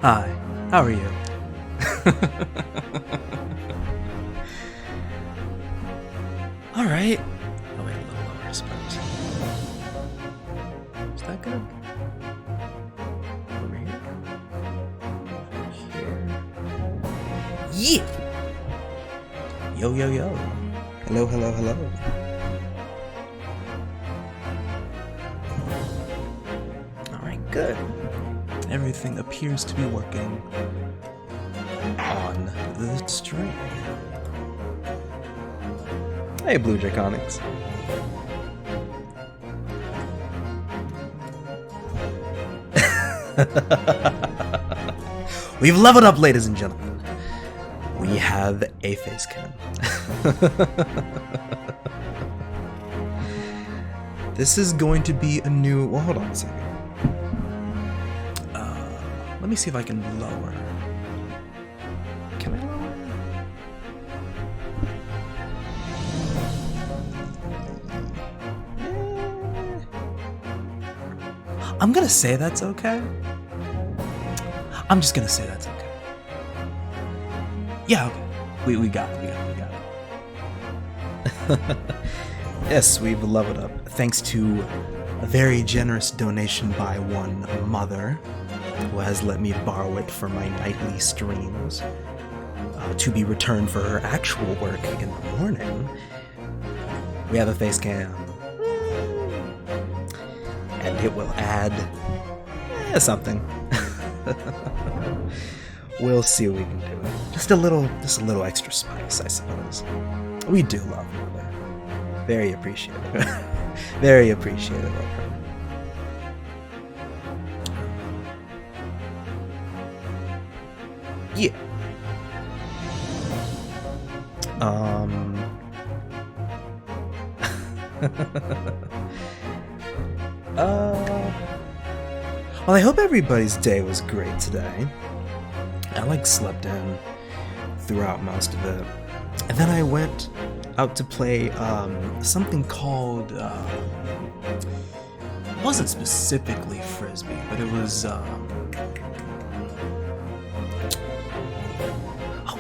Hi, how are you? Alright. Oh wait, a little lower, I suppose. Is that good? Over here? Over here. Yeah! Yo, yo, yo. Hello, hello, hello. Alright, good. Everything appears to be working on the stream. Hey, Blue Draconics. We've leveled up, ladies and gentlemen. We have a face cam. This is going to be a new... Well, hold on a second. Let me see if I can lower. Can I lower? I'm gonna say that's okay. I'm just gonna say that's okay. Yeah, okay. We got it. Yes, we've leveled up. Thanks to a very generous donation by one mother who has let me borrow it for my nightly streams, to be returned for her actual work in the morning. We have a face cam, and it will add something. We'll see what we can do. Just a little extra spice, I suppose. We do love Mother. Very appreciative. Very appreciative of her. Yeah. Well, I hope everybody's day was great today. I slept in throughout most of it. And then I went out to play something called it wasn't specifically frisbee, but it was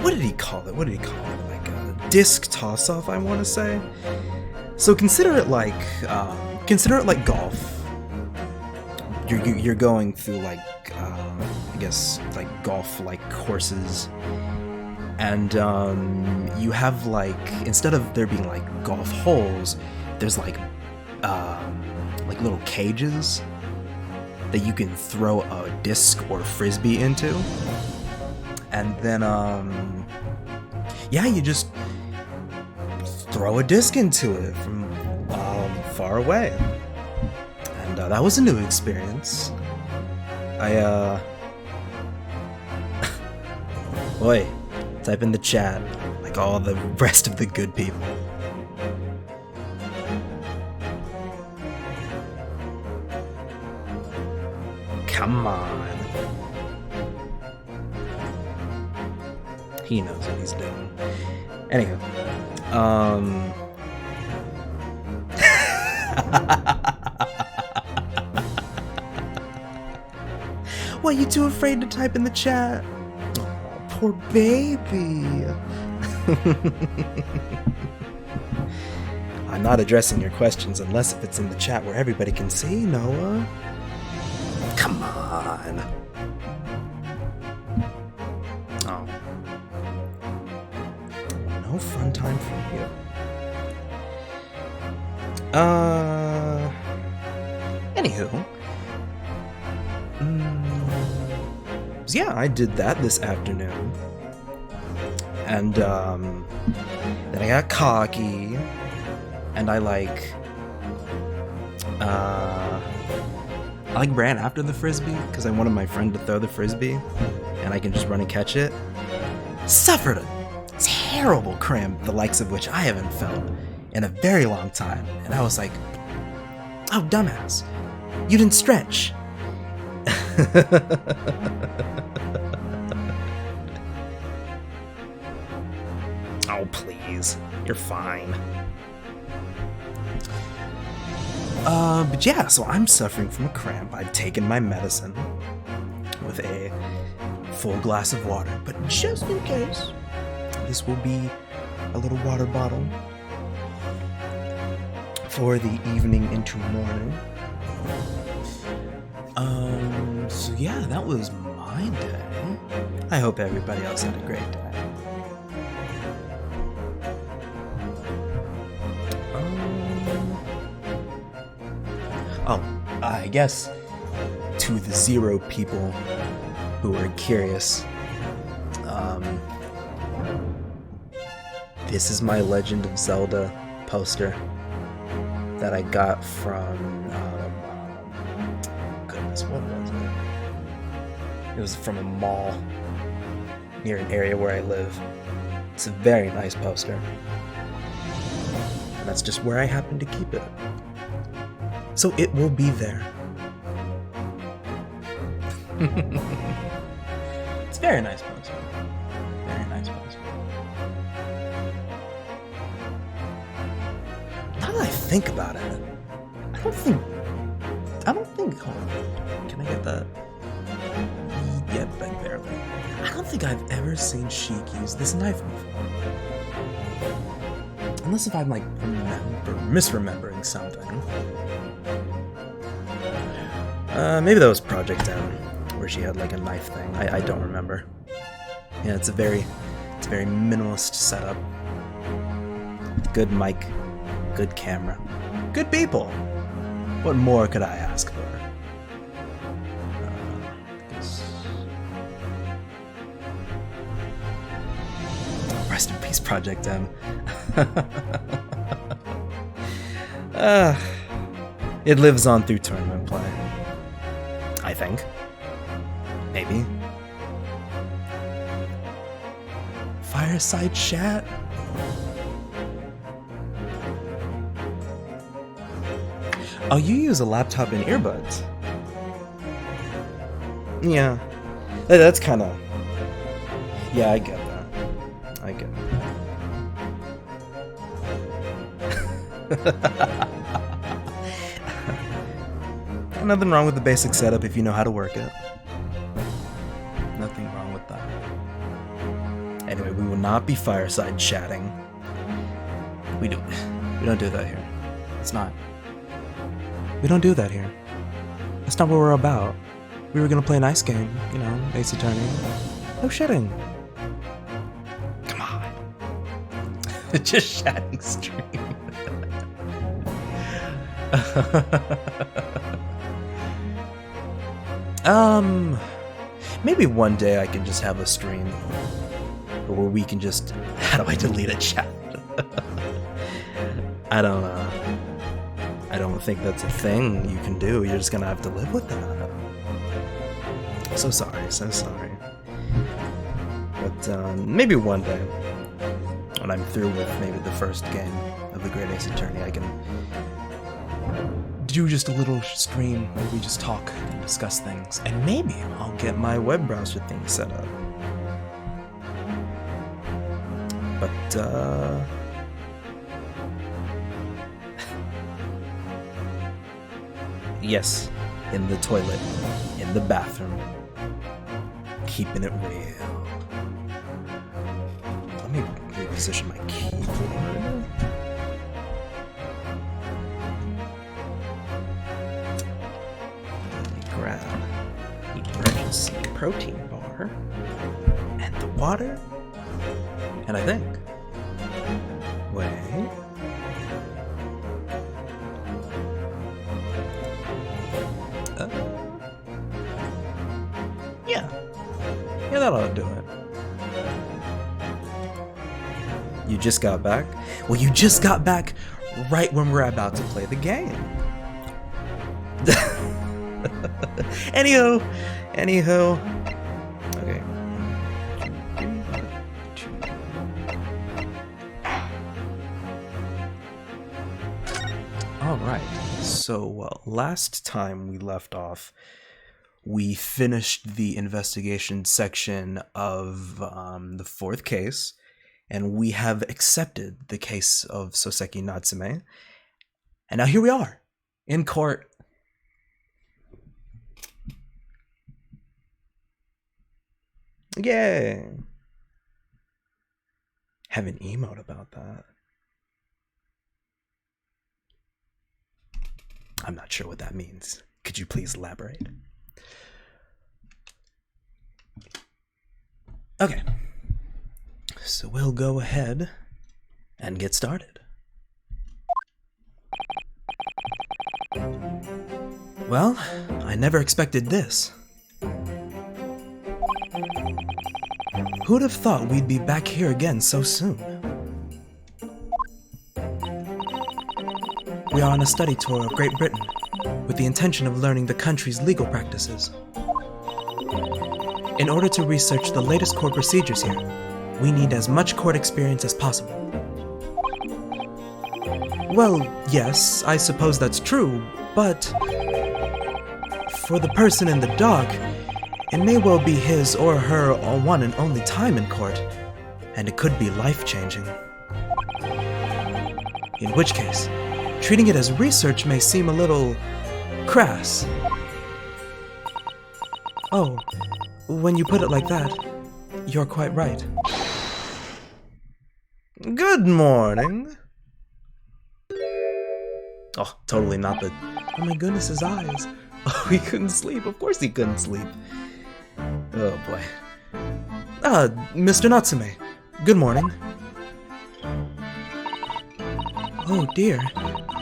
what did he call it? Like a disc toss-off, I want to say. So consider it like golf. You're going through I guess golf courses, and you have instead of there being golf holes, there's little cages that you can throw a disc or frisbee into, and then you just throw a disc into it from far away. And that was a new experience. Boy, type in the chat like all the rest of the good people. Come on. He knows what he's doing. Anywho, What, you too afraid to type in the chat? Oh, poor baby. I'm not addressing your questions unless if it's in the chat where everybody can see, Noah. Come on. Oh. No fun time for you. Anywho. Yeah, I did that this afternoon. And, then I got cocky. And I ran after the frisbee because I wanted my friend to throw the frisbee and I can just run and catch it. Suffered a terrible cramp, the likes of which I haven't felt in a very long time. And I was like, oh, dumbass, you didn't stretch. Oh, please, you're fine. But yeah, so I'm suffering from a cramp. I've taken my medicine with a full glass of water, but just in case, this will be a little water bottle for the evening into morning. So yeah, that was my day. I hope everybody else had a great day. I guess to the 0 people who are curious, this is my Legend of Zelda poster that I got from, goodness, what was it? It was from a mall near an area where I live. It's a very nice poster. And that's just where I happen to keep it. So it will be there. It's a very nice poster. Very nice poster. Now that I think about it, I don't think, hold on, can I get that? Yep, but barely. I don't think I've ever seen Sheik use this knife before. Unless if I'm like misremembering something. Maybe that was Project M, where she had like a knife thing. I don't remember. Yeah, it's a very minimalist setup. Good mic, good camera, good people. What more could I ask for? Rest in peace, Project M. It lives on through tournament play. I think. Maybe. Fireside chat? Oh, you use a laptop and earbuds. Yeah. That's kind of... Yeah, I get that. I get it. Nothing wrong with the basic setup if you know how to work it. Nothing wrong with that. Anyway, we will not be fireside chatting. We don't do that here. It's not. We don't do that here. That's not what we're about. We were gonna play an ice game, you know, Ace Attorney. No shitting. Come on. Just chatting stream. Maybe one day I can just have a stream where we can just... How do I delete a chat? I don't know. I don't think that's a thing you can do. You're just gonna have to live with that. So sorry, so sorry. But maybe one day, when I'm through with maybe the first game of The Great Ace Attorney, I can do just a little stream where we just talk and discuss things, and maybe I'll get my web browser thing set up. But yes, in the toilet, in the bathroom, keeping it real. Let me reposition my keyboard. Grab emergency protein bar and the water, and I think, wait, yeah, that ought to do it. You just got back? Well, you just got back right when we're about to play the game. Anywho. Okay. Alright, so last time we left off, we finished the investigation section of the fourth case, and we have accepted the case of Soseki Natsume. And now here we are, in court. Yay! Have an emote about that. I'm not sure what that means. Could you please elaborate? Okay. So we'll go ahead and get started. Well, I never expected this. Who'd have thought we'd be back here again so soon? We are on a study tour of Great Britain, with the intention of learning the country's legal practices. In order to research the latest court procedures here, we need as much court experience as possible. Well, yes, I suppose that's true, but for the person in the dock, it may well be his or her one and only time in court, and it could be life-changing. In which case, treating it as research may seem a little crass. Oh, when you put it like that, you're quite right. Good morning. Oh, totally not the... Oh my goodness, his eyes. Oh, he couldn't sleep. Of course he couldn't sleep. Oh boy. Mr. Natsume. Good morning. Oh dear.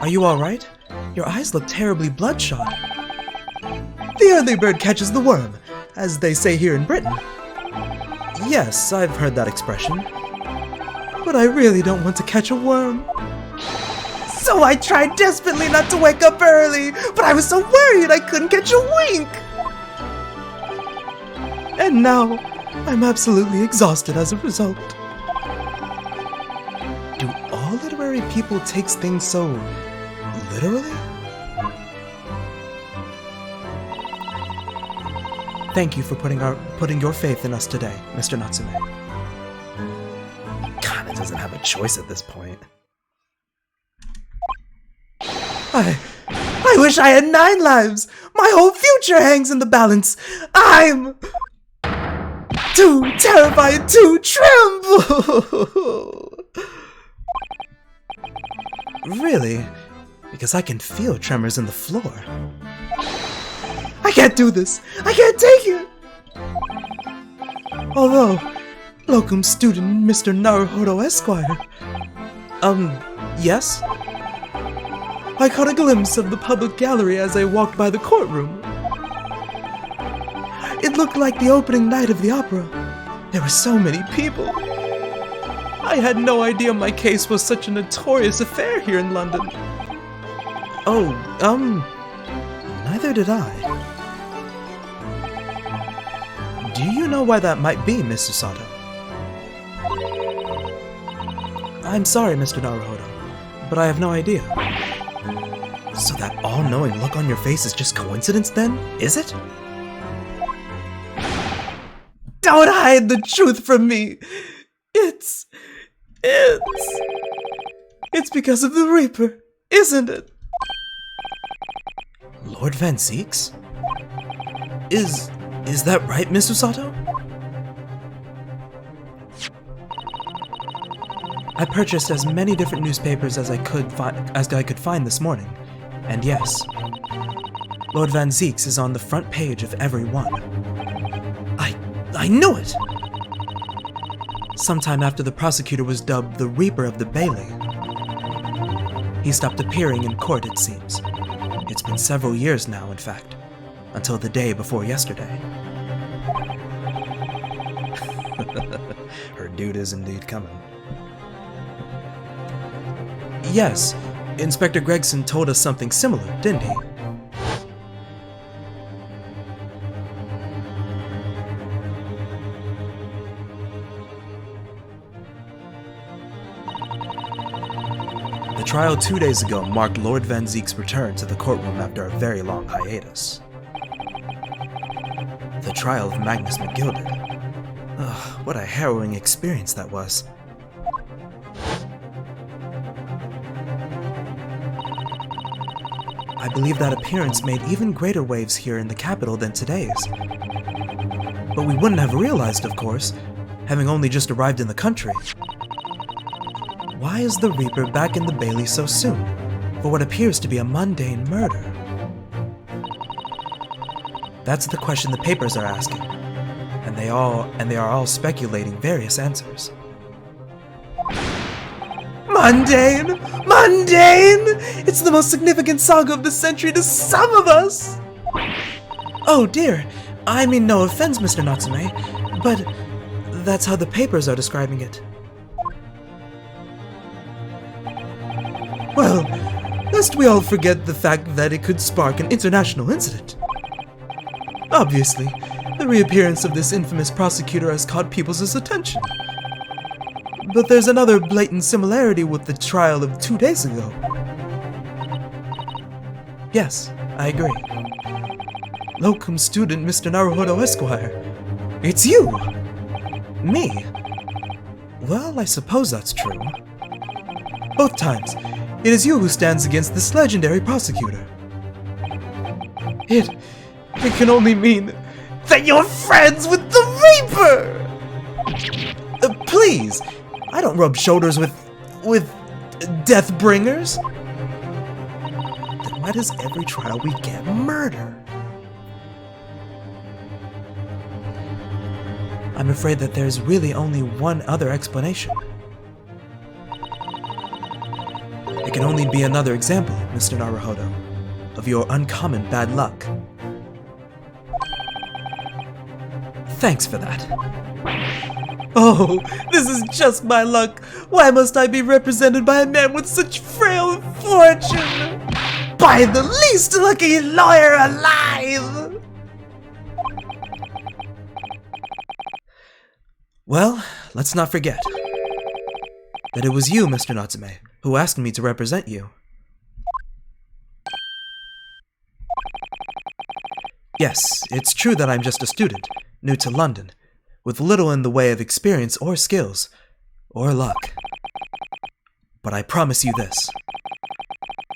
Are you alright? Your eyes look terribly bloodshot. The early bird catches the worm, as they say here in Britain. Yes, I've heard that expression. But I really don't want to catch a worm. So I tried desperately not to wake up early, but I was so worried I couldn't catch a wink. And now, I'm absolutely exhausted as a result. Do all literary people take things so literally? Thank you for putting your faith in us today, Mr. Natsume. Kinda doesn't have a choice at this point. I wish I had 9 lives! My whole future hangs in the balance! I'm too terrified to tremble! Really? Because I can feel tremors in the floor. I can't do this! I can't take it! Although, locum student Mr. Naruhodo Esquire. Yes? I caught a glimpse of the public gallery as I walked by the courtroom. It looked like the opening night of the opera. There were so many people. I had no idea my case was such a notorious affair here in London. Oh, neither did I. Do you know why that might be, Miss Susato? I'm sorry, Mr. Naruhodo, but I have no idea. So that all-knowing look on your face is just coincidence then, is it? Don't hide the truth from me! It's because of the Reaper, isn't it? Lord Van Zeeks? Is that right, Miss Susato? I purchased as many different newspapers as I could find this morning. And yes, Lord Van Zeeks is on the front page of every one. I knew it! Sometime after the prosecutor was dubbed the Reaper of the Bailey, he stopped appearing in court, it seems. It's been several years now, in fact, until the day before yesterday. Her dude is indeed coming. Yes, Inspector Gregson told us something similar, didn't he? The trial 2 days ago marked Lord Van Zeek's return to the courtroom after a very long hiatus. The trial of Magnus McGilded. Ugh, what a harrowing experience that was. I believe that appearance made even greater waves here in the capital than today's. But we wouldn't have realized, of course, having only just arrived in the country. Why is the Reaper back in the Bailey so soon, for what appears to be a mundane murder? That's the question the papers are asking, and they are all speculating various answers. Mundane! Mundane! It's the most significant saga of the century to some of us! Oh dear, I mean no offense, Mr. Natsume, but that's how the papers are describing it. Well, lest we all forget the fact that it could spark an international incident. Obviously, the reappearance of this infamous prosecutor has caught people's attention. But there's another blatant similarity with the trial of 2 days ago. Yes, I agree. Locum student Mr. Naruhodo Esquire. It's you! Me? Well, I suppose that's true. Both times, it is you who stands against this legendary prosecutor. It can only mean that you're friends with the Reaper! Please! I don't rub shoulders with Deathbringers. Then why does every trial we get murder? I'm afraid that there's really only one other explanation. It can only be another example, Mr. Naruhodo, of your uncommon bad luck. Thanks for that. Oh, this is just my luck. Why must I be represented by a man with such frail fortune? By the least lucky lawyer alive! Well, let's not forget that it was you, Mr. Natsume, who asked me to represent you. Yes, it's true that I'm just a student, new to London, with little in the way of experience or skills, or luck. But I promise you this.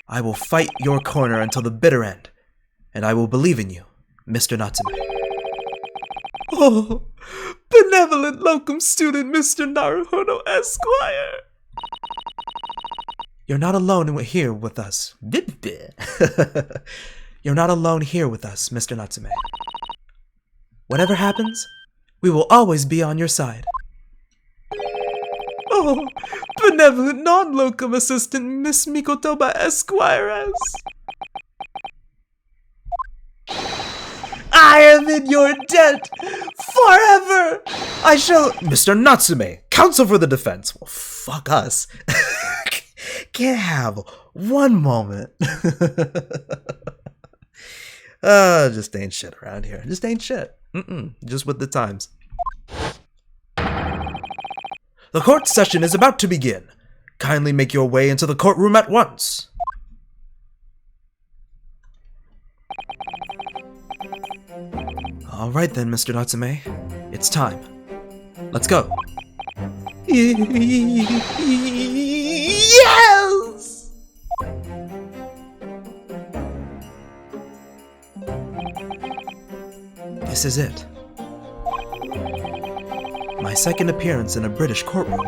I will fight your corner until the bitter end, and I will believe in you, Mr. Natsume. Oh, benevolent locum student Mr. Naruhodo Esquire! You're not alone here with us. You're not alone here with us, Mr. Natsume. Whatever happens, we will always be on your side. Oh, benevolent non-locum assistant Miss Mikotoba Esquires. I am in your debt forever. I shall... Mr. Natsume, counsel for the defense. Well, fuck us. Can't have one moment. Just ain't shit around here. Just ain't shit. Just with the times. The court session is about to begin. Kindly make your way into the courtroom at once. All right then, Mr. Natsume. It's time. Let's go. Yes! This is it. My second appearance in a British courtroom.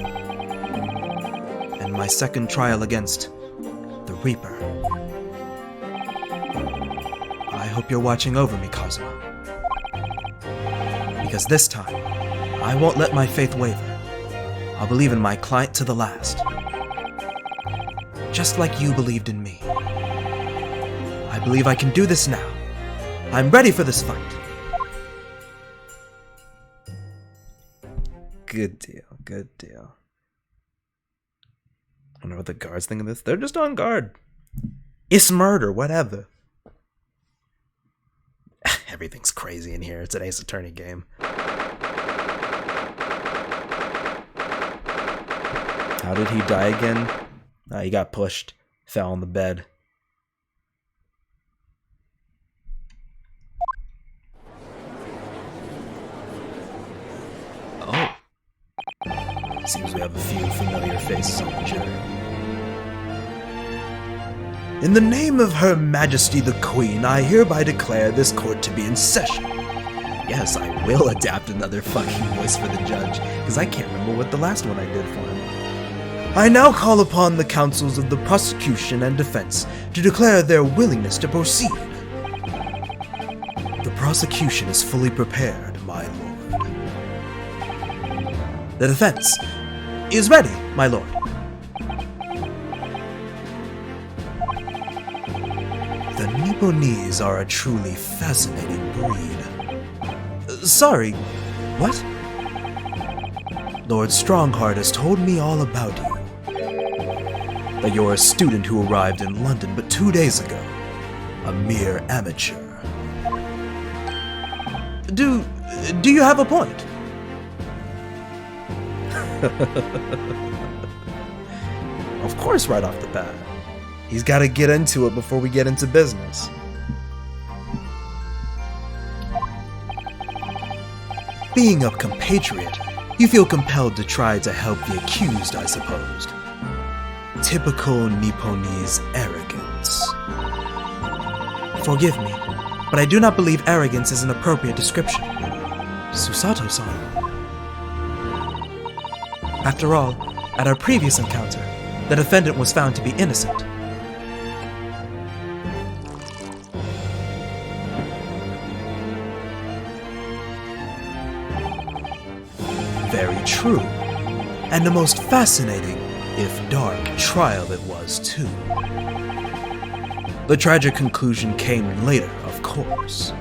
And my second trial against the Reaper. I hope you're watching over me, Kazuma. Because this time, I won't let my faith waver. I'll believe in my client to the last. Just like you believed in me. I believe I can do this now. I'm ready for this fight. Good deal, good deal. I wonder what the guards think of this. They're just on guard. It's murder, whatever. Everything's crazy in here. It's an Ace Attorney game. How did he die again? He got pushed. Fell on the bed. Oh. Seems we have a few familiar faces on the jury. In the name of Her Majesty the Queen, I hereby declare this court to be in session. Yes, I will adapt another fucking voice for the judge, because I can't remember what the last one I did for him. I now call upon the counsels of the prosecution and defense to declare their willingness to proceed. The prosecution is fully prepared, my lord. The defense is ready, my lord. The Nipponese are a truly fascinating breed. Sorry, what? Lord Strongheart has told me all about you. That you're a student who arrived in London but 2 days ago. A mere amateur. Do you have a point? Of course, right off the bat. He's got to get into it before we get into business. Being a compatriot, you feel compelled to try to help the accused, I suppose. Typical Nipponese arrogance. Forgive me, but I do not believe arrogance is an appropriate description. Susato-san. After all, at our previous encounter, the defendant was found to be innocent. Very true, and the most fascinating, if dark, trial it was too. The tragic conclusion came later, of course.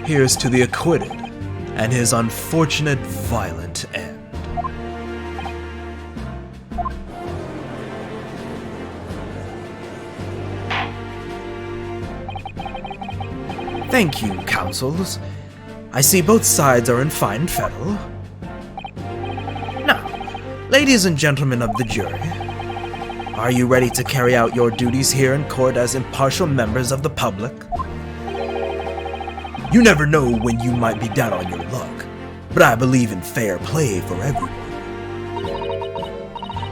Here's to the acquitted, and his unfortunate violent end. Thank you, counsels. I see both sides are in fine fettle. Now, ladies and gentlemen of the jury, are you ready to carry out your duties here in court as impartial members of the public? You never know when you might be down on your luck, but I believe in fair play for everyone.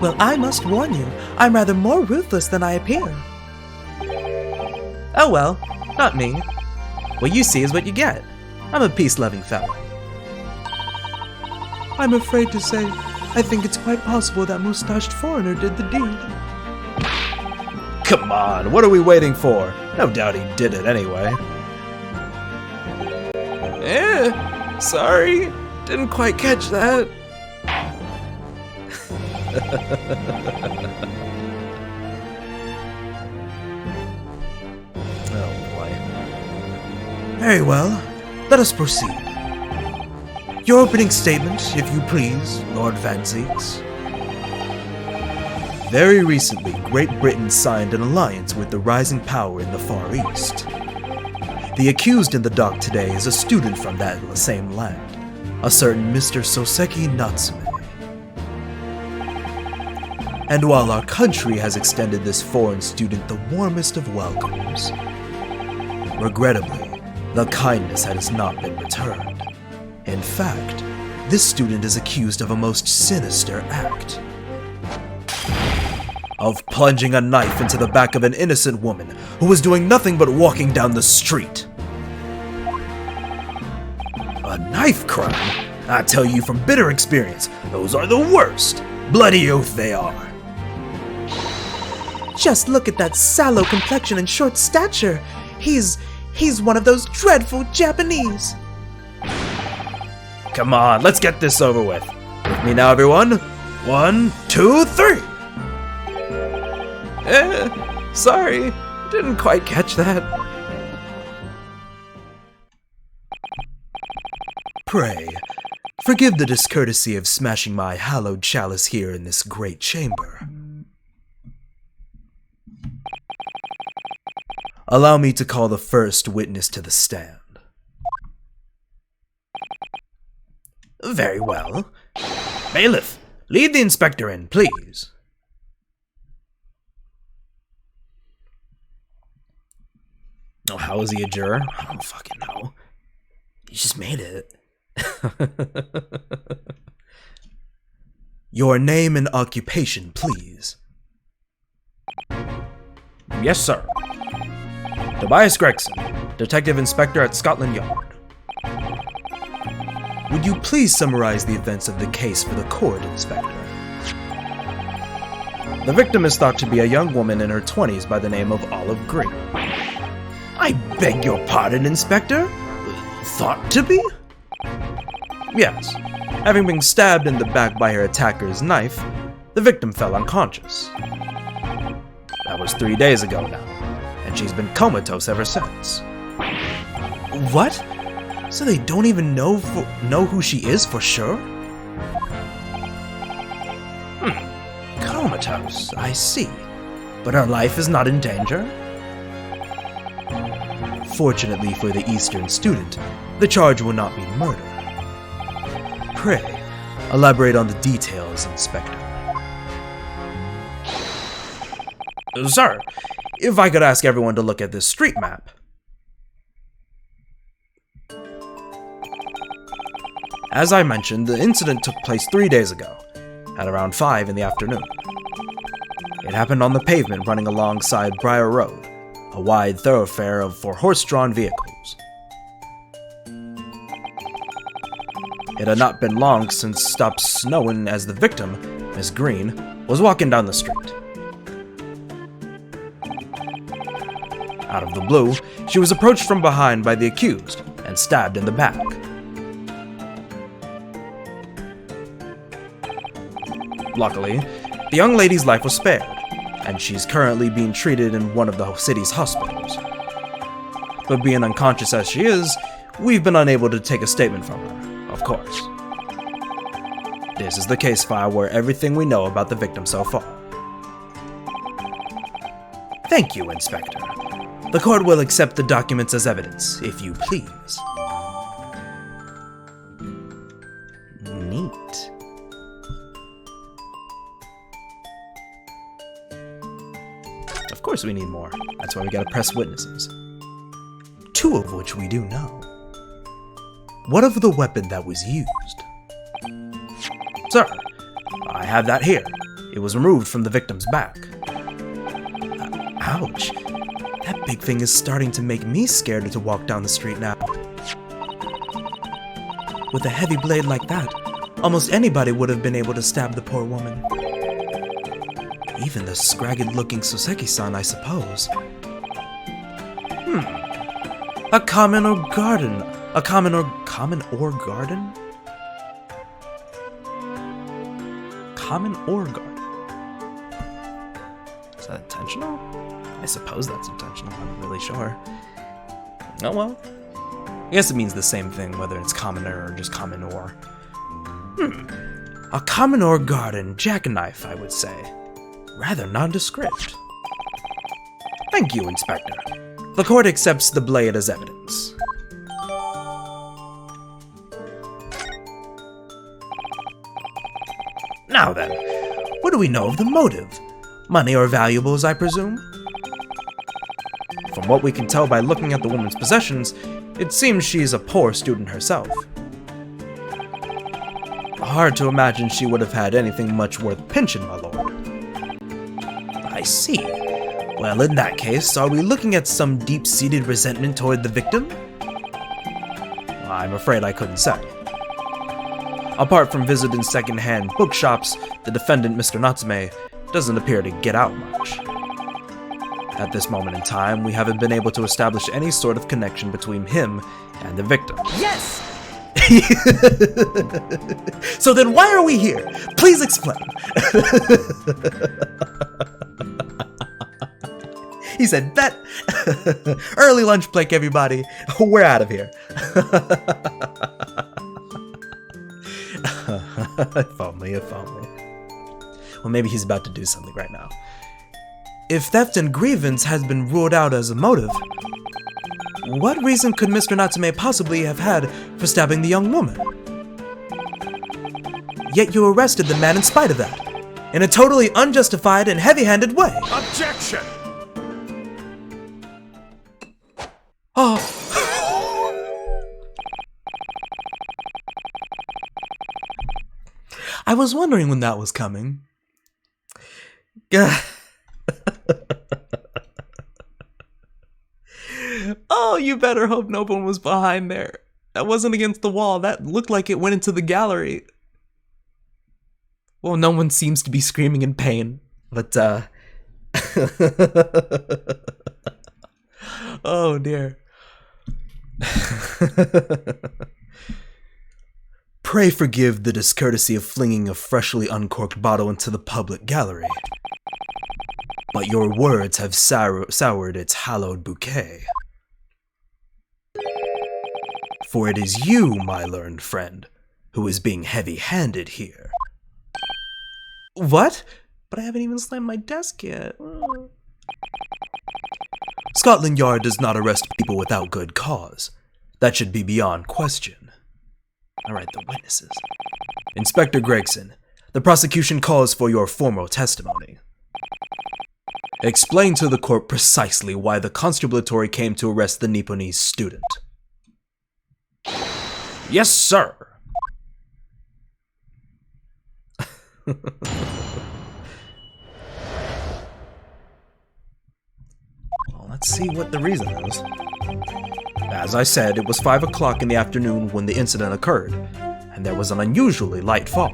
Well, I must warn you, I'm rather more ruthless than I appear. Oh well, not me. What you see is what you get. I'm a peace-loving fellow. I'm afraid to say, I think it's quite possible that mustached foreigner did the deed. Come on, what are we waiting for? No doubt he did it anyway. Sorry. Didn't quite catch that. Oh boy. Very well. Let us proceed. Your opening statement, if you please, Lord Van Zeeks. Very recently, Great Britain signed an alliance with the rising power in the Far East. The accused in the dock today is a student from that same land, a certain Mr. Soseki Natsume. And while our country has extended this foreign student the warmest of welcomes, regrettably, the kindness has not been returned. In fact, this student is accused of a most sinister act. Of plunging a knife into the back of an innocent woman who was doing nothing but walking down the street. A knife crime? I tell you from bitter experience, those are the worst. Bloody oath they are. Just look at that sallow complexion and short stature. He's one of those dreadful Japanese. Come on, let's get this over with. With me now, everyone. 1, 2, 3. Sorry. Didn't quite catch that. Pray, forgive the discourtesy of smashing my hallowed chalice here in this great chamber. Allow me to call the first witness to the stand. Very well. Bailiff, lead the inspector in, please. Oh, how is he a juror? I don't fucking know. He just made it. Your name and occupation, please. Yes, sir. Tobias Gregson, Detective Inspector at Scotland Yard. Would you please summarize the events of the case for the court, Inspector? The victim is thought to be a young woman in her 20s by the name of Olive Green. I beg your pardon, Inspector? Thought to be? Yes. Having been stabbed in the back by her attacker's knife, the victim fell unconscious. That was 3 days ago now, and she's been comatose ever since. What? So they don't even know who she is for sure? Comatose, I see. But her life is not in danger? Fortunately for the Eastern student, the charge will not be murder. Pray, elaborate on the details, Inspector. Sir, if I could ask everyone to look at this street map. As I mentioned, the incident took place 3 days ago, at around 5 in the afternoon. It happened on the pavement running alongside Briar Road, a wide thoroughfare for horse-drawn vehicles. It had not been long since it stopped snowing as the victim, Miss Green, was walking down the street. Out of the blue, she was approached from behind by the accused and stabbed in the back. Luckily, the young lady's life was spared, and she's currently being treated in one of the city's hospitals. But being unconscious as she is, we've been unable to take a statement from her, of course. This is the case file where everything we know about the victim so far. Thank you, Inspector. The court will accept the documents as evidence, if you please. Neat. Of course we need more. That's why we gotta press witnesses. 2 of which we do know. What of the weapon that was used? Sir, I have that here. It was removed from the victim's back. Ouch. That big thing is starting to make me scared to walk down the street now. With a heavy blade like that, almost anybody would have been able to stab the poor woman. Even the scragged-looking Soseki-san, I suppose. A common or garden? A common or garden? Common or garden? Is that intentional? I suppose that's intentional, I'm not really sure. Oh well. I guess it means the same thing whether it's commoner or just common or. A common or garden jackknife, I would say. Rather nondescript. Thank you, Inspector. The court accepts the blade as evidence. Now then, what do we know of the motive? Money or valuables, I presume? From what we can tell by looking at the woman's possessions, it seems she's a poor student herself. Hard to imagine she would have had anything much worth pinching, my lord. I see. Well, in that case, are we looking at some deep-seated resentment toward the victim? I'm afraid I couldn't say. Apart from visiting second-hand bookshops, the defendant, Mr. Natsume, doesn't appear to get out much. At this moment in time, we haven't been able to establish any sort of connection between him and the victim. Yes! So then why are we here? Please explain. He said, bet. Early lunch break, everybody. We're out of here. If only. Well, maybe he's about to do something right now. If theft and grievance has been ruled out as a motive, what reason could Mr. Natsume possibly have had for stabbing the young woman? Yet you arrested the man in spite of that, in a totally unjustified and heavy-handed way. Objection! Oh. I was wondering when that was coming. you better hope no one was behind there. That wasn't against the wall. That looked like it went into the gallery. Well, no one seems to be screaming in pain, but, oh, dear. Pray forgive the discourtesy of flinging a freshly uncorked bottle into the public gallery. But your words have soured its hallowed bouquet. For it is you, my learned friend, who is being heavy-handed here. What? But I haven't even slammed my desk yet. Scotland Yard does not arrest people without good cause. That should be beyond question. All right, the witnesses. Inspector Gregson, the prosecution calls for your formal testimony. Explain to the court precisely why the constabulary came to arrest the Nipponese student. Yes, sir. Well, let's see what the reason is. As I said, it was 5 o'clock in the afternoon when the incident occurred, and there was an unusually light fog.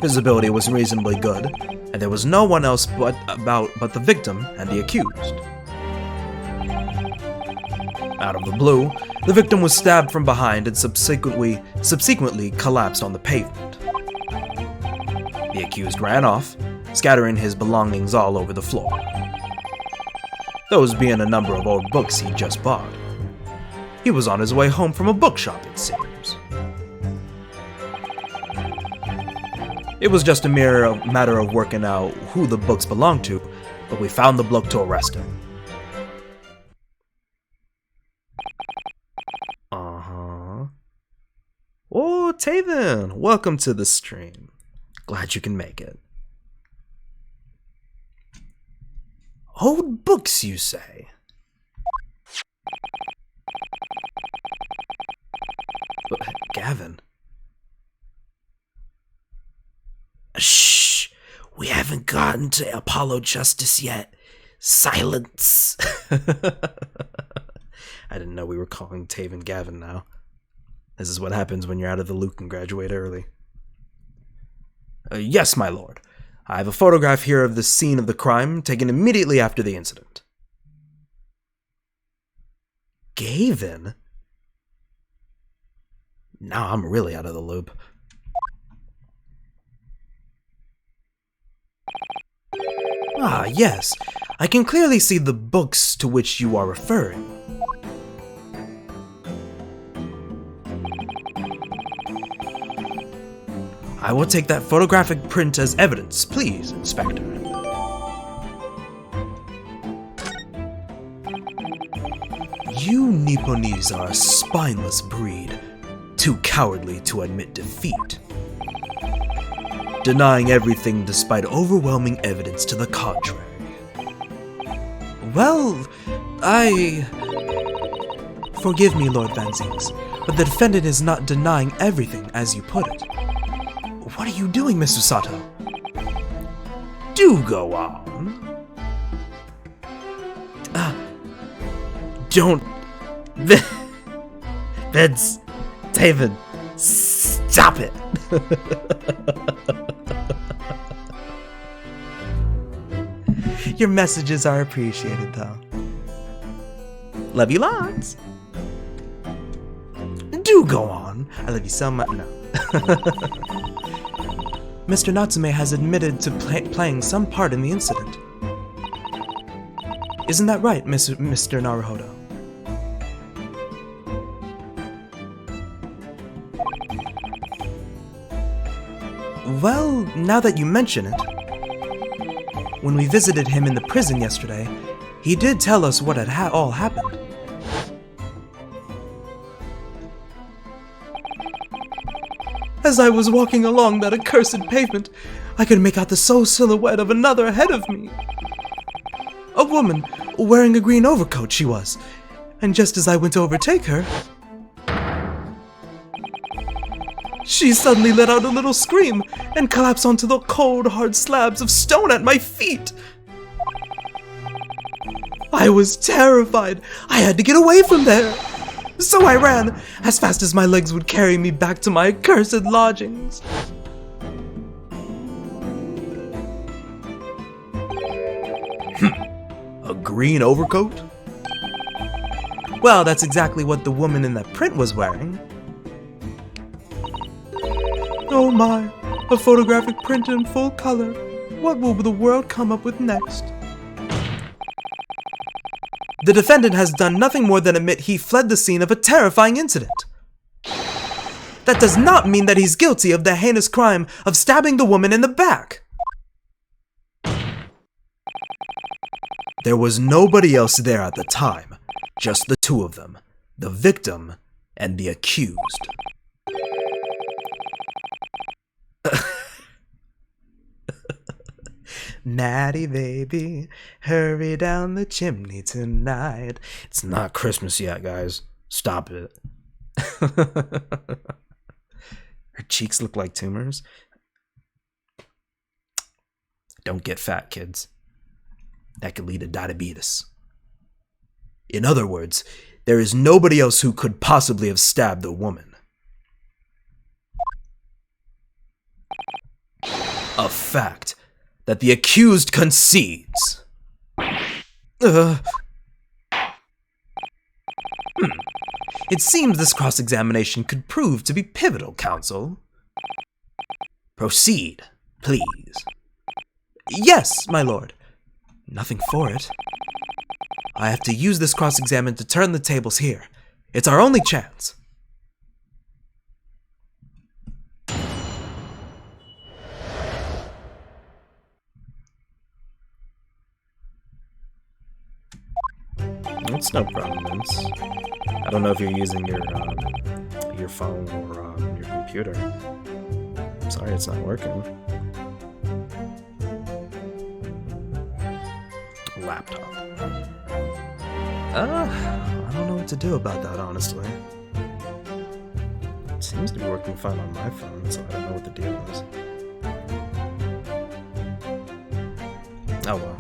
Visibility was reasonably good, and there was no one else but the victim and the accused. Out of the blue, the victim was stabbed from behind and subsequently collapsed on the pavement. The accused ran off, scattering his belongings all over the floor. Those being a number of old books he'd just bought. He was on his way home from a bookshop, it seems. It was just a mere matter of working out who the books belonged to, but we found the bloke to arrest him. Oh, Taven, welcome to the stream. Glad you can make it. Old books, you say? But, Gavin. Shh! We haven't gotten to Apollo Justice yet. Silence! I didn't know we were calling Taven Gavin now. This is what happens when you're out of the loop and graduate early. Yes, my lord. I have a photograph here of the scene of the crime, taken immediately after the incident. Gavin? Now I'm really out of the loop. Ah, yes. I can clearly see the books to which you are referring. I will take that photographic print as evidence, please, Inspector. You Nipponese are a spineless breed, too cowardly to admit defeat. Denying everything despite overwhelming evidence to the contrary. Well, Forgive me, Lord Van Zinks, but the defendant is not denying everything, as you put it. What are you doing, Mr. Sato? Do go on. Don't... Vince, Taven, stop it. Your messages are appreciated, though. Love you lots. Do go on. I love you so much. No. Mr. Natsume has admitted to playing some part in the incident. Isn't that right, Mr. Naruhodo? Well, now that you mention it, when we visited him in the prison yesterday, he did tell us what had all happened. As I was walking along that accursed pavement, I could make out the sole silhouette of another ahead of me. A woman, wearing a green overcoat she was, and just as I went to overtake her, she suddenly let out a little scream and collapsed onto the cold, hard slabs of stone at my feet. I was terrified. I had to get away from there. So I ran as fast as my legs would carry me back to my accursed lodgings. A green overcoat? Well, that's exactly what the woman in that print was wearing. Oh my, a photographic print in full color. What will the world come up with next? The defendant has done nothing more than admit he fled the scene of a terrifying incident. That does not mean that he's guilty of the heinous crime of stabbing the woman in the back. There was nobody else there at the time, just the two of them, the victim and the accused. Natty baby, hurry down the chimney tonight. It's not Christmas yet, guys. Stop it. Her cheeks look like tumors. Don't get fat, kids. That could lead to diabetes. In other words, there is nobody else who could possibly have stabbed the woman. A fact that the accused concedes. It seems this cross-examination could prove to be pivotal, counsel. Proceed, please. Yes, my lord. Nothing for it. I have to use this cross-examination to turn the tables here. It's our only chance. It's no problem, Vince. I don't know if you're using your phone or your computer. Sorry, it's not working. Laptop. I don't know what to do about that, honestly. It seems to be working fine on my phone, so I don't know what the deal is. Oh well.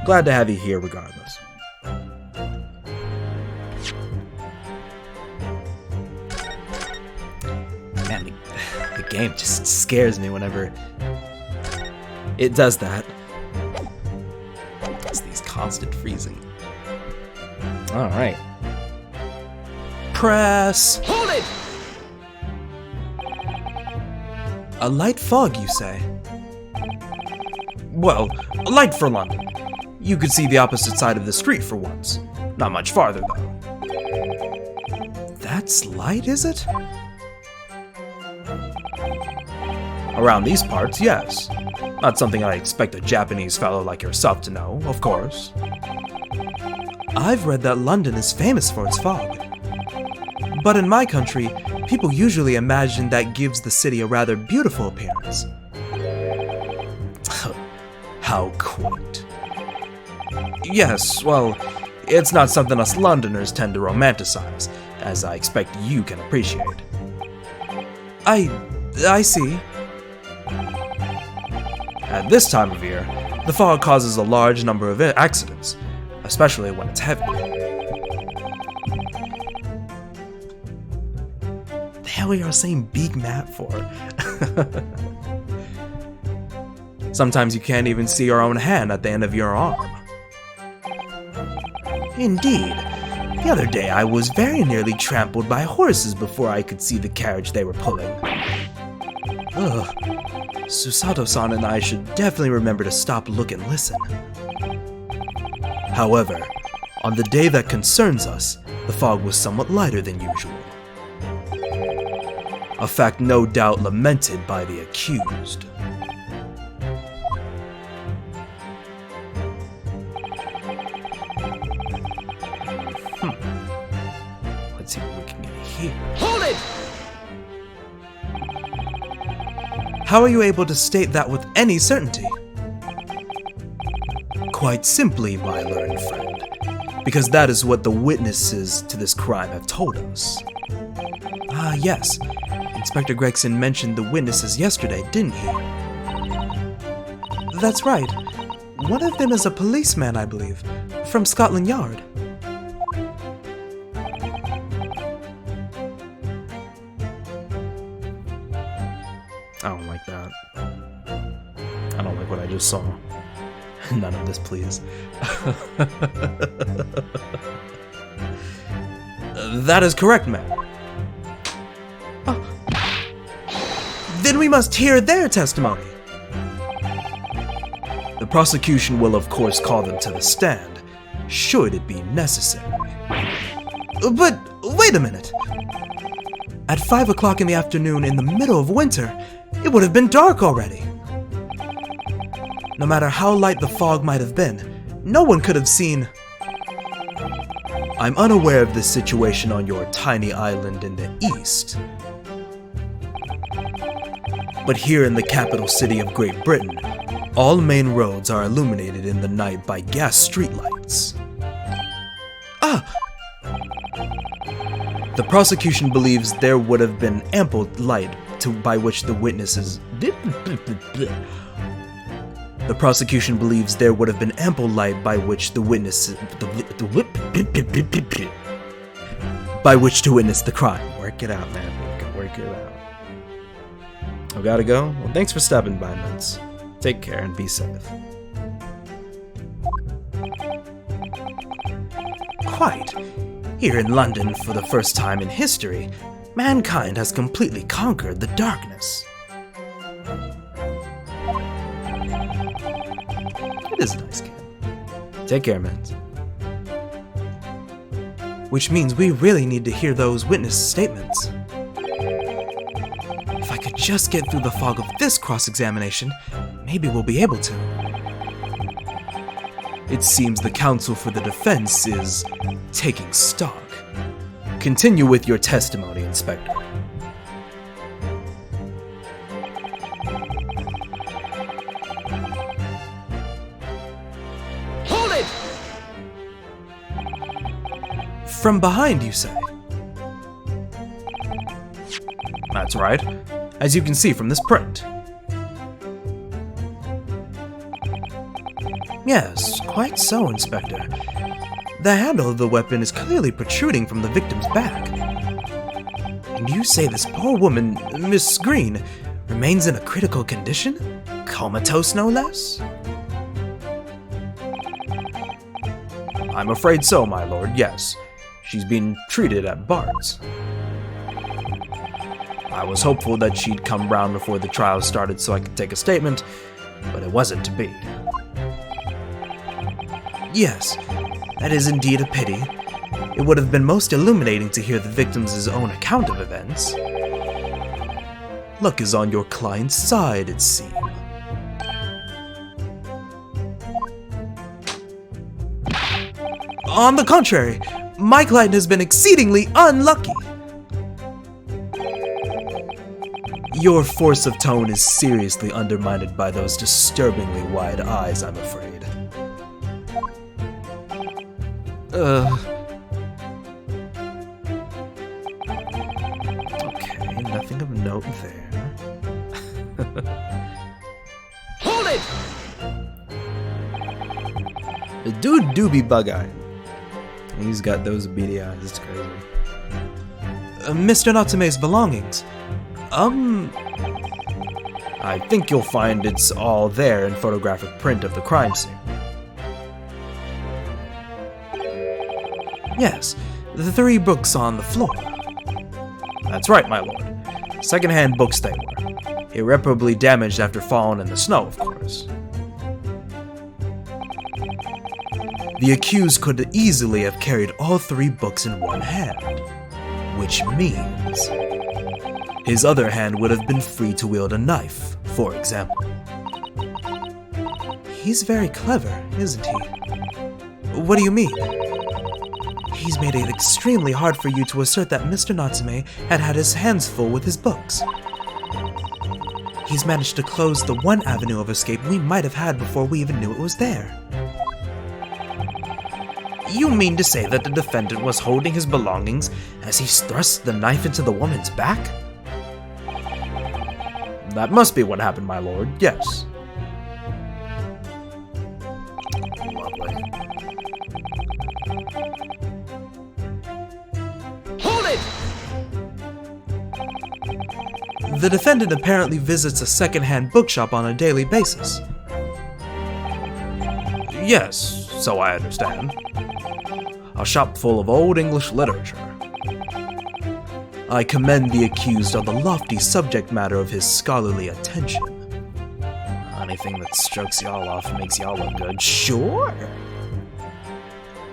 Glad to have you here regardless. Man, the game just scares me whenever it does that. It's these constant freezing. Alright. Press! Hold it! A light fog, you say? Well, light for London. You could see the opposite side of the street for once. Not much farther, though. That's light, is it? Around these parts, yes. Not something I expect a Japanese fellow like yourself to know, of course. I've read that London is famous for its fog. But in my country, people usually imagine that gives the city a rather beautiful appearance. How quaint. Yes, well, it's not something us Londoners tend to romanticize, as I expect you can appreciate. I see. At this time of year, the fog causes a large number of accidents, especially when it's heavy. The hell are you saying big map for? Sometimes you can't even see your own hand at the end of your arm. Indeed. The other day I was very nearly trampled by horses before I could see the carriage they were pulling. Ugh. Susato-san and I should definitely remember to stop, look, and listen. However, on the day that concerns us, the fog was somewhat lighter than usual. A fact no doubt lamented by the accused. Let's see what we can get here. Hold it! How are you able to state that with any certainty? Quite simply, my learned friend, because that is what the witnesses to this crime have told us. Ah, yes. Inspector Gregson mentioned the witnesses yesterday, didn't he? That's right. One of them is a policeman, I believe. from Scotland Yard. I don't like that. I don't like what I just saw. None of this, please. That is correct, ma'am. Oh. Then we must hear their testimony. The prosecution will, of course, call them to the stand, should it be necessary. But wait a minute. At 5 o'clock in the afternoon in the middle of winter, it would have been dark already. No matter how light the fog might have been, no one could have seen. I'm unaware of this situation on your tiny island in the east. But here in the capital city of Great Britain, all main roads are illuminated in the night by gas streetlights. Ah! The prosecution believes there would have been ample light by which the witnesses... The prosecution believes there would have been ample light by which the witnesses... by which to witness the crime. Work it out, man. Work it out. I gotta go? Well, thanks for stopping by, Ments. Take care and be safe. Quite. Here in London, for the first time in history, mankind has completely conquered the darkness. It is a nice game. Take care, Ments. Which means we really need to hear those witness statements. If I could just get through the fog of this cross-examination, maybe we'll be able to. It seems the counsel for the defense is taking stock. Continue with your testimony, Inspector. Hold it! From behind, you say? That's right, as you can see from this print. Yes, quite so, Inspector. The handle of the weapon is clearly protruding from the victim's back. And you say this poor woman, Miss Green, remains in a critical condition? Comatose, no less? I'm afraid so, my lord, yes. She's being treated at Bart's. I was hopeful that she'd come round before the trial started so I could take a statement, but it wasn't to be. Yes, that is indeed a pity. It would have been most illuminating to hear the victim's own account of events. Luck is on your client's side, it seems. On the contrary, my client has been exceedingly unlucky. Your force of tone is seriously undermined by those disturbingly wide eyes, I'm afraid. Okay, nothing of note there. Hold it! The dude do be bug-eyed. He's got those beady eyes, it's crazy. Mr. Natsume's belongings. I think you'll find it's all there in photographic print of the crime scene. Yes, the 3 books on the floor. That's right, my lord. Second-hand books they were. Irreparably damaged after falling in the snow, of course. The accused could easily have carried all 3 books in one hand, which means his other hand would have been free to wield a knife, for example. He's very clever, isn't he? What do you mean? He's made it extremely hard for you to assert that Mr. Natsume had had his hands full with his books. He's managed to close the one avenue of escape we might have had before we even knew it was there. You mean to say that the defendant was holding his belongings as he thrust the knife into the woman's back? That must be what happened, my lord, yes. Lovely. The defendant apparently visits a second-hand bookshop on a daily basis. Yes, so I understand. A shop full of old English literature. I commend the accused on the lofty subject matter of his scholarly attention. Anything that strokes y'all off makes y'all look good, sure.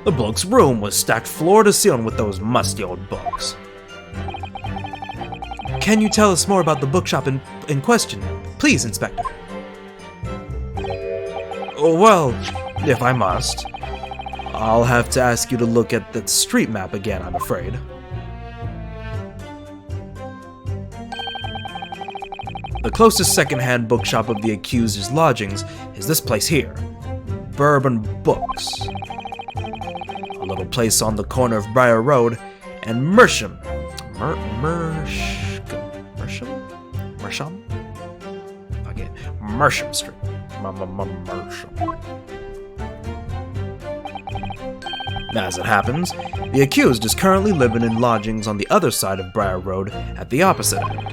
The bloke's room was stacked floor to ceiling with those musty old books. Can you tell us more about the bookshop in question, please, Inspector? Well, if I must, I'll have to ask you to look at the street map again, I'm afraid. The closest second-hand bookshop of the accused's lodgings is this place here, Bourbon Books. A little place on the corner of Briar Road and Mersham. Mersham? Okay, Mersham Street. Mersham. As it happens, the accused is currently living in lodgings on the other side of Briar Road at the opposite end.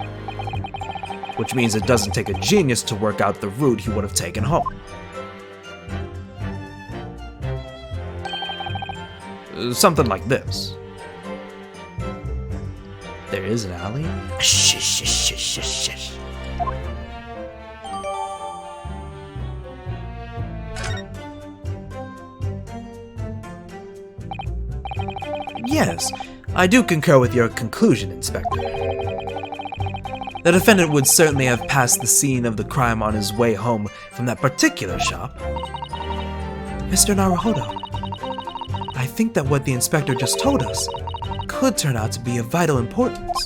Which means it doesn't take a genius to work out the route he would have taken home. Something like this. There is an alley? Shh. Yes, I do concur with your conclusion, Inspector. The defendant would certainly have passed the scene of the crime on his way home from that particular shop. Mr. Naruhodo, I think that what the inspector just told us could turn out to be of vital importance.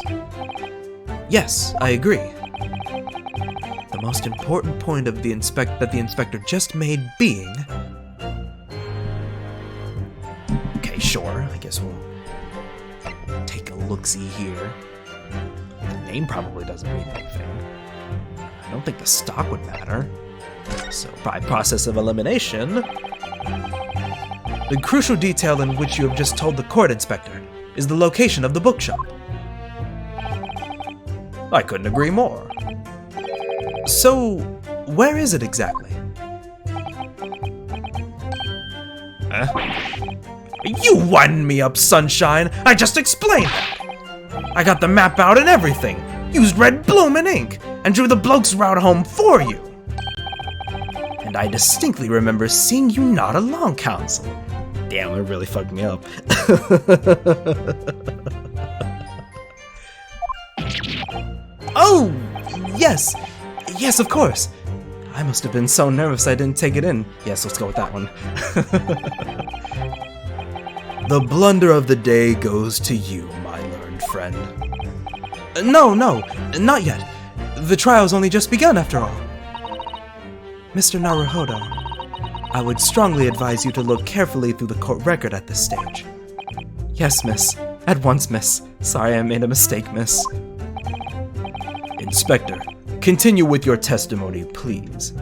Yes, I agree. The most important point of the that the inspector just made being... Okay, sure, I guess we'll take a look-see here. The name probably doesn't mean anything. I don't think the stock would matter. So, by process of elimination, the crucial detail in which you have just told the court, Inspector, is the location of the bookshop. I couldn't agree more. So, where is it exactly? You wind me up, sunshine! I just explained that! I got the map out and everything, used red bloomin' ink, and drew the bloke's route home for you. And I distinctly remember seeing you nod along, Counsel. Damn, it really fucked me up. Oh, yes! Yes, of course! I must have been so nervous I didn't take it in. Yes, let's go with that one. The blunder of the day goes to you, my learned friend. No, not yet. The trial's only just begun, after all. Mr. Naruhodo, I would strongly advise you to look carefully through the court record at this stage. Yes, miss. At once, miss. Sorry I made a mistake, miss. Inspector, continue with your testimony, please.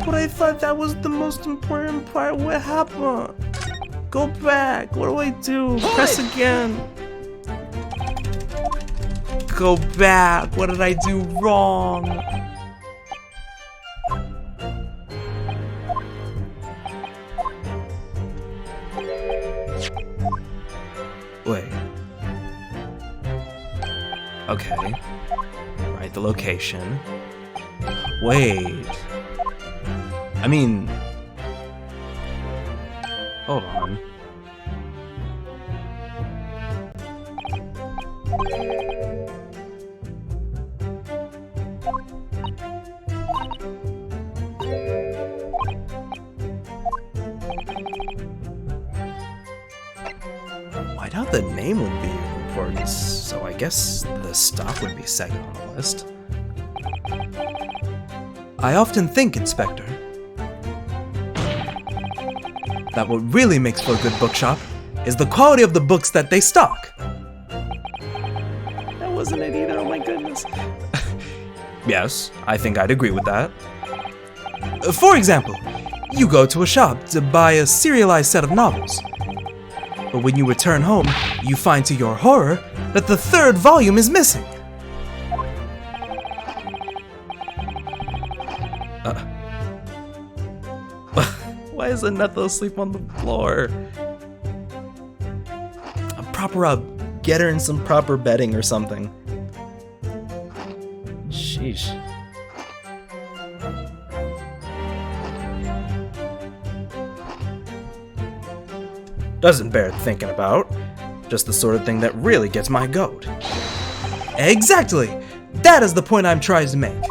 But I thought that was the most important part. What happened? Go back. What do I do? Press again. Go back. What did I do wrong? Wait. Okay. Write the location. Wait. I mean... Hold on. I doubt the name would be important, so I guess the stock would be second on the list. I often think, Inspector, that what really makes for a good bookshop is the quality of the books that they stock. That wasn't it either, oh my goodness. Yes, I think I'd agree with that. For example, you go to a shop to buy a serialized set of novels. But when you return home, you find to your horror that the third volume is missing. Why is Anetho asleep on the floor? Get her in some proper bedding or something. Sheesh. Doesn't bear thinking about. Just the sort of thing that really gets my goat. Exactly! That is the point I'm trying to make.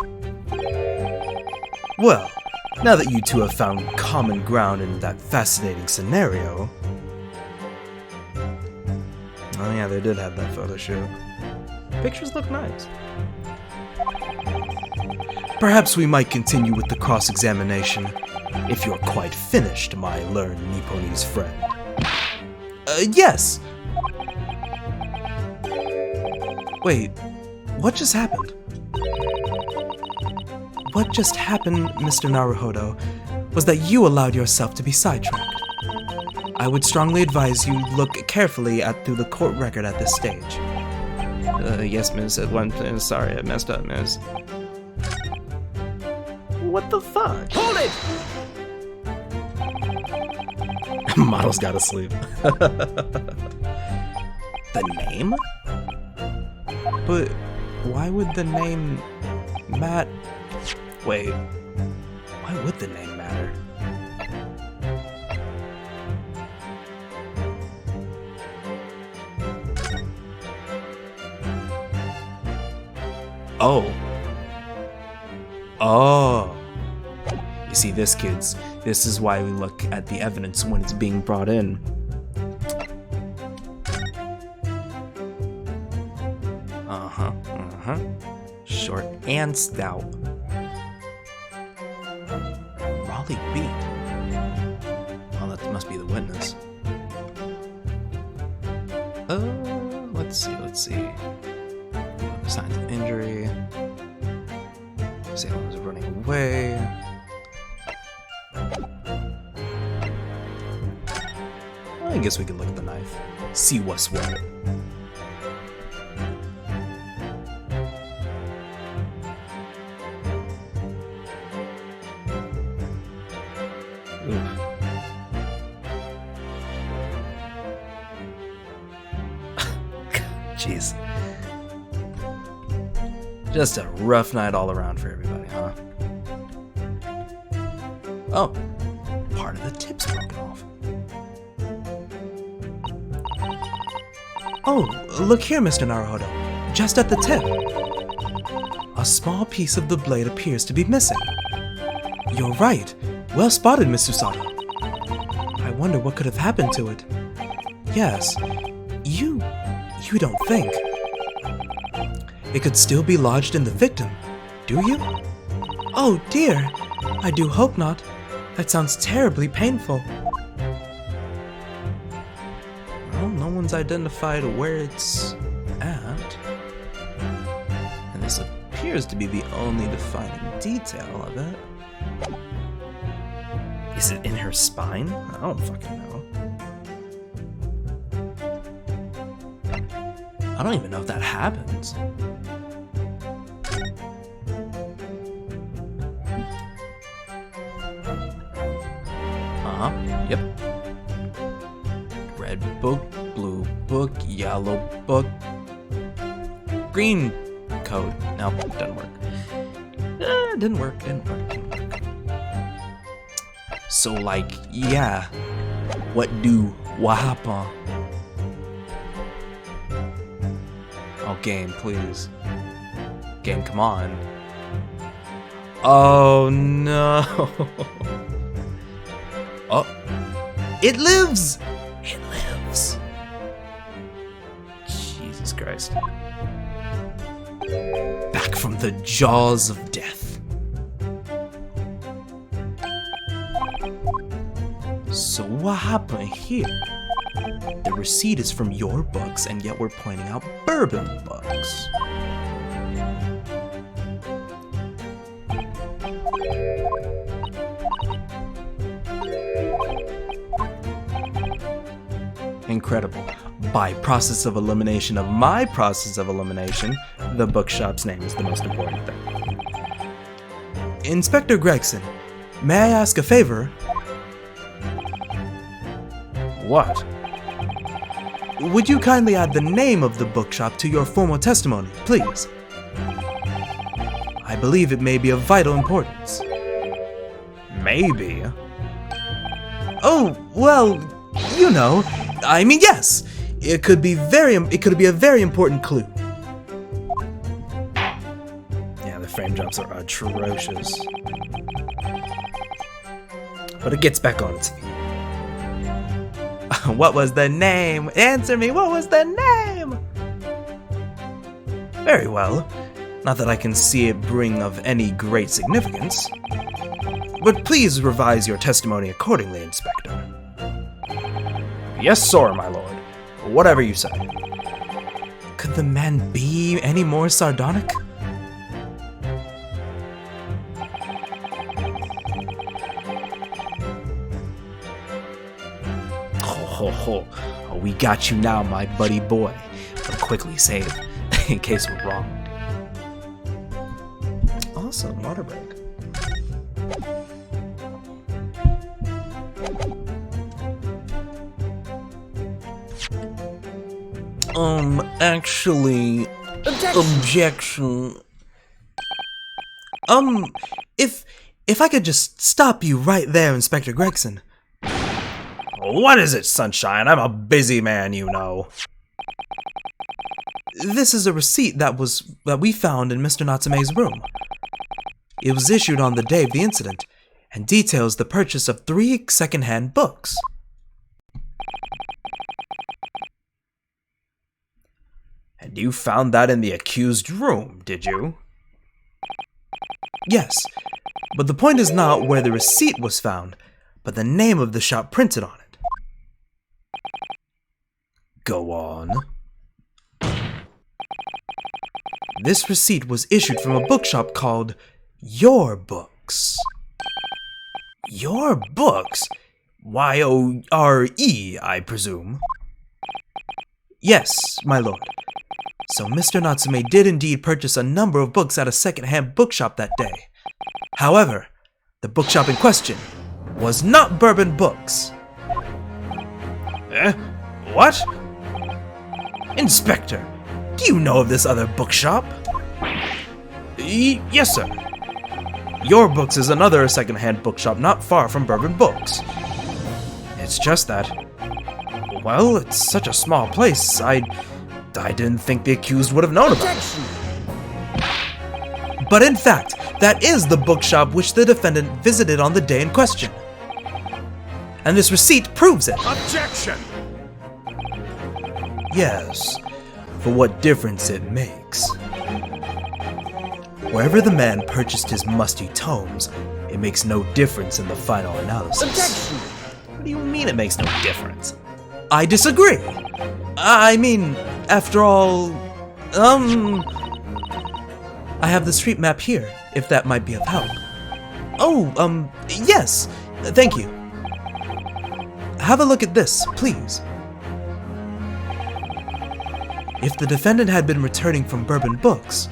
Well, now that you two have found common ground in that fascinating scenario... Oh yeah, they did have that photo shoot. Pictures look nice. Perhaps we might continue with the cross-examination, if you're quite finished, my learned Nipponese friend. Yes! Wait, what just happened? What just happened, Mr. Naruhodo, was that you allowed yourself to be sidetracked. I would strongly advise you look carefully through the court record at this stage. Yes, miss. Sorry, I messed up, miss. What the fuck? Hold it! Model's gotta sleep. The name? But why would the name Matt... Wait, why would the name matter? Oh. You see this, kids? This is why we look at the evidence when it's being brought in. Short and stout. Raleigh beat. Well, that must be the witness. Let's see. Signs of injury. Salem was running away. I guess we can look at the knife. See what's what. Jeez. Just a rough night all around for everybody, huh? Oh, part of the tip's broken off. Oh, look here, Mr. Naruhodo. Just at the tip. A small piece of the blade appears to be missing. You're right. Well spotted, Miss Susato. I wonder what could have happened to it. Yes, you don't think it could still be lodged in the victim, do you? Oh dear, I do hope not. That sounds terribly painful. Well, no one's identified where it's at. And this appears to be the only defining detail of it. Is it in her spine? I don't fucking know. I don't even know if that happens. Yep. Red book, blue book, yellow book, green code. No, doesn't work. Didn't work. So, like, yeah. What happened? Oh, game, please. Game, come on. Oh, no. Oh. It lives! It lives. Jesus Christ. Back from the jaws of death. So what happened here? The receipt is from your books, and yet we're pointing out bourbon books. Incredible. by process of elimination of my process of elimination, the bookshop's name is the most important thing. Inspector Gregson, may I ask a favor? What? Would you kindly add the name of the bookshop to your formal testimony, please? I believe it may be of vital importance. Maybe. Oh, well, you know, I mean, yes. It could be a very important clue. Yeah, the frame drops are atrocious. But it gets back on its feet. What was the name? Answer me, what was the name? Very well. Not that I can see it bring of any great significance. But please revise your testimony accordingly, Inspector. Yes, sir, my lord. Whatever you say. Could the man be any more sardonic? Ho, we got you now, my buddy boy. But quickly save, in case we're wrong. Awesome, water break. Actually... Objection. If I could just stop you right there, Inspector Gregson. What is it, Sunshine? I'm a busy man, you know. This is a receipt that we found in Mr. Natsume's room. It was issued on the day of the incident, and details the purchase of 3 second-hand books. And you found that in the accused room, did you? Yes, but the point is not where the receipt was found, but the name of the shop printed on it. Go on. This receipt was issued from a bookshop called Your Books. Your Books? Y-O-R-E, I presume. Yes, my lord. So Mr. Natsume did indeed purchase a number of books at a second-hand bookshop that day. However, the bookshop in question was not Bourbon Books. What? Inspector, do you know of this other bookshop? Yes, sir. Your Books is another second-hand bookshop not far from Bourbon Books. It's just that, well, it's such a small place, I didn't think the accused would have known about it. But in fact, that is the bookshop which the defendant visited on the day in question. And this receipt proves it. Objection! Yes, for what difference it makes. Wherever the man purchased his musty tomes, it makes no difference in the final analysis. Objection! What do you mean it makes no difference? I disagree. I mean, after all, I have the street map here, if that might be of help. Oh, yes, thank you. Have a look at this, please. If the defendant had been returning from Bourbon Books,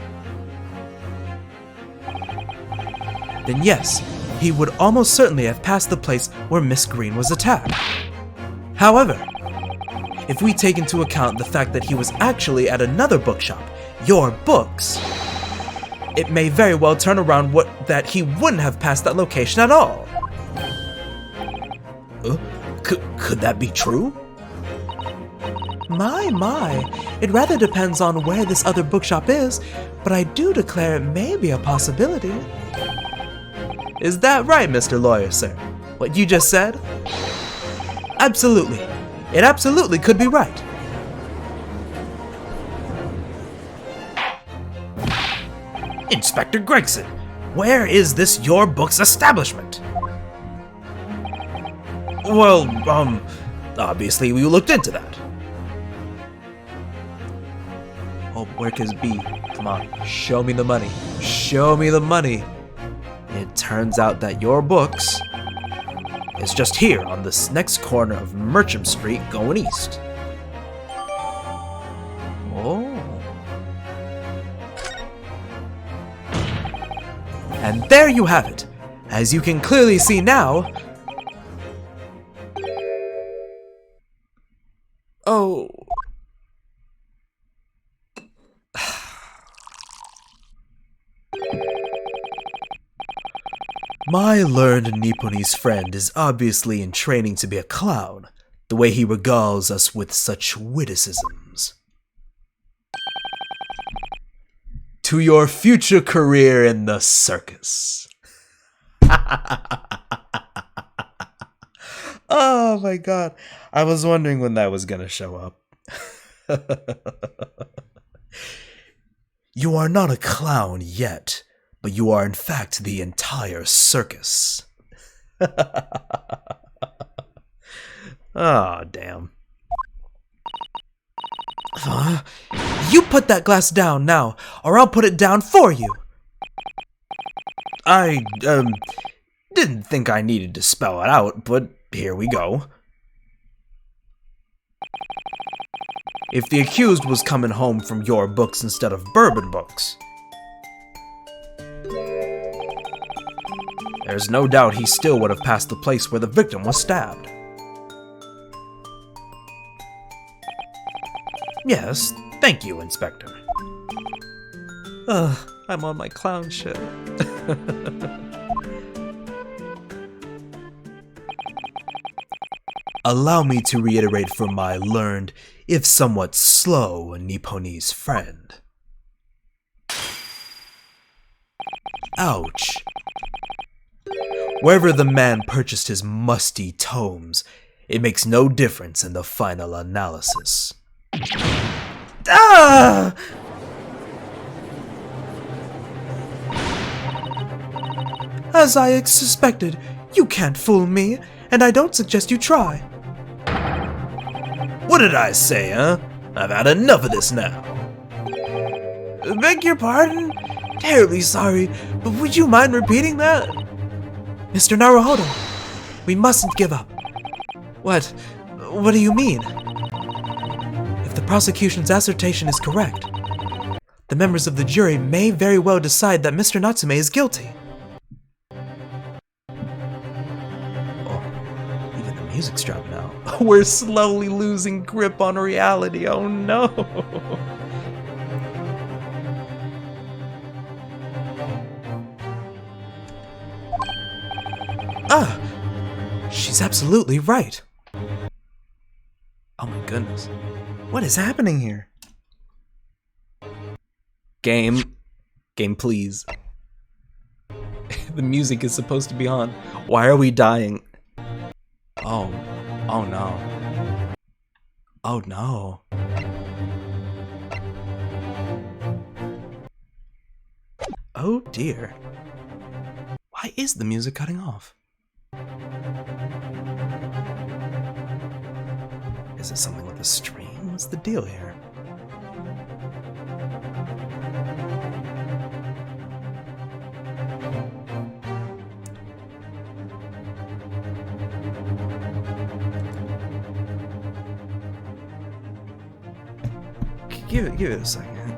then yes, he would almost certainly have passed the place where Miss Green was attacked. However, if we take into account the fact that he was actually at another bookshop, Your Books, it may very well turn around that he wouldn't have passed that location at all. Could that be true? My, it rather depends on where this other bookshop is, but I do declare it may be a possibility. Is that right, Mr. Lawyer, sir? What you just said? Absolutely. It absolutely could be right. Inspector Gregson, where is this Your Books establishment? Well, obviously we looked into that. Oh, where could it be? Come on, show me the money. Show me the money. It turns out that Your Books is just here on this next corner of Merchant Street going east. there you have it. As you can clearly see now... Oh... My learned Nipponese friend is obviously in training to be a clown, the way he regales us with such witticisms. To your future career in the circus. Oh my god. I was wondering when that was gonna show up. You are not a clown yet, but you are in fact the entire circus. Oh, damn. You put that glass down now, or I'll put it down for you. I, didn't think I needed to spell it out, but here we go. If the accused was coming home from your books instead of bourbon books, there's no doubt he still would have passed the place where the victim was stabbed. Yes, thank you, Inspector. I'm on my clown shit. Allow me to reiterate for my learned, if somewhat slow, Nipponese friend. Ouch. Wherever the man purchased his musty tomes, it makes no difference in the final analysis. Ah! As I suspected, you can't fool me, and I don't suggest you try. What did I say, huh? I've had enough of this now. Beg your pardon? Terribly sorry, but would you mind repeating that? Mr. Naruhodo, we mustn't give up. What do you mean? If the prosecution's assertion is correct, the members of the jury may very well decide that Mr. Natsume is guilty. Oh, even the music's dropping out. We're slowly losing grip on reality, oh no! Ah! She's absolutely right. Oh my goodness. What is happening here? Game, please. The music is supposed to be on. Why are we dying? Oh no. Oh no. Oh dear. Why is the music cutting off? Is it something with the stream? What's the deal here? Give it a second.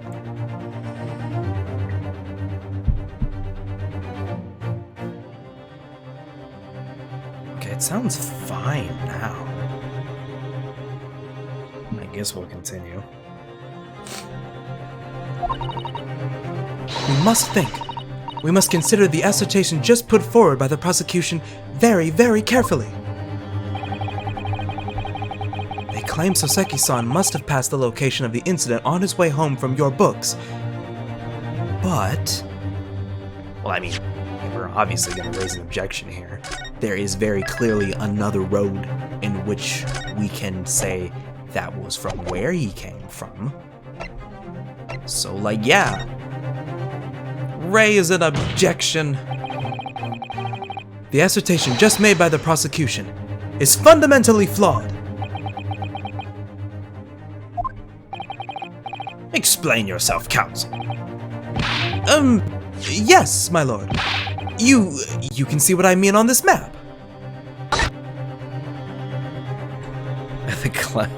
Okay, it sounds fine now. I guess we'll continue. We must think. We must consider the assertion just put forward by the prosecution very, very carefully. They claim Soseki-san must have passed the location of the incident on his way home from your books. But... well, I mean, we're obviously going to raise an objection here. There is very clearly another road in which we can say that was from where he came from. So, like, yeah. Raise an objection. The assertion just made by the prosecution is fundamentally flawed. Explain yourself, counsel. Yes, my lord. You can see what I mean on this map. The clown.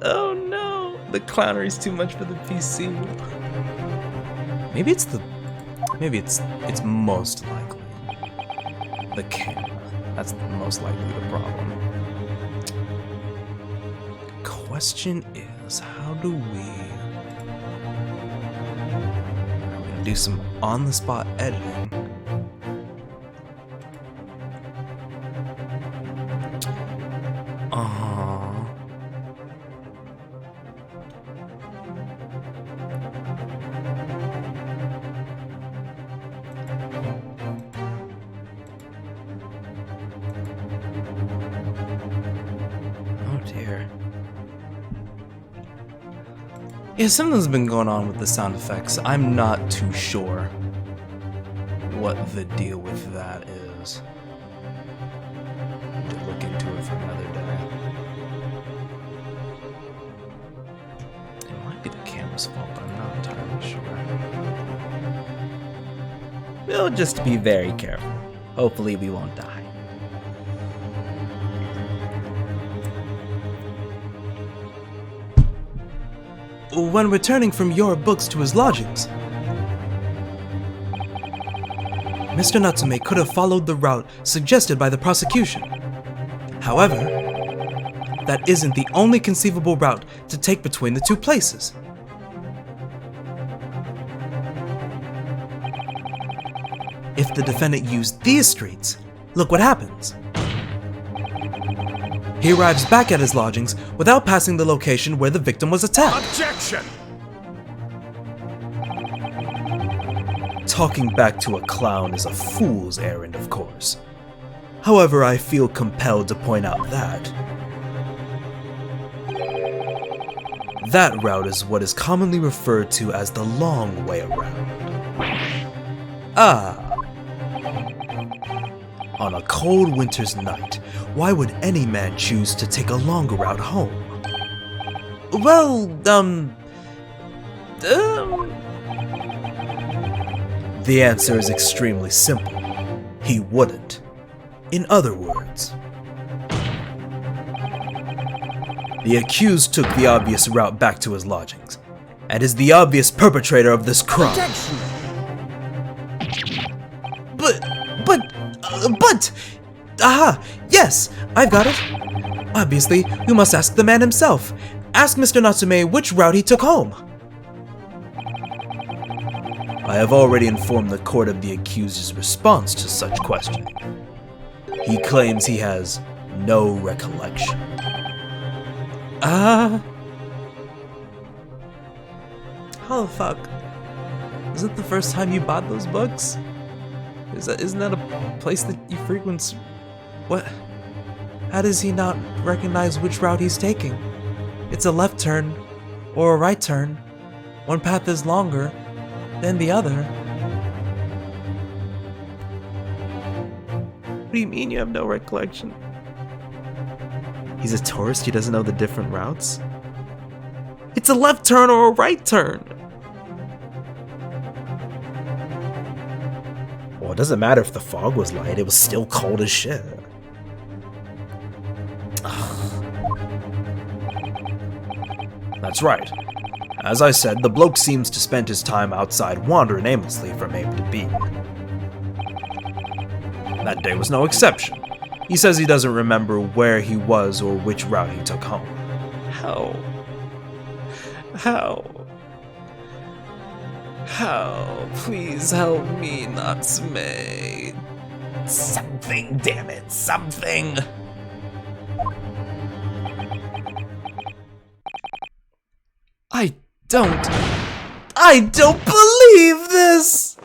Oh no, the clownery's too much for the PC. Maybe it's the Maybe it's most likely the camera. That's most likely the problem. Question is, how do we... I'm gonna do some on-the-spot editing. Oh dear. Yeah, something's been going on with the sound effects. I'm not too sure what the deal with that is. Need to look into it for another day. It might be the camera's fault, but I'm not entirely sure. We'll just be very careful. Hopefully we won't die. When returning from your books to his lodgings, Mr. Natsume could have followed the route suggested by the prosecution. However, that isn't the only conceivable route to take between the two places. If the defendant used these streets, look what happens. He arrives back at his lodgings without passing the location where the victim was attacked. Objection! Talking back to a clown is a fool's errand, of course. However, I feel compelled to point out that that route is what is commonly referred to as the long way around. Ah. On a cold winter's night, why would any man choose to take a longer route home? Well, the answer is extremely simple. He wouldn't. In other words, the accused took the obvious route back to his lodgings, and is the obvious perpetrator of this crime. Objection! But, aha, yes, I've got it. Obviously, we must ask the man himself. Ask Mr. Natsume which route he took home. I have already informed the court of the accused's response to such questioning. He claims he has no recollection. How the fuck? Is it the first time you bought those books? Isn't that a place that you frequent? What? How does he not recognize which route he's taking? It's a left turn, or a right turn. One path is longer than the other. What do you mean you have no recollection? He's a tourist, he doesn't know the different routes? It's a left turn or a right turn! Well, it doesn't matter if the fog was light, it was still cold as shit. That's right. As I said, the bloke seems to spend his time outside wandering aimlessly from A to B. That day was no exception. He says he doesn't remember where he was or which route he took home. How? Please help me, Natsume. Something, damn it, something! I don't believe this!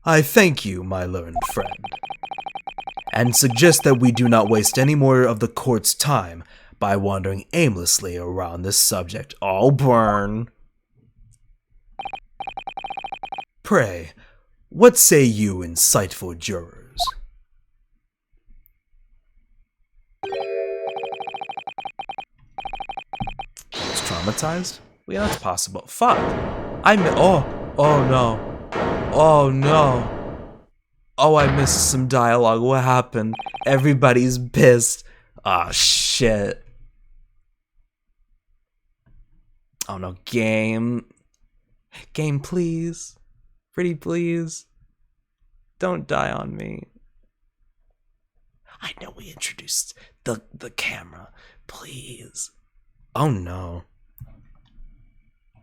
I thank you, my learned friend, and suggest that we do not waste any more of the court's time by wandering aimlessly around this subject. I'll burn. Pray, what say you, insightful jurors? Was traumatized? Yeah, that's possible. Fuck. Oh no. Oh no. Oh, I missed some dialogue. What happened? Everybody's pissed. Ah, shit. Oh no, game. Game, please. Pretty please. Don't die on me. I know we introduced the camera. Please. Oh no.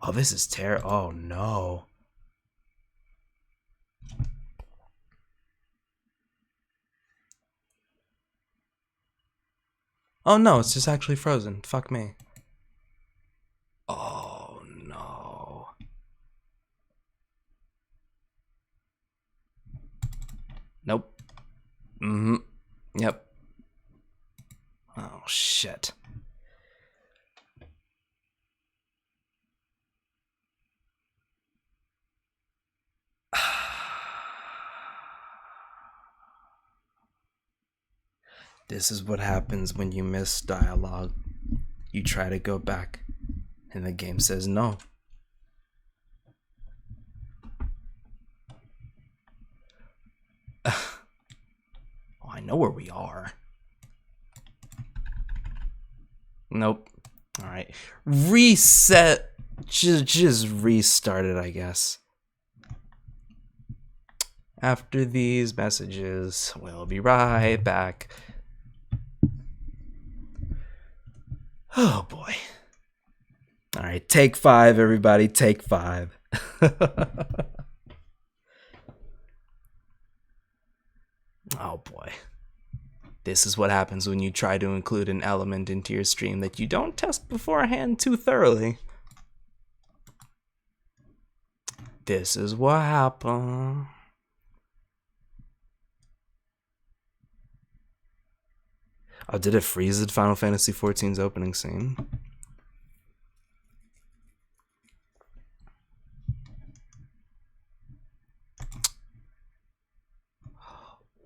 Oh, this is terrible. Oh no. Oh no, it's just actually frozen. Fuck me. Oh no. Nope. Mm-hmm. Yep. Oh shit. This is what happens when you miss dialogue. You try to go back, and the game says no. Oh, I know where we are. Nope. Alright. Reset. Just restart it, I guess. After these messages, we'll be right back. Oh boy. Alright, take 5, everybody. Take 5. Oh boy. This is what happens when you try to include an element into your stream that you don't test beforehand too thoroughly. This is what happened. Oh, did it freeze at Final Fantasy XIV's opening scene?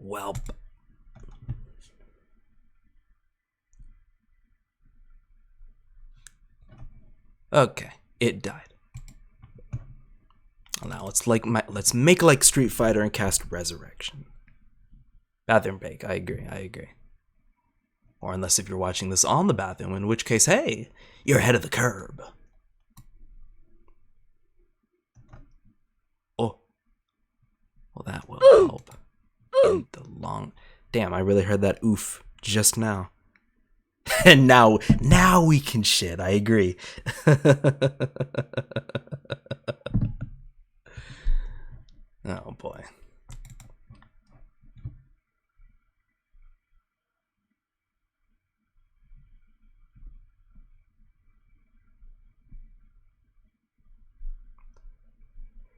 Welp. Okay, it died. Now let's make like Street Fighter and cast Resurrection. Bathroom break. I agree. Or unless if you're watching this on the bathroom, in which case, hey, you're ahead of the curb. Oh. Well, that will help. In the long... Damn, I really heard that oof just now. And now we can shit. I agree. Oh, boy.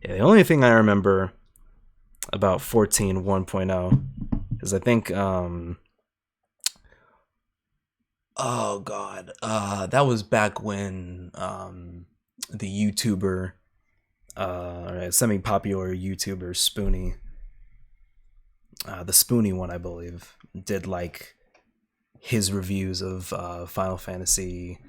Yeah, the only thing I remember about 14 1.0 is I think oh god, that was back when the YouTuber semi-popular YouTuber Spoonie, the Spoonie one I believe, did like his reviews of Final Fantasy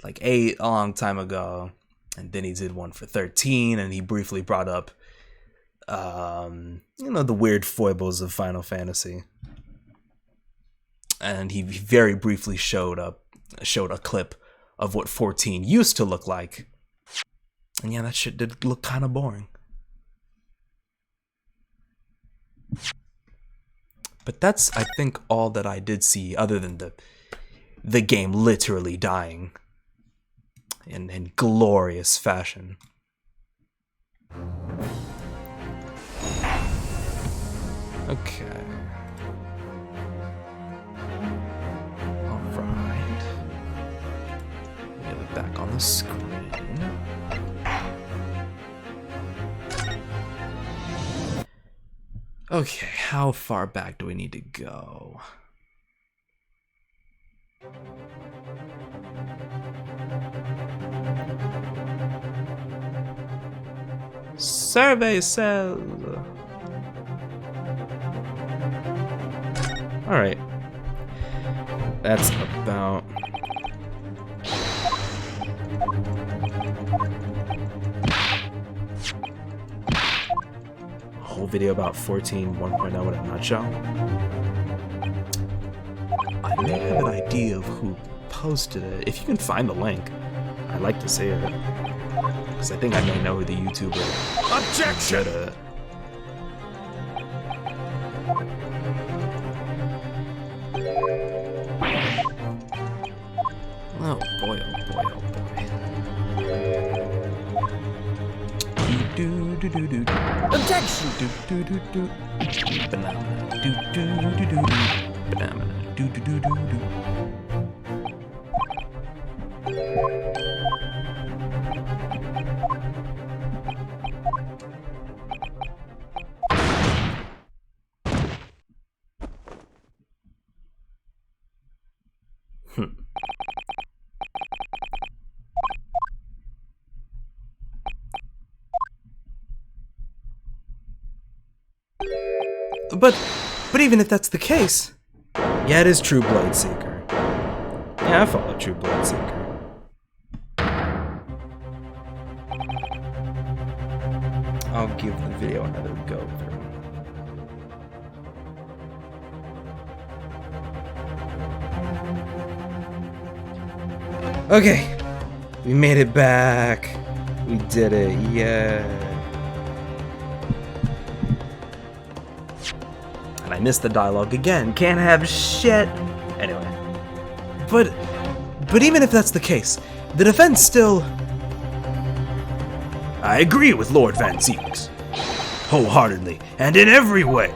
like 8 a long time ago. And then he did one for 13, and he briefly brought up, the weird foibles of Final Fantasy. And he very briefly showed a clip of what 14 used to look like. And yeah, that shit did look kind of boring. But that's, I think, all that I did see, other than the game literally dying. In glorious fashion. Okay. Alright. Get it back on the screen. Okay, how far back do we need to go? Survey says. Alright. That's about. A whole video about 14 1.0 in a nutshell. I may have an idea of who posted it. If you can find the link, I'd like to see it. Because I think I may know who the YouTuber Objection! did it. Oh boy, oh boy, oh boy. Objection! Banana. Banana. But even if that's the case, yeah, it is True Blood Seeker. Yeah, I follow True Blood Seeker. I'll give the video another go through. Okay, we made it back. We did it, yeah. And I missed the dialogue again. Can't have shit. Anyway. But even if that's the case, the defense still... I agree with Lord Van Zieks. Wholeheartedly, and in every way.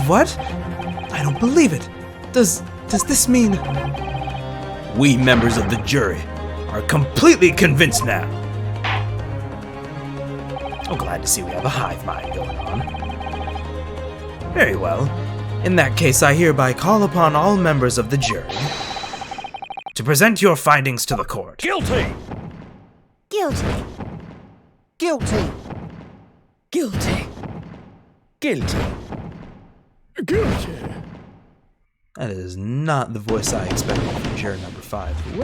What? I don't believe it. Does this mean... We members of the jury are completely convinced now. I'm glad to see we have a hive mind going on. Very well. In that case, I hereby call upon all members of the jury to present your findings to the court. Guilty! Guilty. Guilty! Guilty. Guilty! Guilty! That is not the voice I expected from juror number 5.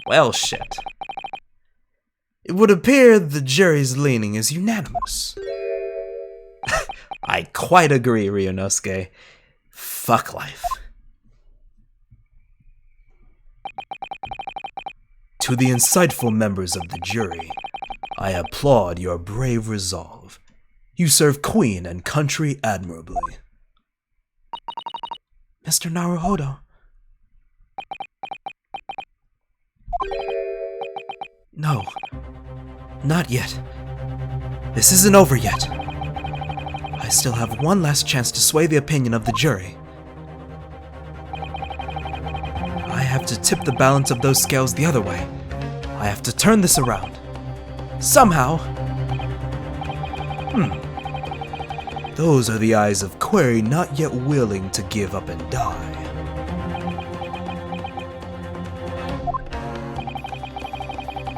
Well, shit. It would appear the jury's leaning is unanimous. I quite agree, Ryunosuke. Fuck life. To the insightful members of the jury, I applaud your brave resolve. You serve Queen and country admirably. Mr. Naruhodo. No, not yet. This isn't over yet. I still have one last chance to sway the opinion of the jury. I have to tip the balance of those scales the other way. I have to turn this around. Somehow. Those are the eyes of Query not yet willing to give up and die.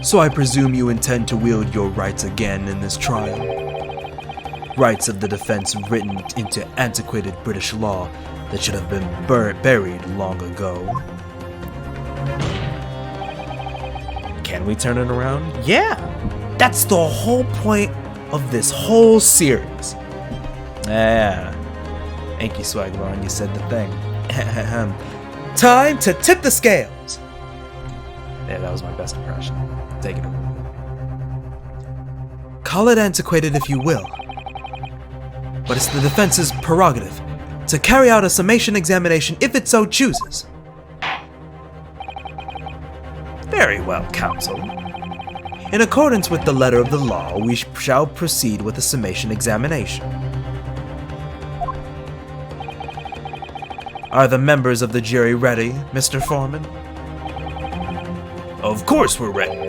So I presume you intend to wield your rights again in this trial. Rights of the defense written into antiquated British law that should have been buried long ago. Can we turn it around? Yeah! That's the whole point of this whole series. Yeah. Thank you, Swagbaron, you said the thing. Time to tip the scales! Yeah, that was my best impression. Take it away. Call it antiquated if you will, but it's the defense's prerogative to carry out a summation examination if it so chooses. Very well, counsel. In accordance with the letter of the law, we shall proceed with the summation examination. Are the members of the jury ready, Mr. Foreman? Of course we're ready.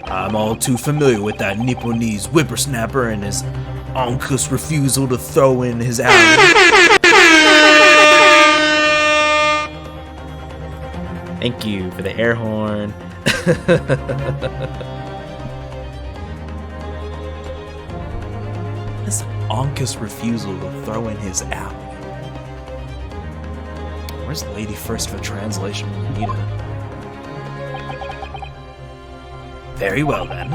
I'm all too familiar with that Nipponese whippersnapper and his unctuous refusal to throw in his arrow. Thank you for the air horn. This unctuous refusal to throw in his arrow. Where's Lady First for translation when you need it? Very well then.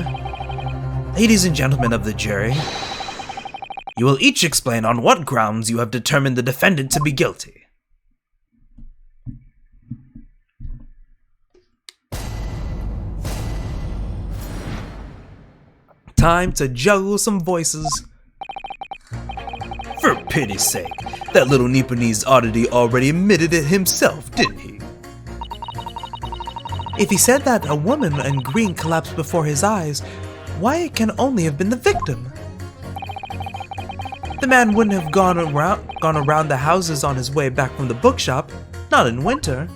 Ladies and gentlemen of the jury, You will each explain on what grounds you have determined the defendant to be guilty. Time to juggle some voices. For pity's sake, that little Nipponese oddity already admitted it himself, didn't he? If he said that a woman in green collapsed before his eyes, why it can only have been the victim? The man wouldn't have gone around the houses on his way back from the bookshop, not in winter.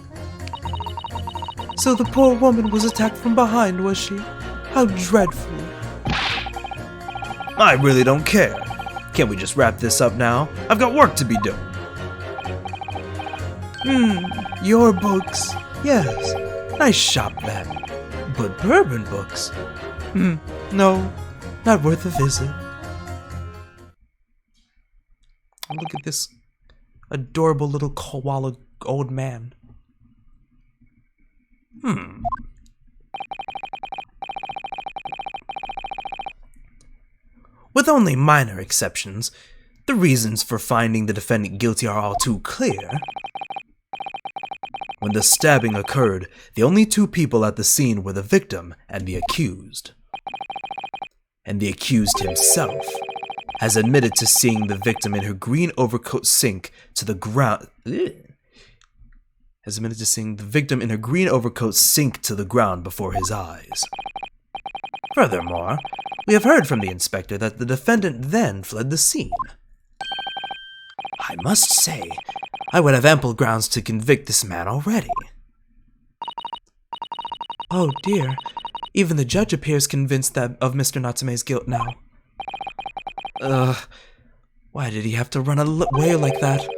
So the poor woman was attacked from behind, was she? How dreadful. I really don't care. Can't we just wrap this up now? I've got work to be doing. Your books. Yes, nice shop then. But bourbon books? No, not worth a visit. Look at this adorable little koala old man. With only minor exceptions, the reasons for finding the defendant guilty are all too clear. When the stabbing occurred, the only two people at the scene were the victim and the accused. And the accused himself has admitted to seeing the victim in her green overcoat sink to the ground. Has admitted to seeing the victim in her green overcoat sink to the ground before his eyes. Furthermore, we have heard from the inspector that the defendant then fled the scene. I must say, I would have ample grounds to convict this man already. Oh dear, even the judge appears convinced of Mr. Natsume's guilt now. Why did he have to run away like that?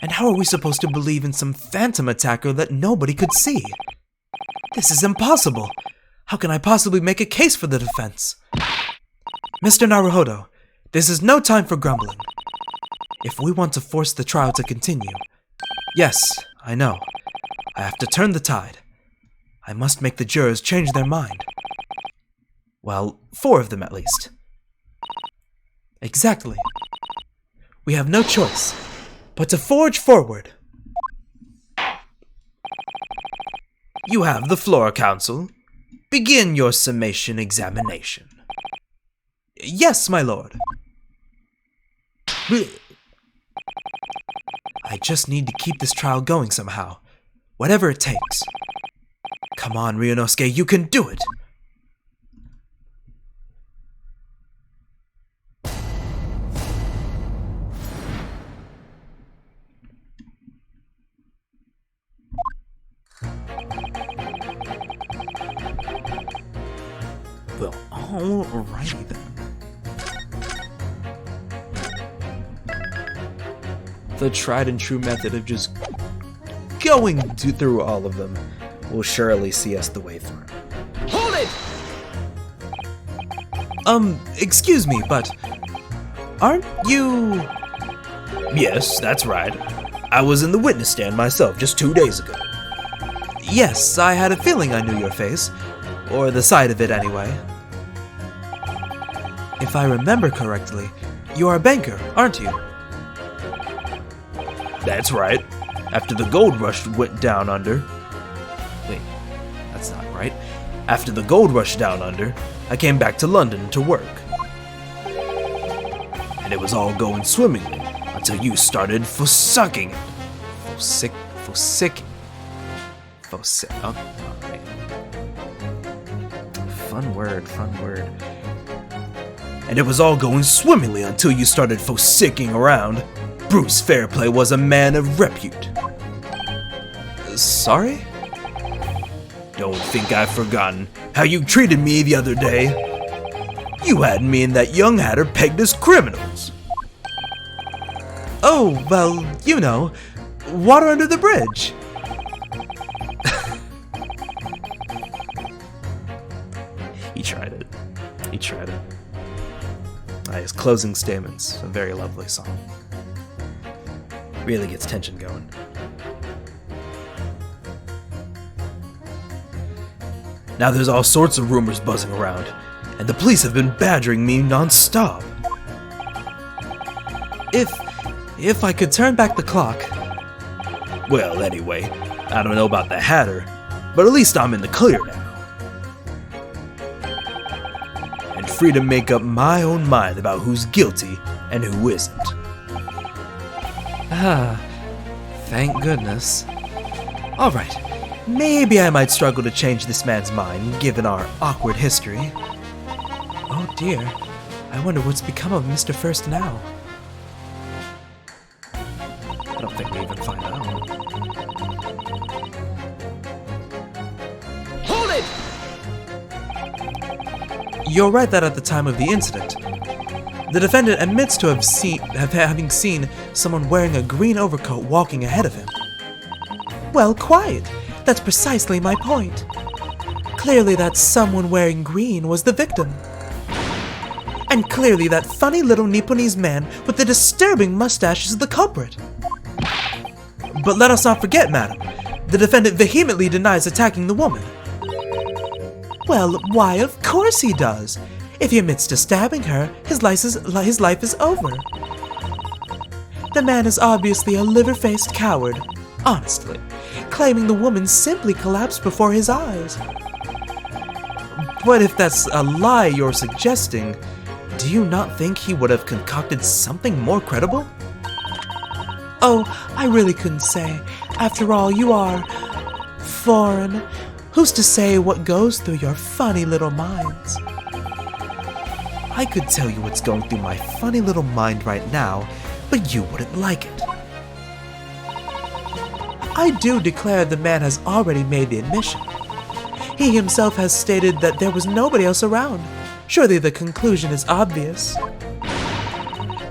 And how are we supposed to believe in some phantom attacker that nobody could see? This is impossible. How can I possibly make a case for the defense? Mr. Naruhodo, this is no time for grumbling. If we want to force the trial to continue... Yes, I know. I have to turn the tide. I must make the jurors change their mind. Well, 4 of them at least. Exactly. We have no choice but to forge forward. You have the floor, counsel. Begin your summation examination. Yes, my lord. I just need to keep this trial going somehow, whatever it takes. Come on, Ryunosuke, you can do it! Well, alrighty then. The tried and true method of just going through all of them will surely see us the way through. Hold it! Excuse me, but aren't you... Yes, that's right. I was in the witness stand myself just 2 days ago. Yes, I had a feeling I knew your face. Or the sight of it, anyway. If I remember correctly, you're a banker, aren't you? That's right. After the gold rush went down under... Wait, that's not right. After the gold rush down under, I came back to London to work. And it was all going swimmingly until you started forsucking it. Forsick. Oh, man. Fun word. And it was all going swimmingly until you started forsicking around. Bruce Fairplay was a man of repute. Sorry? Don't think I've forgotten how you treated me the other day. You had me and that young hatter pegged as criminals. Oh, well, you know, water under the bridge. He tried it. His closing statements, a very lovely song. Really gets tension going. Now there's all sorts of rumors buzzing around, and the police have been badgering me non-stop. If I could turn back the clock. Well, anyway, I don't know about the Hatter, but at least I'm in the clear now. And free to make up my own mind about who's guilty and who isn't. Ah, thank goodness. Alright, maybe I might struggle to change this man's mind, given our awkward history. Oh dear, I wonder what's become of Mr. First now. I don't think we even find out. Hold it! You're right that at the time of the incident, the defendant admits to having seen someone wearing a green overcoat walking ahead of him. Well, quiet. That's precisely my point. Clearly that someone wearing green was the victim. And clearly that funny little Nipponese man with the disturbing mustache is the culprit. But let us not forget, madam, the defendant vehemently denies attacking the woman. Well, why, of course he does. If he admits to stabbing her, his life is over. The man is obviously a liver-faced coward, honestly, claiming the woman simply collapsed before his eyes. But if that's a lie you're suggesting, do you not think he would have concocted something more credible? Oh, I really couldn't say. After all, you are foreign. Who's to say what goes through your funny little minds? I could tell you what's going through my funny little mind right now, but you wouldn't like it. I do declare the man has already made the admission. He himself has stated that there was nobody else around. Surely the conclusion is obvious.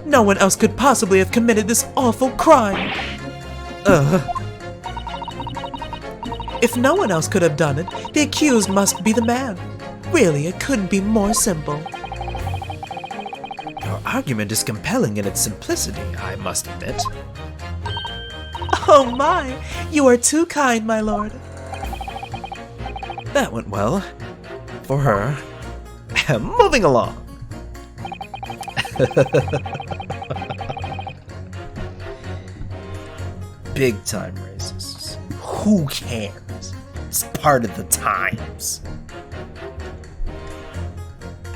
No one else could possibly have committed this awful crime. If no one else could have done it, the accused must be the man. Really, it couldn't be more simple. Your argument is compelling in its simplicity, I must admit. Oh my, you are too kind, my lord. That went well. For her. Moving along. Big time racists. Who cares? It's part of the times.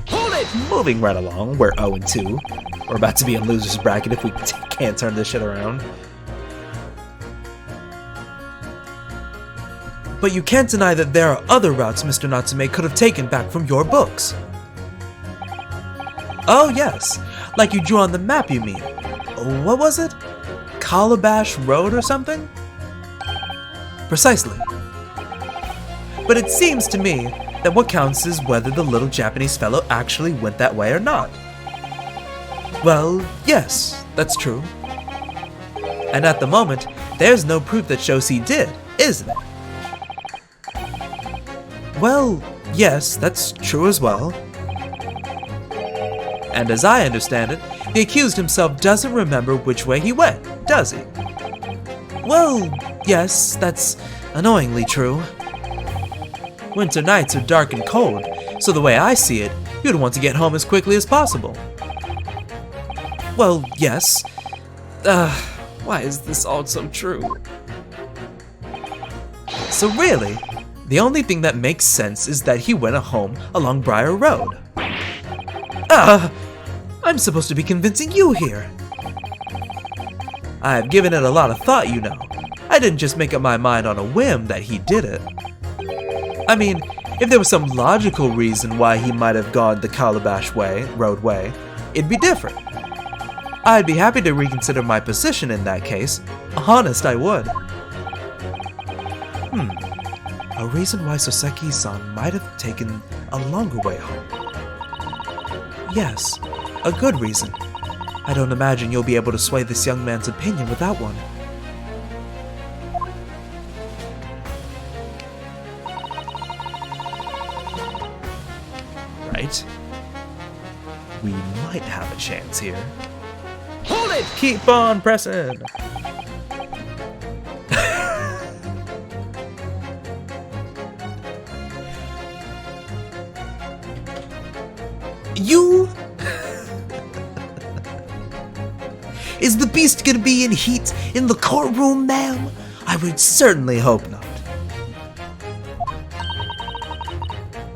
Hold it! Moving right along, we're 0-2. We're about to be in loser's bracket if we can't turn this shit around. But you can't deny that there are other routes Mr. Natsume could have taken back from your books. Oh yes, like you drew on the map, you mean. What was it? Calabash Road or something? Precisely. But it seems to me that what counts is whether the little Japanese fellow actually went that way or not. Well, yes, that's true. And at the moment, there's no proof that shows he did, is there? Well, yes, that's true as well. And as I understand it, the accused himself doesn't remember which way he went, does he? Well, yes, that's annoyingly true. Winter nights are dark and cold, so the way I see it, you'd want to get home as quickly as possible. Well, yes. Why is this all so true? So really, the only thing that makes sense is that he went home along Briar Road. I'm supposed to be convincing you here. I've given it a lot of thought, you know. I didn't just make up my mind on a whim that he did it. I mean, if there was some logical reason why he might have gone the Calabash Road way, it'd be different. I'd be happy to reconsider my position in that case. Honest, I would. A reason why Soseki-san might have taken a longer way home. Yes, a good reason. I don't imagine you'll be able to sway this young man's opinion without one. Right? We might have a chance here. Hold it! Keep on pressing! You... Is the beast gonna be in heat in the courtroom, ma'am? I would certainly hope not.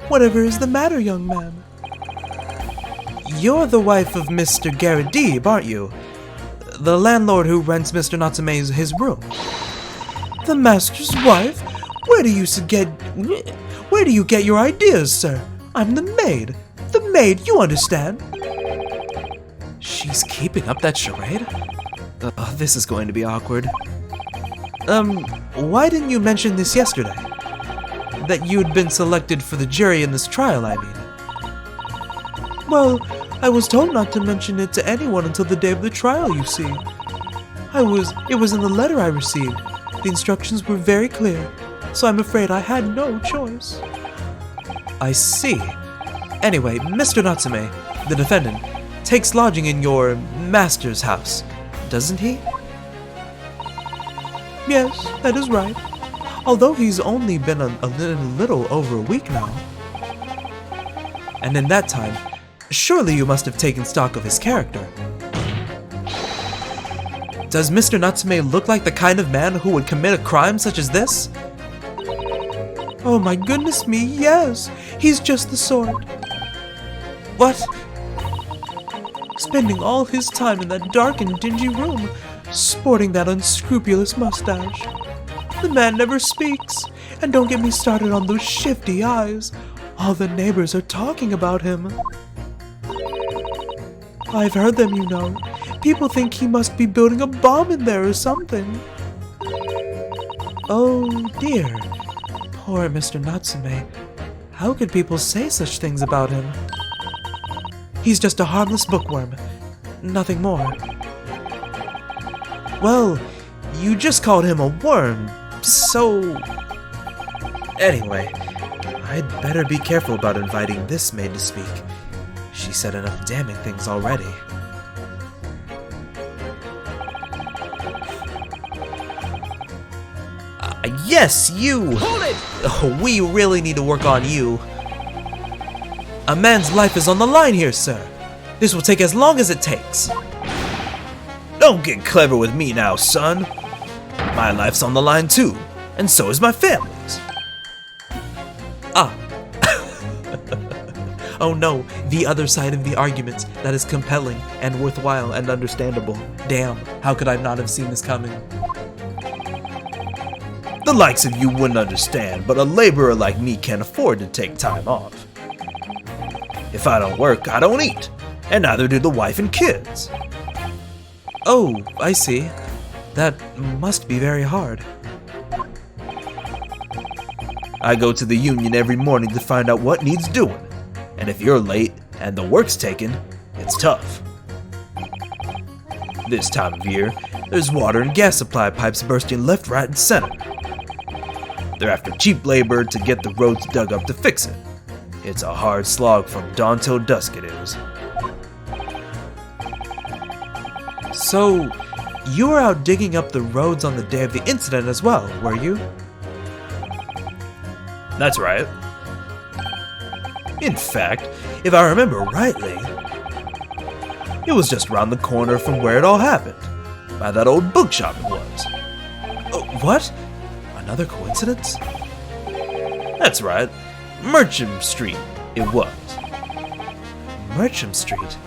Whatever is the matter, young man? You're the wife of Mr. Garrett, aren't you? The landlord who rents Mr. Natsume's his room. The master's wife? Where do you get your ideas, sir? I'm the maid. The maid, you understand? She's keeping up that charade? This is going to be awkward. Why didn't you mention this yesterday? That you'd been selected for the jury in this trial, I mean. Well, I was told not to mention it to anyone until the day of the trial, you see. It was in the letter I received. The instructions were very clear, so I'm afraid I had no choice. I see. Anyway, Mr. Natsume, the defendant, takes lodging in your master's house, doesn't he? Yes, that is right. Although he's only been a little over a week now. And in that time, surely you must have taken stock of his character. Does Mr. Natsume look like the kind of man who would commit a crime such as this? Oh my goodness me, yes! He's just the sort. What? Spending all his time in that dark and dingy room, sporting that unscrupulous mustache. The man never speaks, and don't get me started on those shifty eyes. All the neighbors are talking about him. I've heard them, you know. People think he must be building a bomb in there or something. Oh dear. Poor Mr. Natsume. How could people say such things about him? He's just a harmless bookworm. Nothing more. Well, you just called him a worm, so... Anyway, I'd better be careful about inviting this maid to speak. She said enough damning things already. Yes, you! Hold it! Oh, we really need to work on you. A man's life is on the line here, sir. This will take as long as it takes. Don't get clever with me now, son. My life's on the line too, and so is my family's. Ah. Oh no, the other side of the argument that is compelling and worthwhile and understandable. Damn, how could I not have seen this coming? The likes of you wouldn't understand, but a laborer like me can't afford to take time off. If I don't work, I don't eat, and neither do the wife and kids. Oh, I see. That must be very hard. I go to the union every morning to find out what needs doing, and if you're late and the work's taken, it's tough. This time of year, there's water and gas supply pipes bursting left, right, and center. They're after cheap labor to get the roads dug up to fix it. It's a hard slog from dawn till dusk, it is. So, you were out digging up the roads on the day of the incident as well, were you? That's right. In fact, if I remember rightly, it was just around the corner from where it all happened. By that old bookshop it was. What? Another coincidence? That's right. Merchant Street, it was. Merchant Street?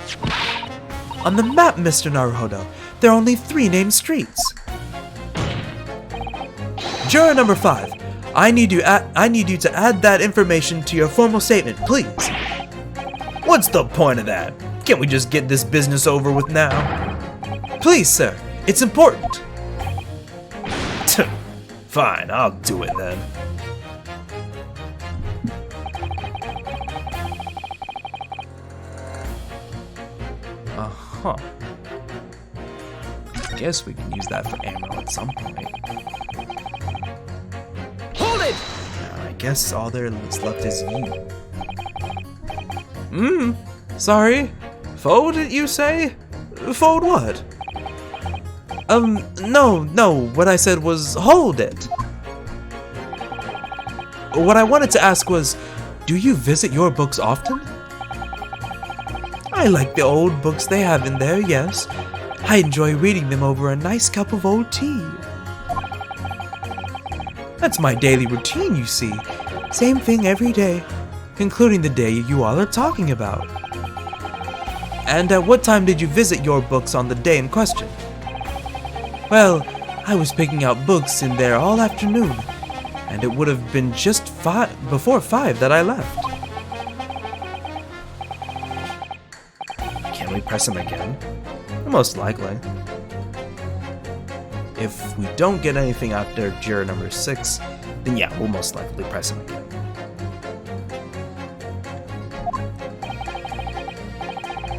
On the map, Mr. Naruhodo, there are only 3 named streets. Juror number 5, I need you to add that information to your formal statement, please. What's the point of that? Can't we just get this business over with now? Please, sir, it's important. Fine, I'll do it then. Uh-huh. Guess we can use that for ammo at some point. Hold it! I guess all that's left is you. Sorry? Fold, you say? Fold what? No, what I said was hold it. What I wanted to ask was, do you visit your books often? I like the old books they have in there, yes. I enjoy reading them over a nice cup of old tea. That's my daily routine, you see. Same thing every day, including the day you all are talking about. And at what time did you visit your books on the day in question? Well, I was picking out books in there all afternoon, and it would have been just before 5 that I left. Can we press him again? Most likely. If we don't get anything after juror number 6, then yeah, we'll most likely press him again.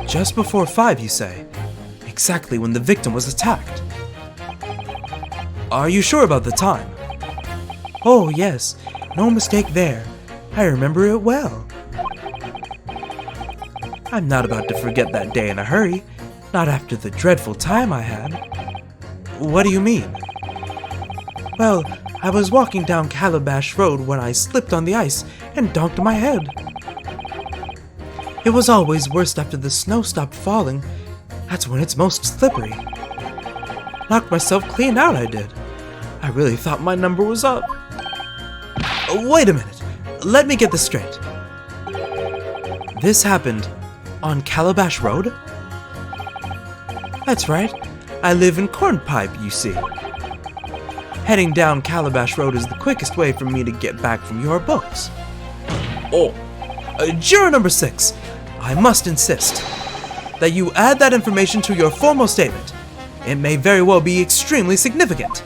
Just before 5, you say? Exactly when the victim was attacked. Are you sure about the time? Oh, yes. No mistake there. I remember it well. I'm not about to forget that day in a hurry. Not after the dreadful time I had. What do you mean? Well, I was walking down Calabash Road when I slipped on the ice and donked my head. It was always worst after the snow stopped falling. That's when it's most slippery. Knocked myself clean out, I did. I really thought my number was up. Wait a minute. Let me get this straight. This happened on Calabash Road? That's right. I live in Cornpipe, you see. Heading down Calabash Road is the quickest way for me to get back from your books. Oh, juror number 6, I must insist that you add that information to your formal statement. It may very well be extremely significant.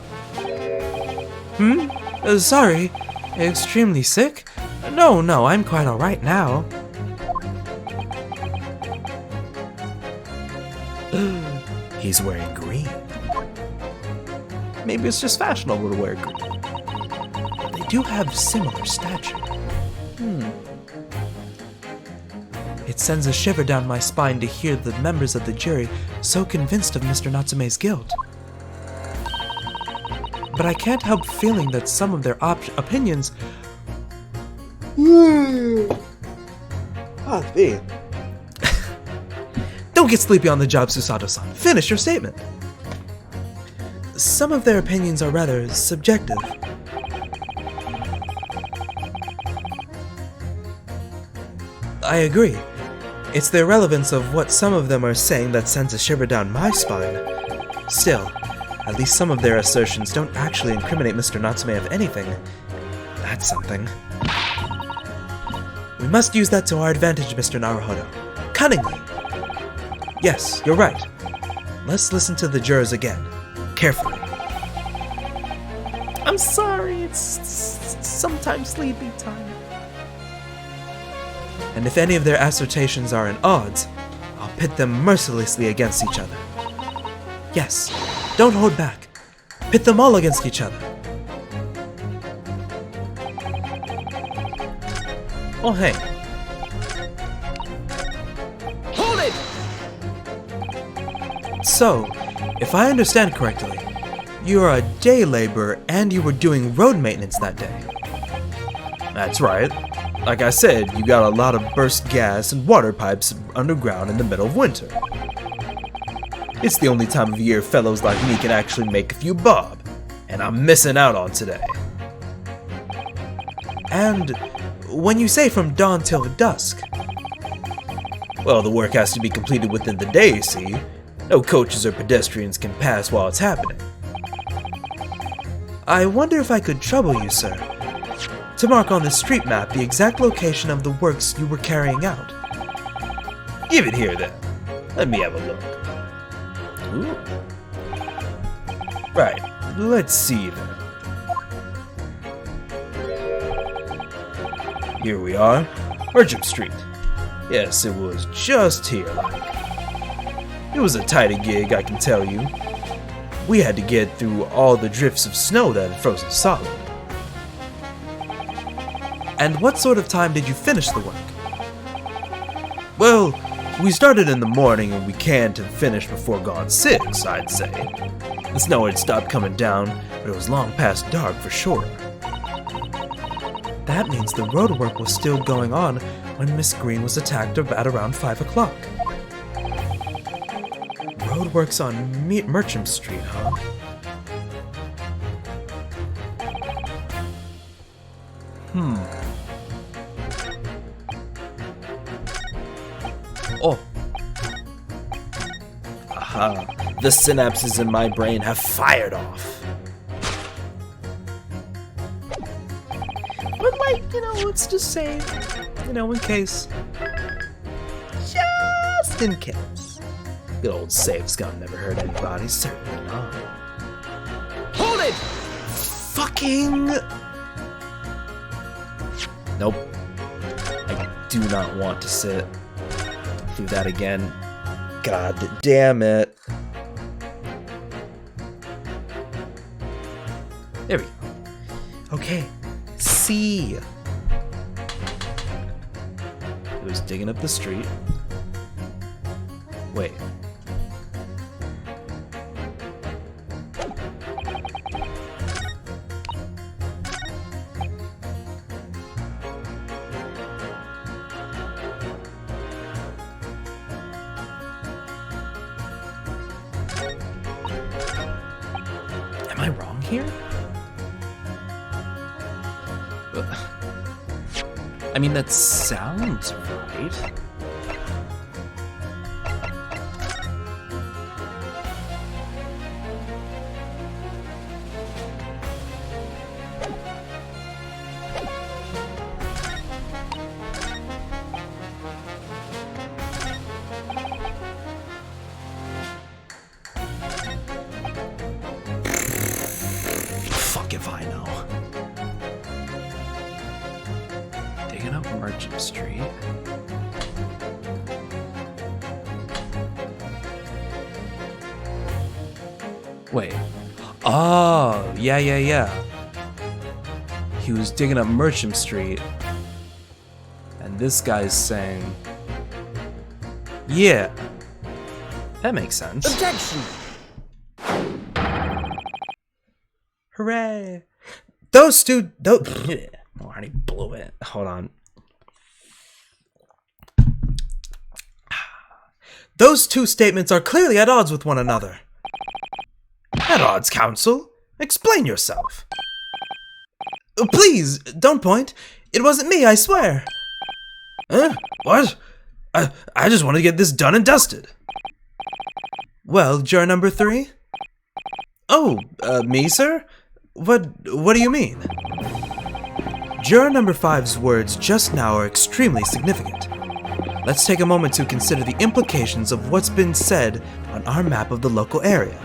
Sorry, extremely sick? No, I'm quite alright now. He's wearing green. Maybe it's just fashionable to wear green. They do have similar stature. It sends a shiver down my spine to hear the members of the jury so convinced of Mr. Natsume's guilt. But I can't help feeling that some of their opinions... Don't get sleepy on the job, Susato-san. Finish your statement. Some of their opinions are rather subjective. I agree. It's the irrelevance of what some of them are saying that sends a shiver down my spine. Still, at least some of their assertions don't actually incriminate Mr. Natsume of anything. That's something. We must use that to our advantage, Mr. Naruhodo. Cunningly. Yes, you're right. Let's listen to the jurors again. Carefully. I'm sorry, it's sometimes sleepy time. And if any of their assertions are in odds, I'll pit them mercilessly against each other. Yes, don't hold back. Pit them all against each other. Oh, hey. Hold it! So, if I understand correctly, you are a day laborer and you were doing road maintenance that day. That's right. Like I said, you got a lot of burst gas and water pipes underground in the middle of winter. It's the only time of year fellows like me can actually make a few bob, and I'm missing out on today. And when you say from dawn till dusk... Well, the work has to be completed within the day, you see. No coaches or pedestrians can pass while it's happening. I wonder if I could trouble you, sir, to mark on the street map the exact location of the works you were carrying out. Give it here, then. Let me have a look. Ooh. Right, let's see, then. Here we are, Merchant Street. Yes, it was just here, like. It was a tidy gig, I can tell you. We had to get through all the drifts of snow that had frozen solid. And what sort of time did you finish the work? Well, we started in the morning and we canned to finish before gone 6, I'd say. The snow had stopped coming down, but it was long past dark for sure. That means the road work was still going on when Miss Green was attacked at around 5 o'clock. Road works on Merchant Street, huh? Oh. Aha. The synapses in my brain have fired off. But let's just say, in case. Just in case. Good old safe scum never hurt anybody, certainly not. Hold it! Fucking... Nope. I do not want to sit through that again. God damn it. There we go. Okay. C. It was digging up the street. Wait. Am I wrong here? I mean, that sounds right. Fuck if I know. Digging up Merchant Street. Wait. Oh, yeah. He was digging up Merchant Street, and this guy's saying, yeah, that makes sense. Objection! Hooray! Those two, oh, I already blew it. Hold on. Those two statements are clearly at odds with one another. At odds, counsel? Explain yourself. Please, don't point. It wasn't me, I swear. Huh? What? I just want to get this done and dusted. Well, juror number 3? Oh, me, sir? What do you mean? Juror number 5's words just now are extremely significant. Let's take a moment to consider the implications of what's been said on our map of the local area.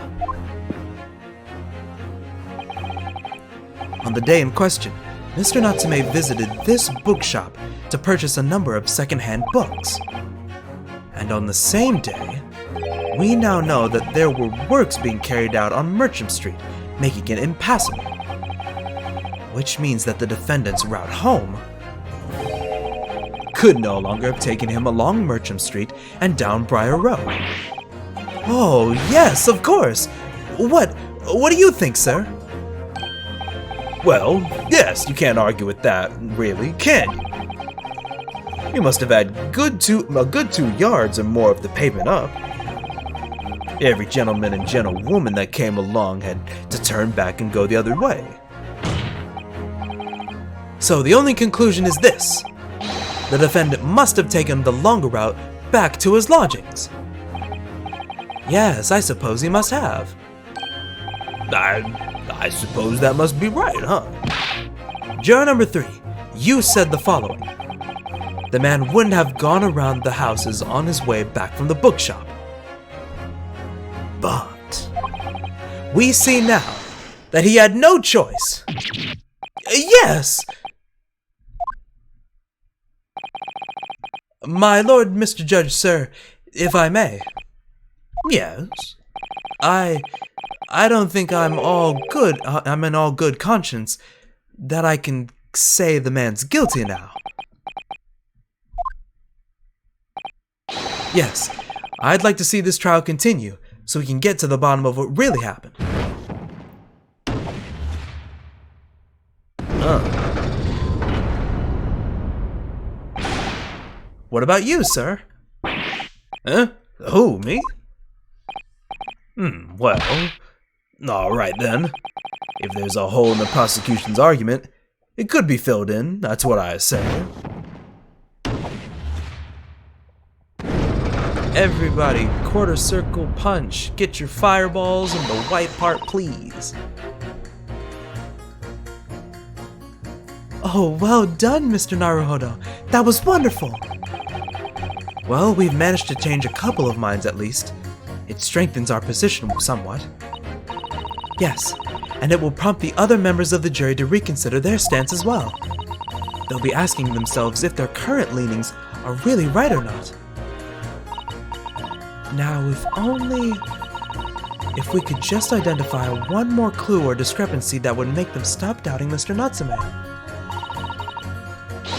On the day in question, Mr. Natsume visited this bookshop to purchase a number of second-hand books. And on the same day, we now know that there were works being carried out on Merchant Street, making it impassable. Which means that the defendant's route home could no longer have taken him along Merchant Street and down Briar Road. Oh, yes, of course. What do you think, sir? Well, yes, you can't argue with that, really, can you? You must have had a good 2 yards or more of the pavement up. Every gentleman and gentlewoman that came along had to turn back and go the other way. So the only conclusion is this. The defendant must have taken the longer route back to his lodgings. Yes, I suppose he must have. I suppose that must be right, huh? Juror number 3, you said the following. The man wouldn't have gone around the houses on his way back from the bookshop. But we see now that he had no choice. Yes! My lord, Mr. Judge, sir, if I may. Yes. I don't think I'm in all good conscience that I can say the man's guilty now. Yes, I'd like to see this trial continue so we can get to the bottom of what really happened. What about you, sir? Huh? Who, me? Well, alright then. If there's a hole in the prosecution's argument, it could be filled in, that's what I say. Everybody, quarter circle punch. Get your fireballs in the white part, please. Oh, well done, Mr. Naruhodo. That was wonderful. Well, we've managed to change a couple of minds at least. It strengthens our position somewhat. Yes, and it will prompt the other members of the jury to reconsider their stance as well. They'll be asking themselves if their current leanings are really right or not. Now, if we could just identify one more clue or discrepancy that would make them stop doubting Mr. Natsume,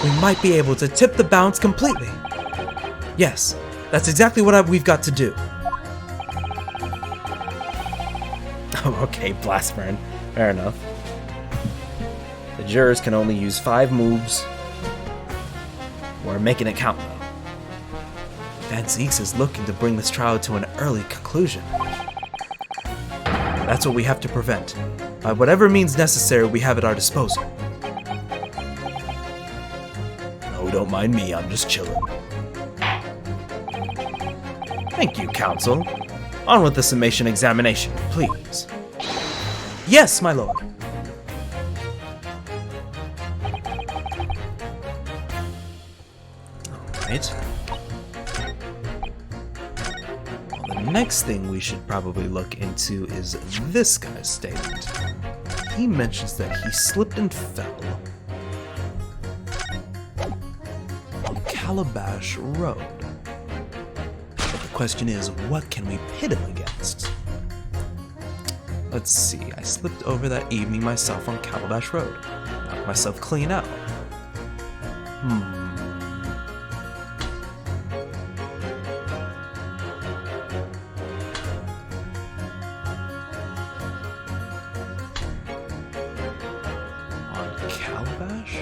we might be able to tip the balance completely. Yes, that's exactly what we've got to do. Oh, okay, Blastburn. Fair enough. The jurors can only use 5 moves. We're making it count, though. Van Zeeks is looking to bring this trial to an early conclusion. That's what we have to prevent. By whatever means necessary, we have at our disposal. No, don't mind me, I'm just chilling. Thank you, counsel. On with the summation examination, please. Yes, my lord. Alright. Well, the next thing we should probably look into is this guy's statement. He mentions that he slipped and fell on Calabash Road. But the question is, what can we pit him against? Let's see, I slipped over that evening myself on Calabash Road. Knocked myself clean out. On Calabash?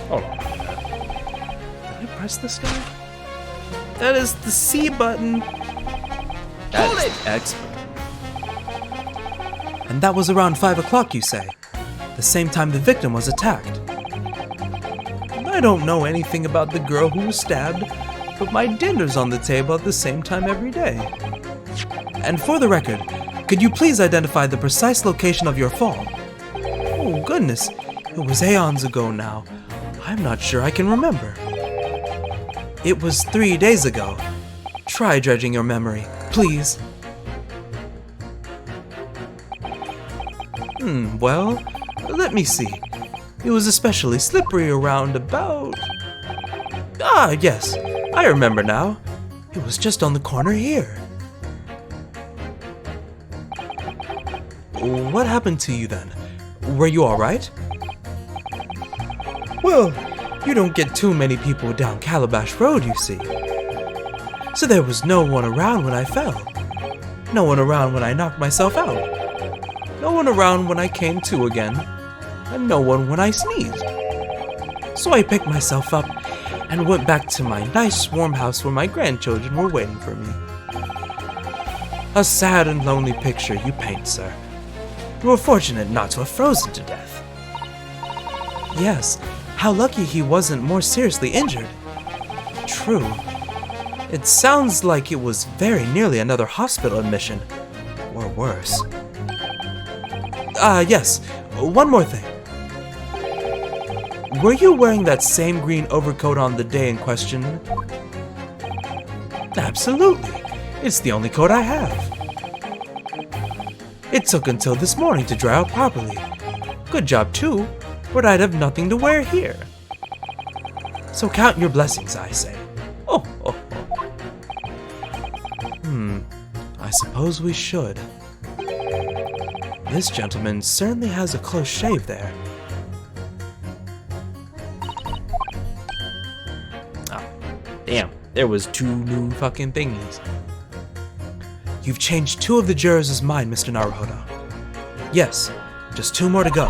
Hold on. Did I press this guy? That is the C button. That is the X button. And that was around 5 o'clock, you say? The same time the victim was attacked. I don't know anything about the girl who was stabbed, but my dinner's on the table at the same time every day. And for the record, could you please identify the precise location of your fall? Oh, goodness. It was aeons ago now. I'm not sure I can remember. It was 3 days ago. Try dredging your memory, please. Well, let me see. It was especially slippery around about... Ah, yes, I remember now. It was just on the corner here. What happened to you then? Were you alright? Well, you don't get too many people down Calabash Road, you see. So there was no one around when I fell. No one around when I knocked myself out. No one around when I came to again. And no one when I sneezed. So I picked myself up and went back to my nice warm house where my grandchildren were waiting for me. A sad and lonely picture you paint, sir. You were fortunate not to have frozen to death. Yes, how lucky he wasn't more seriously injured. True. It sounds like it was very nearly another hospital admission. Or worse. Yes, one more thing. Were you wearing that same green overcoat on the day in question? Absolutely. It's the only coat I have. It took until this morning to dry out properly. Good job too, but I'd have nothing to wear here. So count your blessings, I say. Oh. I suppose we should. This gentleman certainly has a close shave there. Damn, there was 2 new fucking thingies. You've changed 2 of the jurors' mind, Mr. Naruhodo. Yes, just 2 more to go.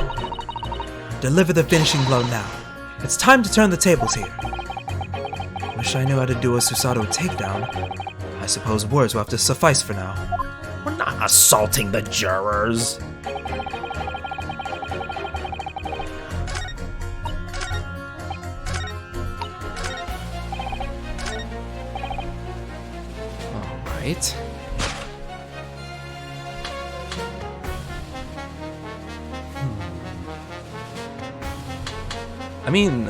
Deliver the finishing blow now. It's time to turn the tables here. Wish I knew how to do a Susato takedown. I suppose words will have to suffice for now. We're not assaulting the jurors. Alright. I mean,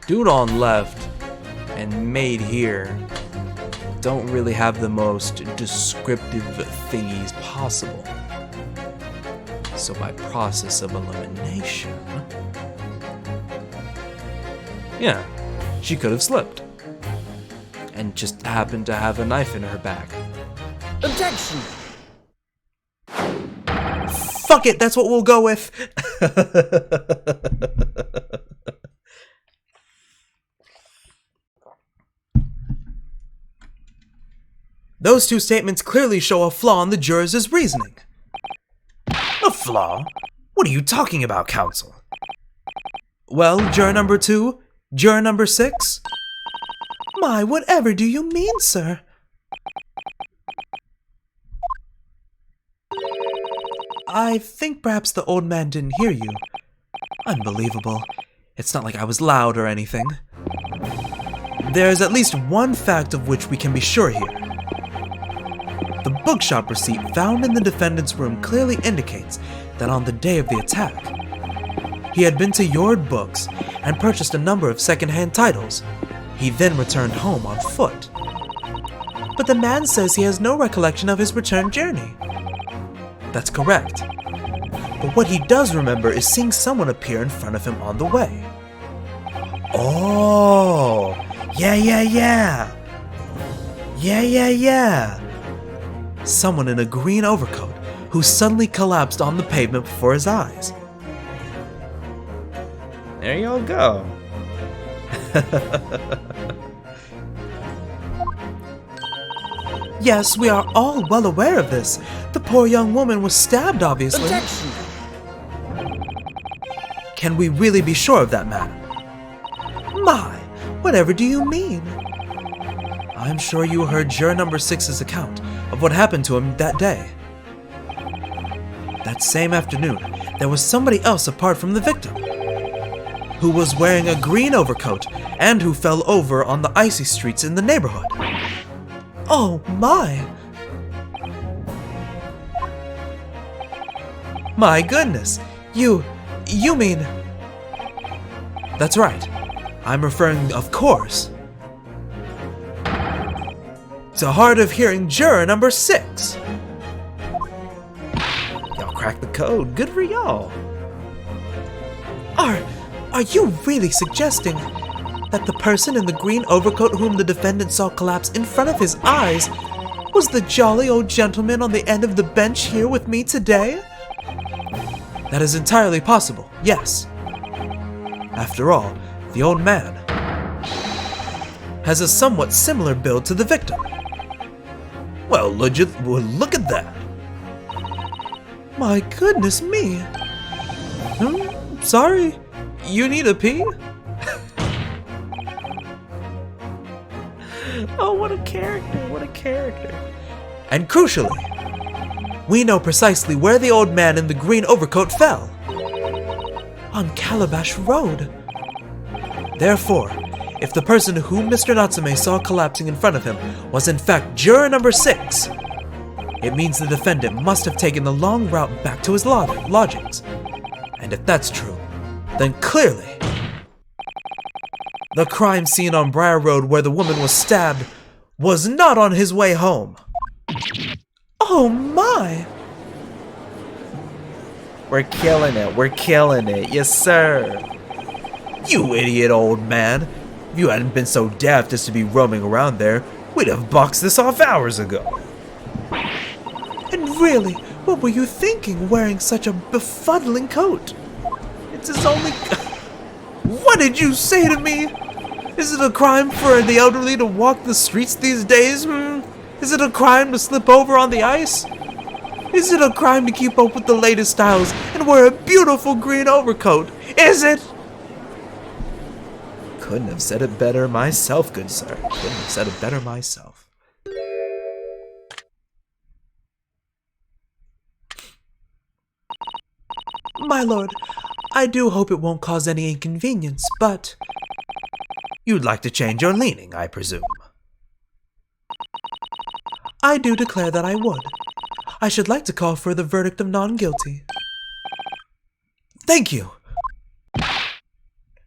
dude on left and maid here don't really have the most descriptive thingies possible. So by process of elimination... yeah, she could have slipped. And just happened to have a knife in her bag. Objection! Fuck it, that's what we'll go with! Those two statements clearly show a flaw in the jurors' reasoning. A flaw? What are you talking about, counsel? Well, juror number 2, juror number 6? My, whatever do you mean, sir? I think perhaps the old man didn't hear you. Unbelievable. It's not like I was loud or anything. There's at least one fact of which we can be sure here. The bookshop receipt found in the defendant's room clearly indicates that on the day of the attack, he had been to Yord Books and purchased a number of second-hand titles. He then returned home on foot. But the man says he has no recollection of his return journey. That's correct. But what he does remember is seeing someone appear in front of him on the way. Oh! Yeah! Someone in a green overcoat who suddenly collapsed on the pavement before his eyes. There you go. Yes, we are all well aware of this. The poor young woman was stabbed, obviously. Objection! Can we really be sure of that, madam? My, whatever do you mean? I'm sure you heard juror number 6's account of what happened to him that day. That same afternoon, there was somebody else apart from the victim, who was wearing a green overcoat and who fell over on the icy streets in the neighborhood. Oh my! My goodness! You mean... That's right. I'm referring, of course, to hard of hearing juror number 6. Y'all cracked the code. Good for y'all. Are you really suggesting that the person in the green overcoat whom the defendant saw collapse in front of his eyes was the jolly old gentleman on the end of the bench here with me today? That is entirely possible, yes. After all, the old man has a somewhat similar build to the victim. Well, look at that. My goodness me. Sorry, you need a pee? Oh, what a character, what a character. And crucially, we know precisely where the old man in the green overcoat fell. On Calabash Road. Therefore, if the person whom Mr. Natsume saw collapsing in front of him was in fact juror number 6, it means the defendant must have taken the long route back to his lodgings. And if that's true, then clearly, the crime scene on Briar Road where the woman was stabbed was not on his way home. Oh my! We're killing it, yes sir. You idiot old man. If you hadn't been so daft as to be roaming around there, we'd have boxed this off hours ago. And really, what were you thinking wearing such a befuddling coat? It's his only... What did you say to me? Is it a crime for the elderly to walk the streets these days, Is it a crime to slip over on the ice? Is it a crime to keep up with the latest styles and wear a beautiful green overcoat? Is it? Couldn't have said it better myself, good sir. Couldn't have said it better myself. My lord, I do hope it won't cause any inconvenience, but... You'd like to change your leaning, I presume. I do declare that I would. I should like to call for the verdict of non-guilty. Thank you.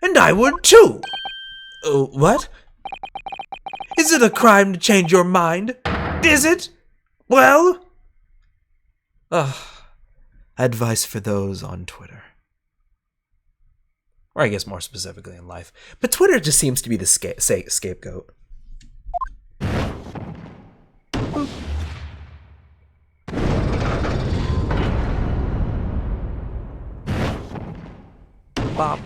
And I would too. What? Is it a crime to change your mind? Is it? Well? Advice for those on Twitter. Or I guess more specifically in life. But Twitter just seems to be the scapegoat. Bob.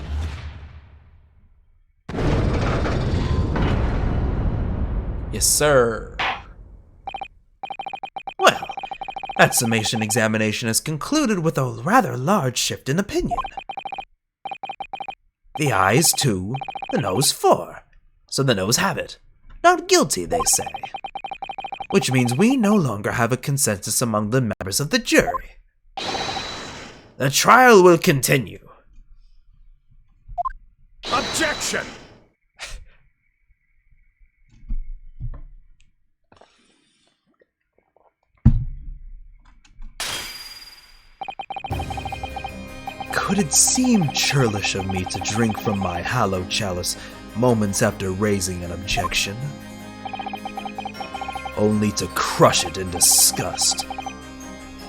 Yes, sir. Well, that summation examination has concluded with a rather large shift in opinion. The ayes 2, the noes 4. So the noes have it. Not guilty, they say. Which means we no longer have a consensus among the members of the jury. The trial will continue. Objection! Could it seem churlish of me to drink from my hallowed chalice moments after raising an objection? Only to crush it in disgust.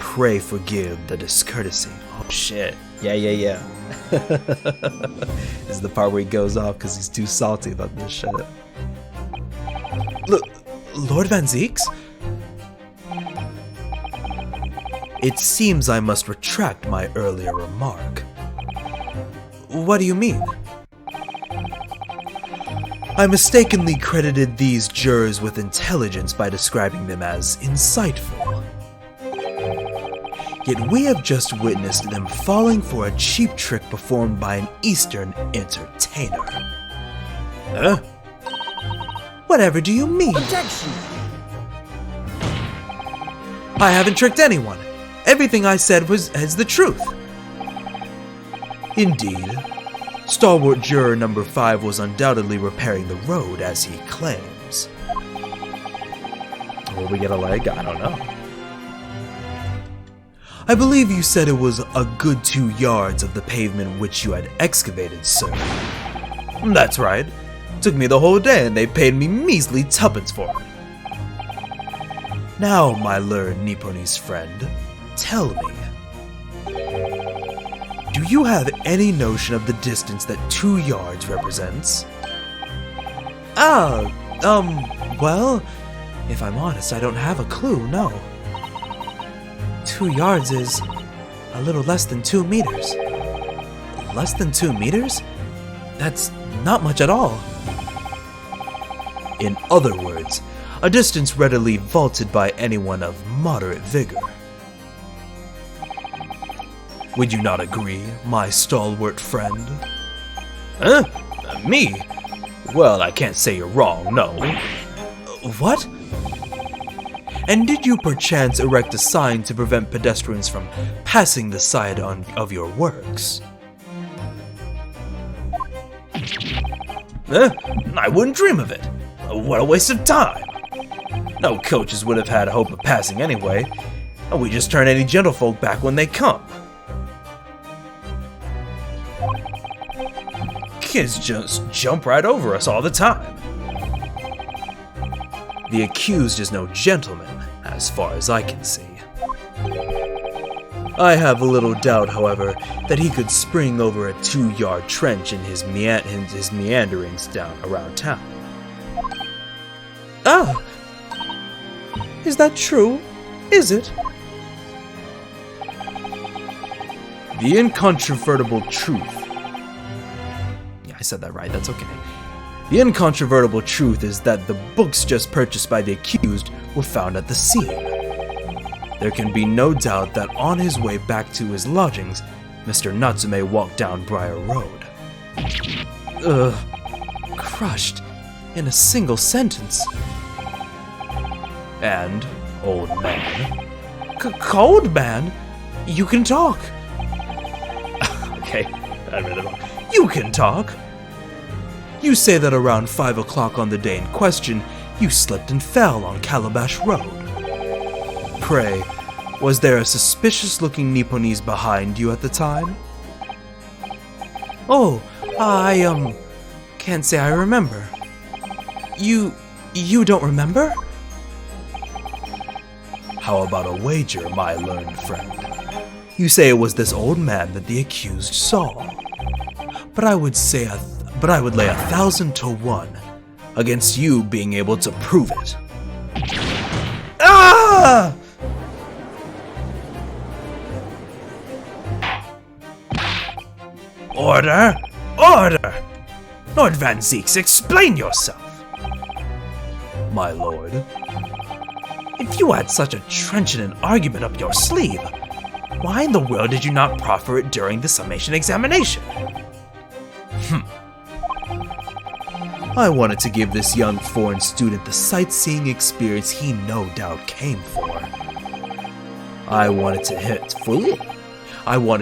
Pray forgive the discourtesy. Oh shit. Yeah. This is the part where he goes off because he's too salty about this shit. Look, Lord Van Zeeks? It seems I must retract my earlier remark. What do you mean? I mistakenly credited these jurors with intelligence by describing them as insightful. Yet we have just witnessed them falling for a cheap trick performed by an Eastern entertainer. Huh? Whatever do you mean? Objection! I haven't tricked anyone. Everything I said is the truth. Indeed, stalwart juror number 5 was undoubtedly repairing the road as he claims. Will we get a leg? I don't know. I believe you said it was a good 2 yards of the pavement which you had excavated, sir. That's right. Took me the whole day and they paid me measly tuppence for it. Now, my learned Nipponese friend, tell me. Do you have any notion of the distance that 2 yards represents? Well, if I'm honest, I don't have a clue, no. 2 yards is a little less than 2 meters. Less than 2 meters? That's not much at all. In other words, a distance readily vaulted by anyone of moderate vigor. Would you not agree, my stalwart friend? Huh? Me? Well, I can't say you're wrong, no. What? And did you perchance erect a sign to prevent pedestrians from passing the site of your works? I wouldn't dream of it. What a waste of time. No coaches would have had hope of passing anyway, and we just turn any gentlefolk back when they come. Kids just jump right over us all the time. The accused is no gentleman, as far as I can see. I have a little doubt, however, that he could spring over a 2-yard trench in his meanderings down around town. Ah! Is that true? Is it? The incontrovertible truth. Yeah, I said that right, that's okay. The incontrovertible truth is that the books just purchased by the accused were found at the scene. There can be no doubt that on his way back to his lodgings, Mr. Natsume walked down Briar Road. crushed in a single sentence. And, old man. Cold man? You can talk. Okay, I read it wrong. You can talk. You say that around 5 o'clock on the day in question, you slipped and fell on Calabash Road. Pray, was there a suspicious-looking Nipponese behind you at the time? Oh, I can't say I remember. You don't remember? How about a wager, my learned friend? You say it was this old man that the accused saw. But I would lay 1,000 to 1 against you being able to prove it. Ah! Order! Order! Lord Van Zeeks, explain yourself! My lord, if you had such a trenchant argument up your sleeve, why in the world did you not proffer it during the summation examination? I wanted to give this young foreign student the sightseeing experience he no doubt came for. I wanted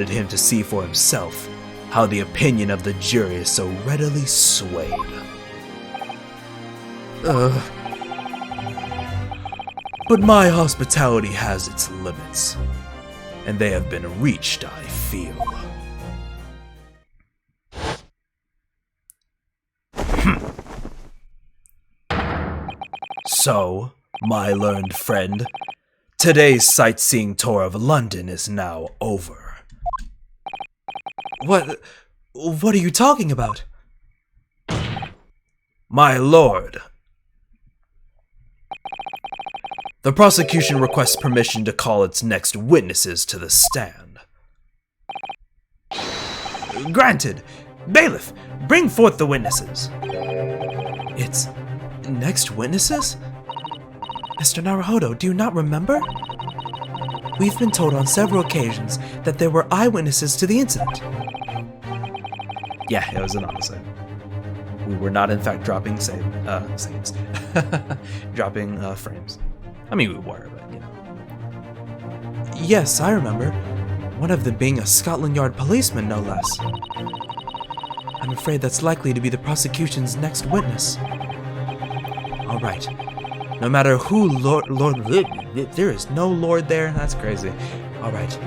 him to see for himself how the opinion of the jury is so readily swayed. But my hospitality has its limits, and they have been reached, I feel. So, my learned friend, today's sightseeing tour of London is now over. What are you talking about? My lord, the prosecution requests permission to call its next witnesses to the stand. granted. Bailiff, bring forth the witnesses. It's next witnesses? Mr. Naruhodo, do you not remember? We've been told on several occasions that there were eyewitnesses to the incident. Yeah, it was an homicide. We were not, in fact, dropping saves. dropping frames. I mean, we were, but, you know. Yes, I remember. One of them being a Scotland Yard policeman, no less. I'm afraid that's likely to be the prosecution's next witness. All right. No matter who there is no Lord there. That's crazy. All right.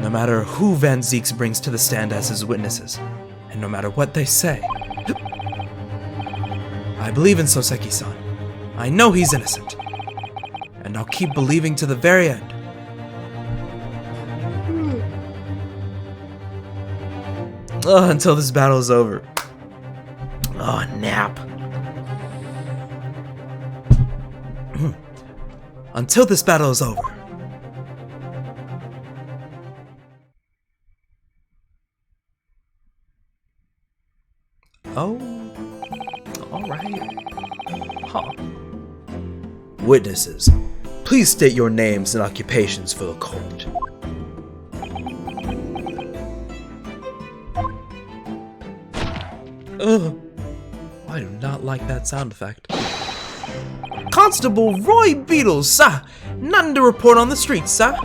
No matter who Van Zeeks brings to the stand as his witnesses, and no matter what they say, I believe in Soseki-san. I know he's innocent, and I'll keep believing to the very end. Until this battle is over. Oh, nap. Until this battle is over. Oh, all right. Huh. Witnesses, please state your names and occupations for the court. Ugh. I do not like that sound effect. Constable Roy Beatles, sir. Nothing to report on the streets, sir.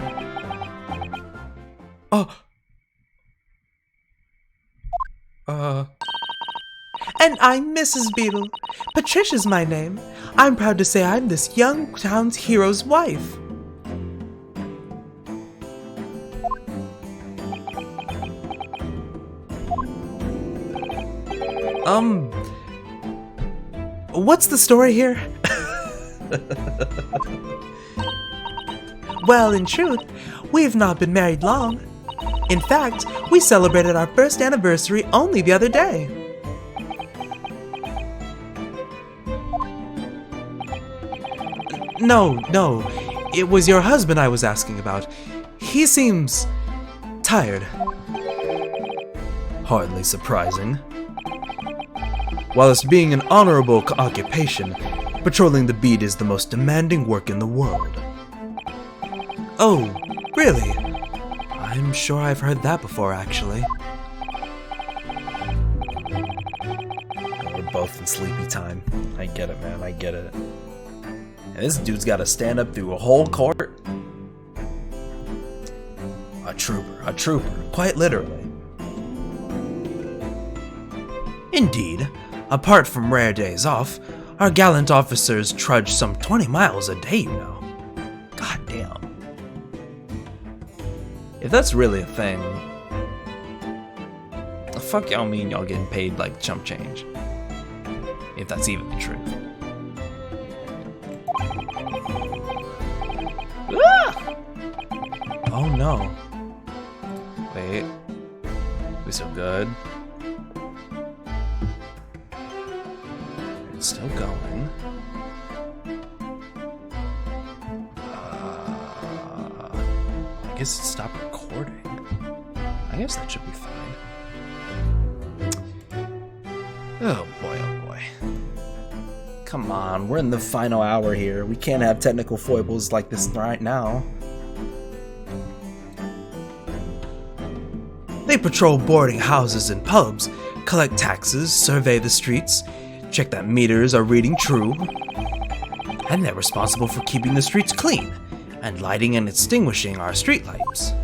And I'm Mrs. Beetle. Patricia's my name. I'm proud to say I'm this young town's hero's wife. What's the story here? Well, in truth, we've not been married long. In fact, we celebrated our first anniversary only the other day. No, it was your husband I was asking about. He seems tired. Hardly surprising. Whilst being an honorable occupation, patrolling the beat is the most demanding work in the world. Oh, really? I'm sure I've heard that before, actually. both in sleepy time. I get it, man. I get it. And this dude's got to stand up through a whole court. A trooper, quite literally. Indeed, apart from rare days off, our gallant officers trudge some 20 miles a day, you know. God damn. If that's really a thing, the fuck y'all mean y'all getting paid like chump change? If that's even the truth. Ah! Oh no. Wait. We still good? It's still going. I guess it stopped recording. I guess that should be fine. Oh boy, oh boy. Come on, we're in the final hour here. We can't have technical foibles like this right now. They patrol boarding houses and pubs, collect taxes, survey the streets, check that meters are reading true, and they're responsible for keeping the streets clean and lighting and extinguishing our streetlights.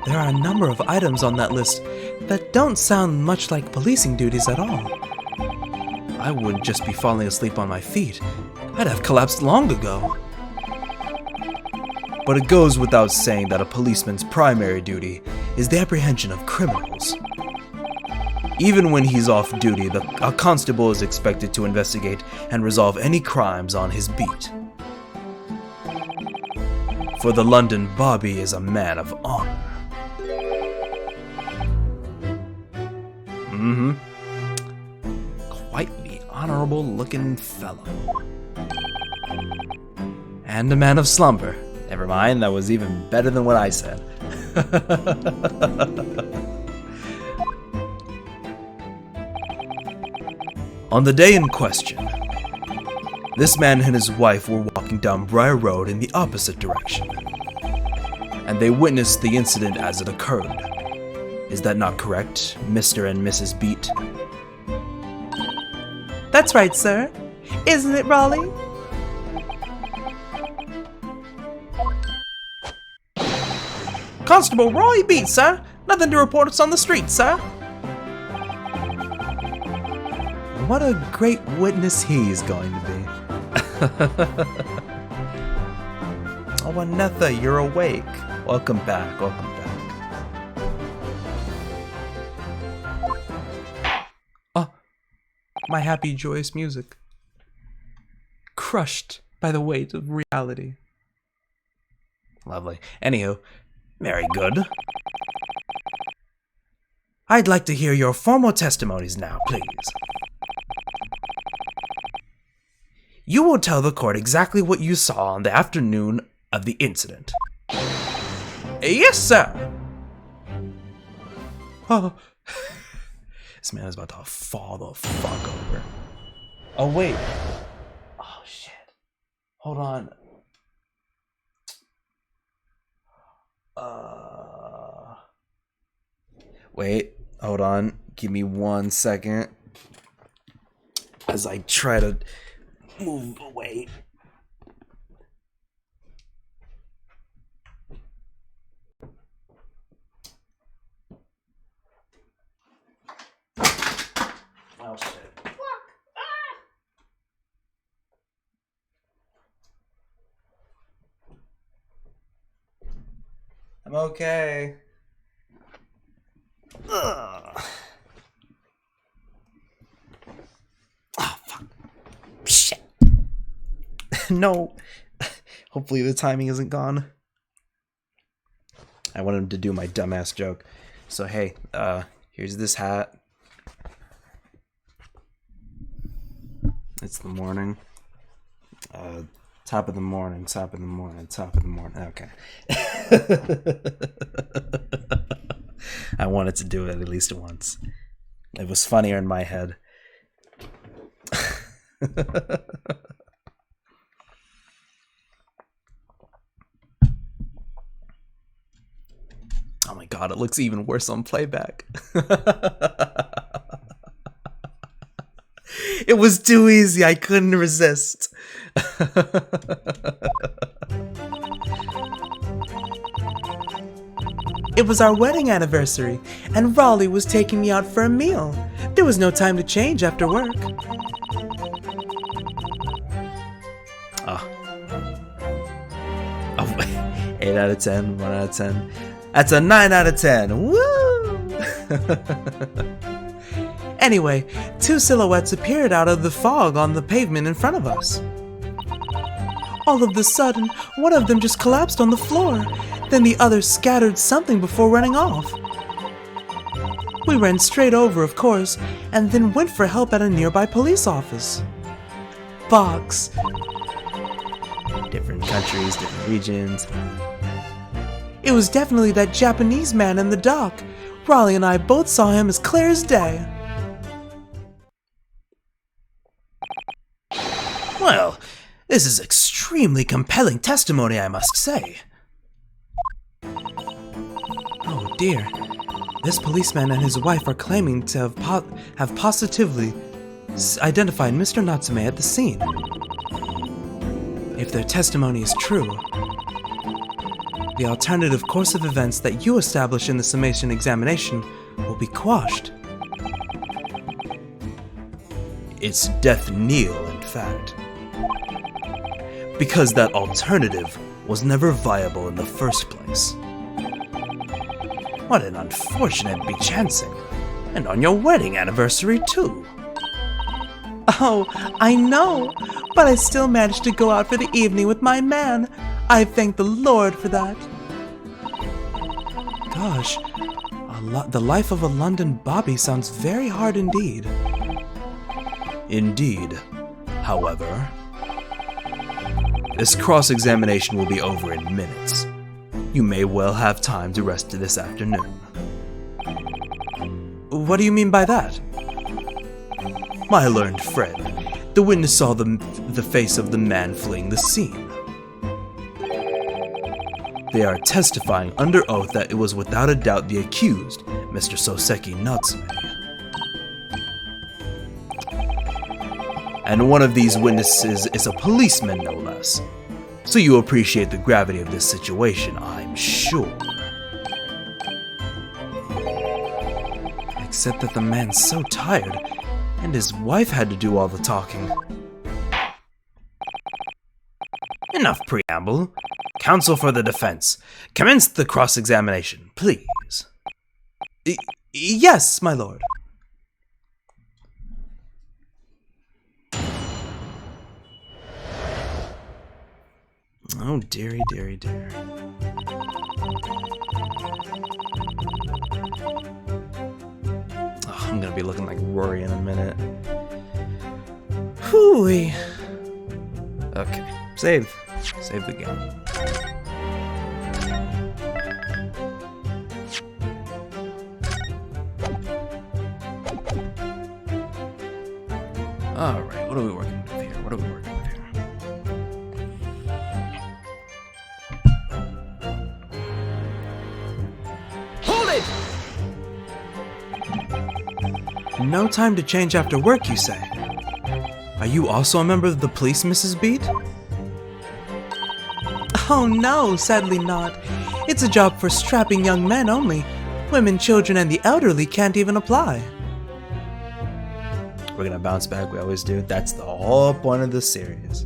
There are a number of items on that list that don't sound much like policing duties at all. I wouldn't just be falling asleep on my feet. I'd have collapsed long ago. But it goes without saying that a policeman's primary duty is the apprehension of criminals. Even when he's off duty, a constable is expected to investigate and resolve any crimes on his beat. For the London Bobby is a man of honor. Quite the honorable-looking fellow. And a man of slumber. Never mind, that was even better than what I said. On the day in question, this man and his wife were walking down Briar Road in the opposite direction, and they witnessed the incident as it occurred. Is that not correct, Mr. and Mrs. Beat? That's right, sir. Isn't it, Raleigh? Constable Roy Beat, sir. Nothing to report us on the street, sir. What a great witness he's going to be. Oh, Anetha, you're awake. Welcome back, welcome back. Oh, my happy, joyous music. Crushed by the weight of reality. Lovely. Anywho, very good. I'd like to hear your formal testimonies now, please. You will tell the court exactly what you saw on the afternoon of the incident. Yes, sir! Oh. This man is about to fall the fuck over. Oh, wait. Oh, shit. Hold on. Wait, hold on. Give me 1 second. As I try to move away. Oh shit. I'm okay. Ugh. Oh, fuck. Shit. No. Hopefully the timing isn't gone. I wanted to do my dumbass joke. So, hey, here's this hat. It's the morning. Top of the morning, top of the morning, top of the morning. Okay. I wanted to do it at least once. It was funnier in my head. Oh my god, it looks even worse on playback. It was too easy. I couldn't resist. It was our wedding anniversary, and Raleigh was taking me out for a meal. There was no time to change after work. Oh, 8 out of 10, 1 out of 10. That's a 9 out of 10. Woo! Anyway, two silhouettes appeared out of the fog on the pavement in front of us. All of a sudden, one of them just collapsed on the floor. Then the other scattered something before running off. We ran straight over, of course, and then went for help at a nearby police office. Fox. Different countries, different regions. It was definitely that Japanese man in the dock. Raleigh and I both saw him as clear as day. Well, this is extremely compelling testimony, I must say. Oh dear. This policeman and his wife are claiming to have positively identified Mr. Natsume at the scene. If their testimony is true, the alternative course of events that you establish in the summation examination will be quashed. It's death knell, in fact. Because that alternative was never viable in the first place. What an unfortunate bechancing. And on your wedding anniversary, too. Oh, I know, but I still managed to go out for the evening with my man. I thank the Lord for that. Gosh, the life of a London bobby sounds very hard indeed. Indeed. However, this cross-examination will be over in minutes. You may well have time to rest this afternoon. What do you mean by that? My learned friend, the witness saw the face of the man fleeing the scene. They are testifying under oath that it was without a doubt the accused, Mr. Soseki Natsume. And one of these witnesses is a policeman, no less. So you appreciate the gravity of this situation, I'm sure. Except that the man's so tired, and his wife had to do all the talking. Enough preamble. Counsel for the defense, commence the cross-examination, please. Yes, my lord. Oh, dearie, dearie, dear. Oh, I'm gonna be looking like Rory in a minute. Hooey. Okay, save. Save the game. Alright, what are we working with here? What are we working with here? No time to change after work, you say? Are you also a member of the police, Mrs. Beat? Oh no, sadly not. It's a job for strapping young men only. Women, children, and the elderly can't even apply. We're gonna bounce back, we always do. That's the whole point of this series.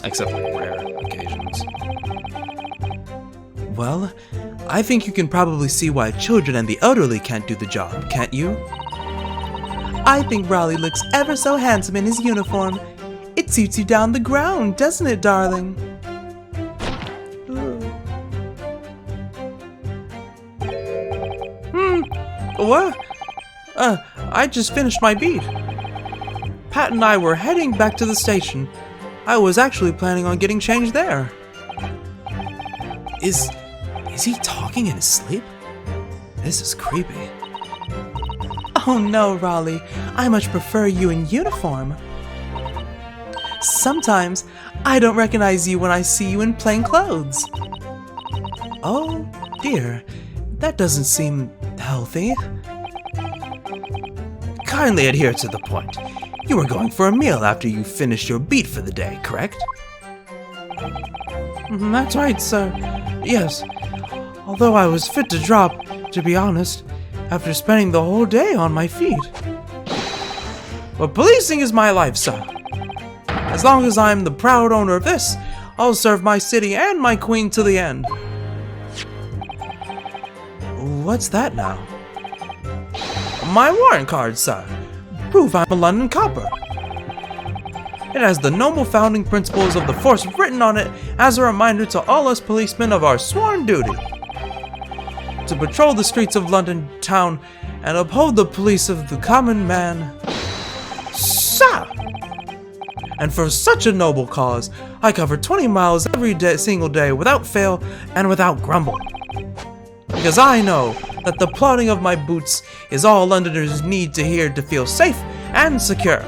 Except for rare occasions. Well, I think you can probably see why children and the elderly can't do the job, can't you? I think Raleigh looks ever so handsome in his uniform. It suits you down the ground, doesn't it, darling? What? I just finished my beat. Pat and I were heading back to the station. I was actually planning on getting changed there. Is he talking in his sleep? This is creepy. Oh no, Raleigh. I much prefer you in uniform. Sometimes, I don't recognize you when I see you in plain clothes. Oh dear, that doesn't seem healthy. kindly adhere to the point. You were going for a meal after you finished your beat for the day, correct? That's right, sir. Yes. Although I was fit to drop, to be honest, after spending the whole day on my feet. But policing is my life, sir. As long as I'm the proud owner of this, I'll serve my city and my queen to the end. What's that now? My warrant card, sir. Prove I'm a London copper. It has the noble founding principles of the force written on it as a reminder to all us policemen of our sworn duty to patrol the streets of London town and uphold the police of the common man. Sir! And for such a noble cause, I cover 20 miles every single day without fail and without grumble. Because I know that the plodding of my boots is all Londoners need to hear to feel safe and secure.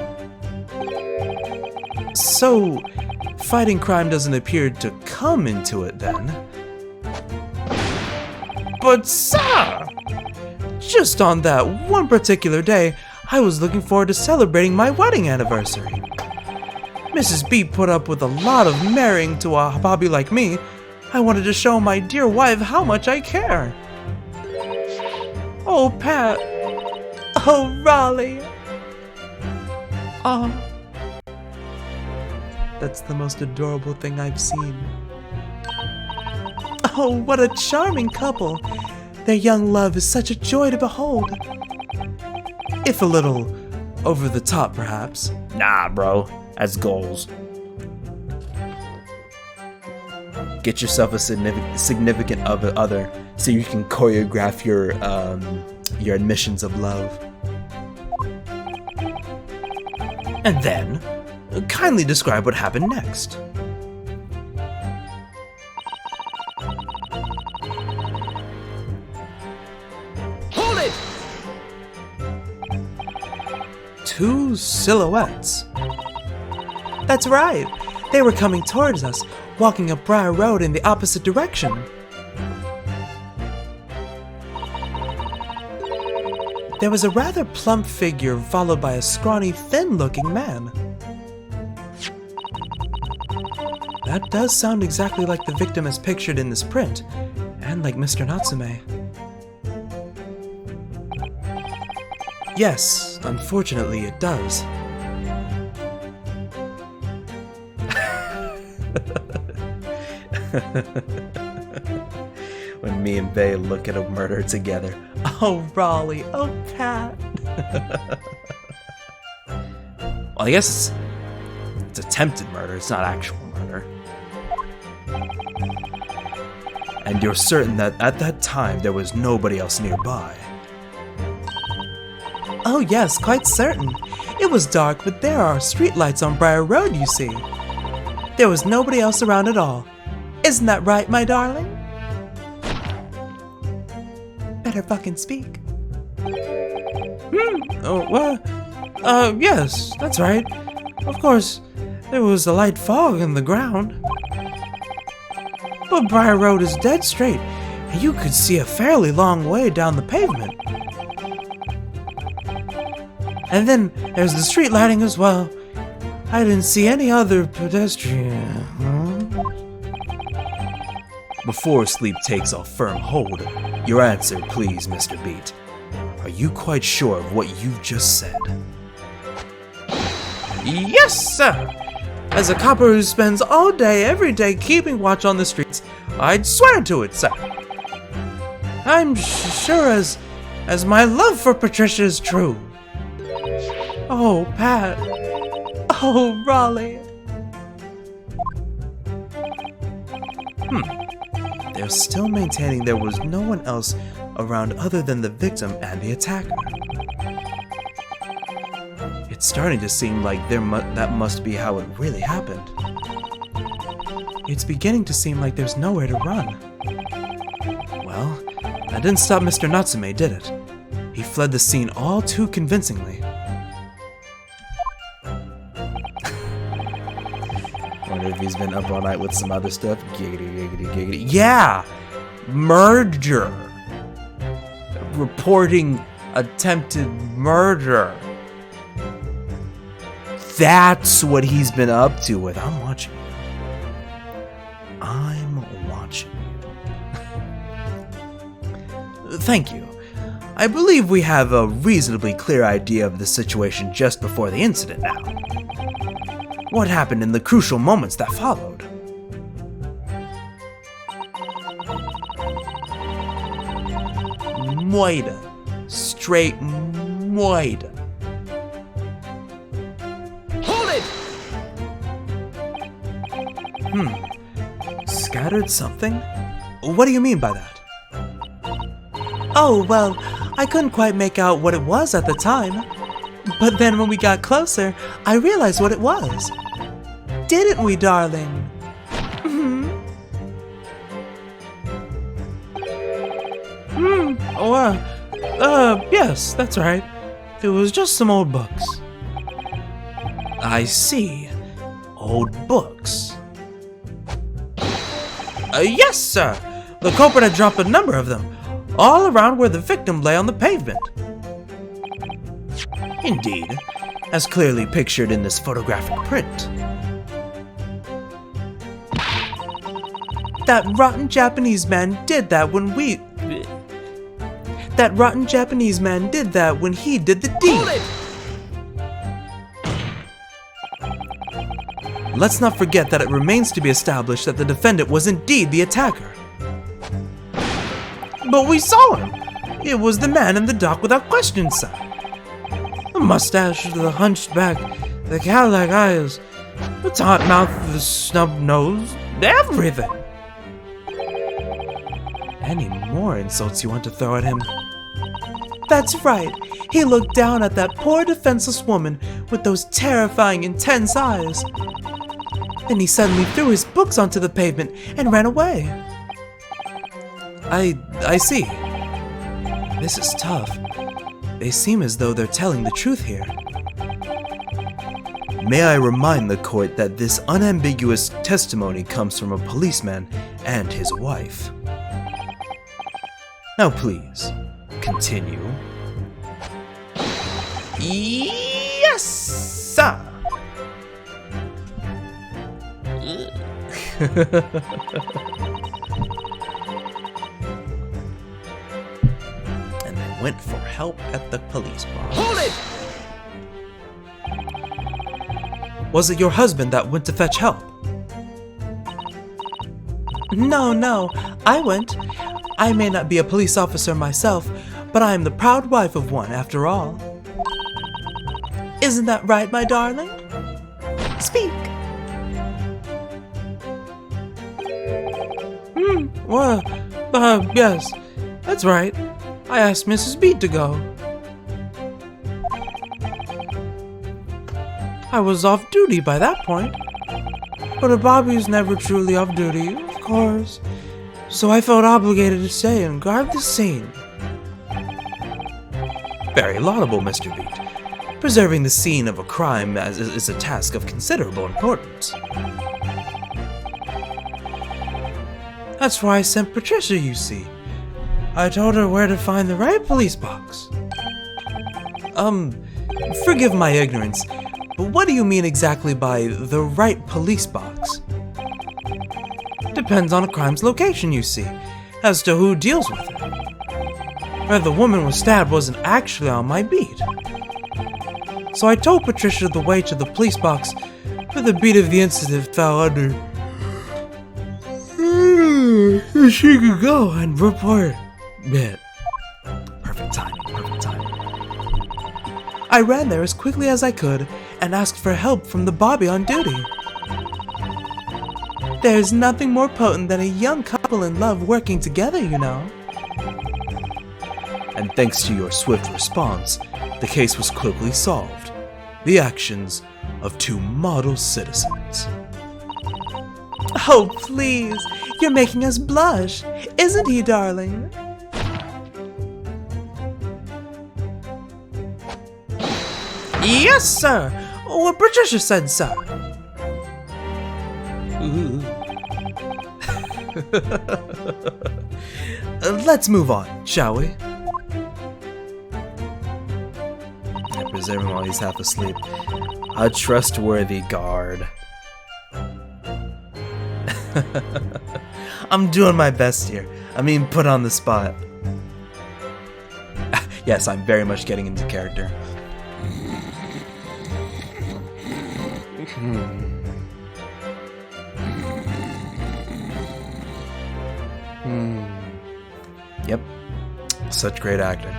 So, fighting crime doesn't appear to come into it then. But sir! Just on that one particular day, I was looking forward to celebrating my wedding anniversary. Mrs. B put up with a lot of marrying to a hobby like me. I wanted to show my dear wife how much I care. Oh, Pat. Oh, Raleigh. Oh. That's the most adorable thing I've seen. Oh, what a charming couple. Their young love is such a joy to behold. If a little over the top, perhaps. Nah, bro. That's goals. Get yourself a significant other so you can choreograph your admissions of love. And then, kindly describe what happened next. Hold it! Two silhouettes. That's right. They were coming towards us, walking up Briar Road in the opposite direction. There was a rather plump figure followed by a scrawny, thin-looking man. That does sound exactly like the victim as pictured in this print, and like Mr. Natsume. Yes, unfortunately it does. When me and Bae look at a murder together. Oh, Raleigh. Oh, Pat. Well, I guess it's attempted murder, it's not actual murder. And you're certain that at that time there was nobody else nearby? Oh yes, quite certain. It was dark, but there are streetlights on Briar Road, you see. There was nobody else around at all. Isn't that right, my darling? Better fucking speak. Oh, well, yes, that's right. Of course, there was a light fog in the ground. But Briar Road is dead straight, and you could see a fairly long way down the pavement. And then there's the street lighting as well. I didn't see any other pedestrian. Before sleep takes a firm hold, your answer, please, Mr. Beat. Are you quite sure of what you've just said? Yes, sir! As a copper who spends all day, every day keeping watch on the streets, I'd swear to it, sir. I'm sure as my love for Patricia is true. Oh, Pat. Oh, Raleigh. They're still maintaining there was no one else around other than the victim and the attacker. It's starting to seem like that must be how it really happened. It's beginning to seem like there's nowhere to run. Well, that didn't stop Mr. Natsume, did it? He fled the scene all too convincingly. Wonder if he's been up all night with some other stuff. Giggity, giggity, giggity. Yeah! Murder! Reporting attempted murder. that's what he's been up to with. I'm watching you. I'm watching you. Thank you. I believe we have a reasonably clear idea of the situation just before the incident now. What happened in the crucial moments that followed? Moida. Straight moida. Hold it! Scattered something? What do you mean by that? Oh, well, I couldn't quite make out what it was at the time. But then when we got closer, I realized what it was. Didn't we, darling? Yes, that's right. It was just some old books. I see. Old books. Yes, sir. The culprit had dropped a number of them, all around where the victim lay on the pavement. Indeed, as clearly pictured in this photographic print. That rotten Japanese man did that when he did the deed. Let's not forget that it remains to be established that the defendant was indeed the attacker. But we saw him. It was the man in the dock without question, sir. The mustache, the hunched back, the cat-like eyes, the taut mouth, the snub nose, everything. Any more insults you want to throw at him? That's right. He looked down at that poor defenseless woman with those terrifying, intense eyes. Then he suddenly threw his books onto the pavement and ran away. I see. This is tough. They seem as though they're telling the truth here. May I remind the court that this unambiguous testimony comes from a policeman and his wife. Now please, continue. Yes, sir. And they went for help at the police box. Hold it! Was it your husband that went to fetch help? No, I went. I may not be a police officer myself, but I am the proud wife of one after all. Isn't that right, my darling? Speak. Well, yes, that's right. I asked Mrs. Beat to go. I was off duty by that point. But a Bobby's never truly off duty, of course. So I felt obligated to stay and guard the scene. Very laudable, Mr. Beat. Preserving the scene of a crime is a task of considerable importance. That's why I sent Patricia, you see. I told her where to find the right police box. Forgive my ignorance, but what do you mean exactly by the right police box? Depends on a crime's location, you see, as to who deals with it. Where the woman was stabbed wasn't actually on my beat. So I told Patricia the way to the police box where the beat of the incident fell under. She could go and report it. Perfect timing. I ran there as quickly as I could and asked for help from the Bobby on duty. There's nothing more potent than a young couple in love working together, you know. And thanks to your swift response, the case was quickly solved. The actions of two model citizens. Oh, please, you're making us blush, isn't he, darling? Yes, sir! What Patricia said, sir. Let's move on, shall we? I presume while he's half asleep. A trustworthy guard. I'm doing my best here. I mean, put on the spot. Yes, I'm very much getting into character. Yep, such great acting.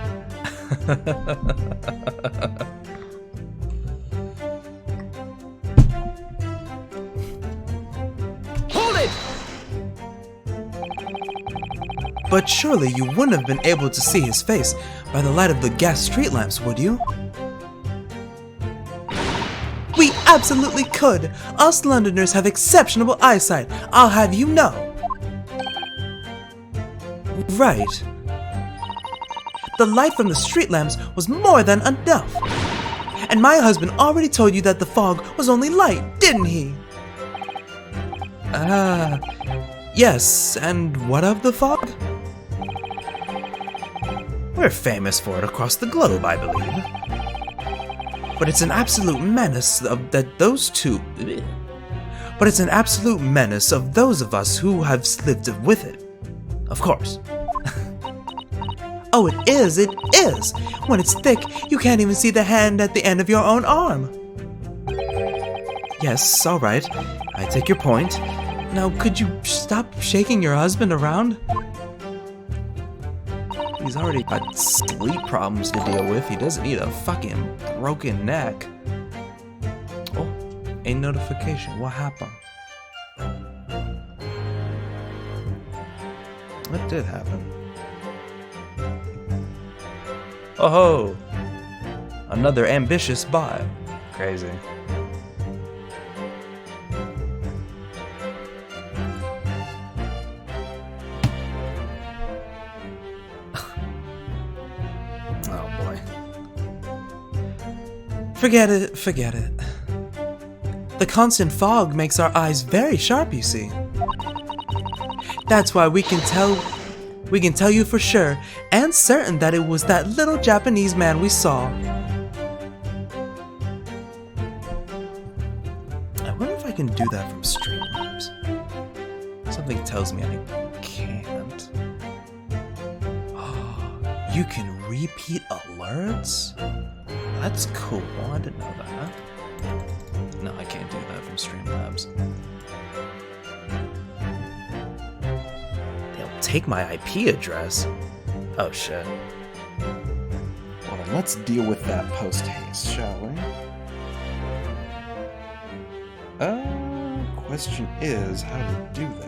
Hold it! But surely you wouldn't have been able to see his face by the light of the gas street lamps, would you? We absolutely could! Us Londoners have exceptional eyesight, I'll have you know! Right. The light from the street lamps was more than enough. And my husband already told you that the fog was only light, didn't he? Yes, and what of the fog? We're famous for it across the globe, I believe. But it's an absolute menace But it's an absolute menace of those of us who have lived with it. Of course. Oh, it is! When it's thick, you can't even see the hand at the end of your own arm. Yes, alright. I take your point. Now, could you stop shaking your husband around? He's already got sleep problems to deal with. He doesn't need a fucking broken neck. Oh, a notification. What happened? What did happen? Oh ho! Another ambitious bot. Crazy. Oh boy. Forget it. The constant fog makes our eyes very sharp, you see. That's why we can tell you for sure and certain that it was that little Japanese man we saw. I wonder if I can do that from Streamlabs. Something tells me I can't. You can repeat alerts? That's cool. I didn't know that. No, I can't do that from Streamlabs. They'll take my IP address. Oh shit. Well then, let's deal with that post-haste, shall we? Question is how to do that.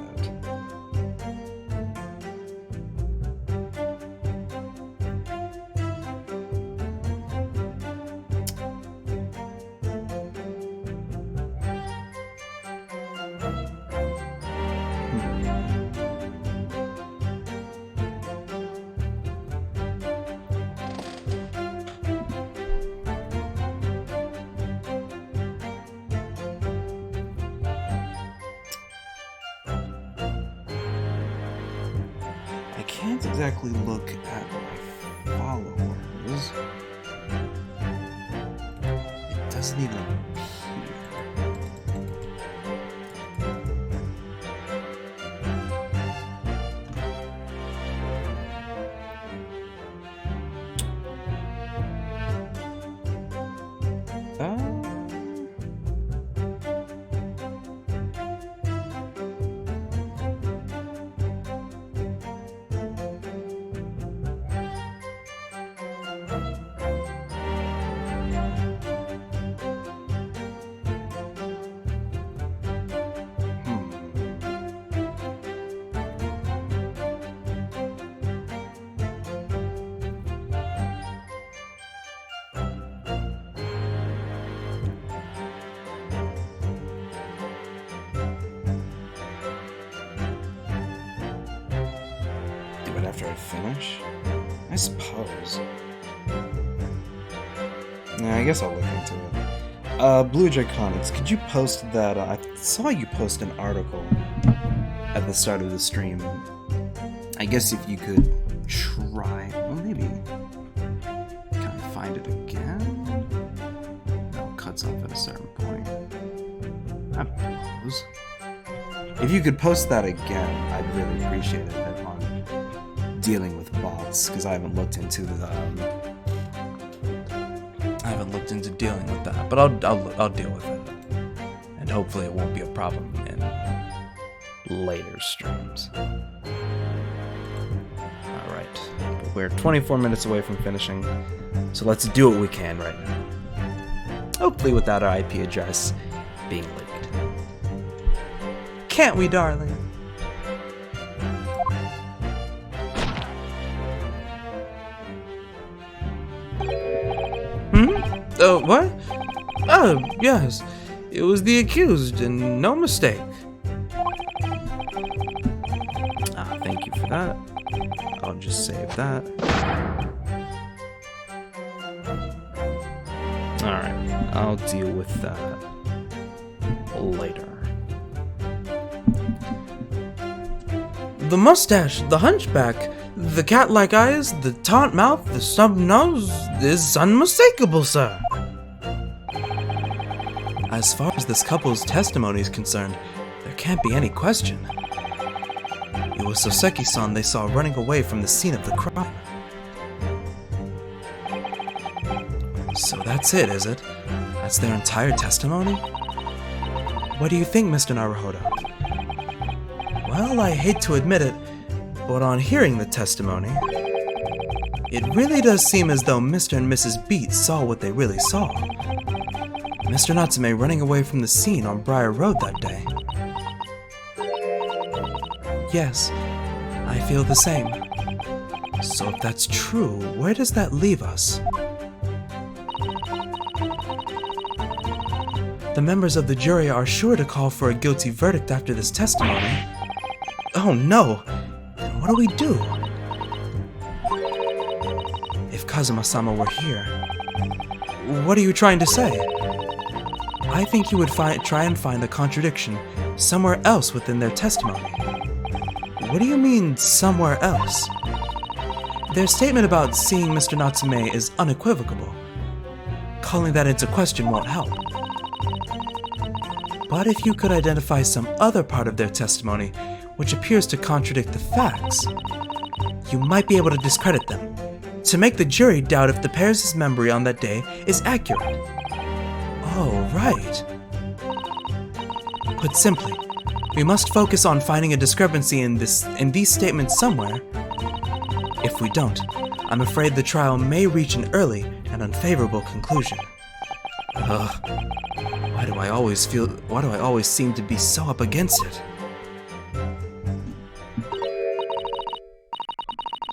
I can't exactly look at my followers. It doesn't even appear. After I finish? I suppose. Yeah, I guess I'll look into it. Blue Jay Comics, could you post that? I saw you post an article at the start of the stream. I guess if you could try. Well, maybe. Can I find it again? No, it cuts off at a certain If you could post that again, I'd really appreciate it on dealing with bots, because I haven't looked into dealing with that, but I'll deal with it, and hopefully it won't be a problem in later streams. All right, we're 24 minutes away from finishing, so let's do what we can right now. Hopefully without our IP address being leaked. Can't we, darling? What? Oh, yes. It was the accused, and no mistake. Thank you for that. I'll just save that. Alright, I'll deal with that later. The mustache, the hunchback, the cat-like eyes, the taunt mouth, the snub nose is unmistakable, sir. As far as this couple's testimony is concerned, there can't be any question. It was Soseki-san they saw running away from the scene of the crime. So that's it, is it? That's their entire testimony? What do you think, Mr. Naruhodo? Well, I hate to admit it, but on hearing the testimony, it really does seem as though Mr. and Mrs. Beat saw what they really saw. Mr. Natsume running away from the scene on Briar Road that day. Yes, I feel the same. So if that's true, where does that leave us? The members of the jury are sure to call for a guilty verdict after this testimony. Oh no! Then what do we do? If Kazuma-sama were here... What are you trying to say? I think he would try and find a contradiction somewhere else within their testimony. What do you mean, somewhere else? Their statement about seeing Mr. Natsume is unequivocal. Calling that into question won't help. But if you could identify some other part of their testimony which appears to contradict the facts, you might be able to discredit them, to make the jury doubt if the pair's memory on that day is accurate. Oh, right. Put simply, we must focus on finding a discrepancy in these statements somewhere. If we don't, I'm afraid the trial may reach an early and unfavorable conclusion. Why do I always seem to be so up against it?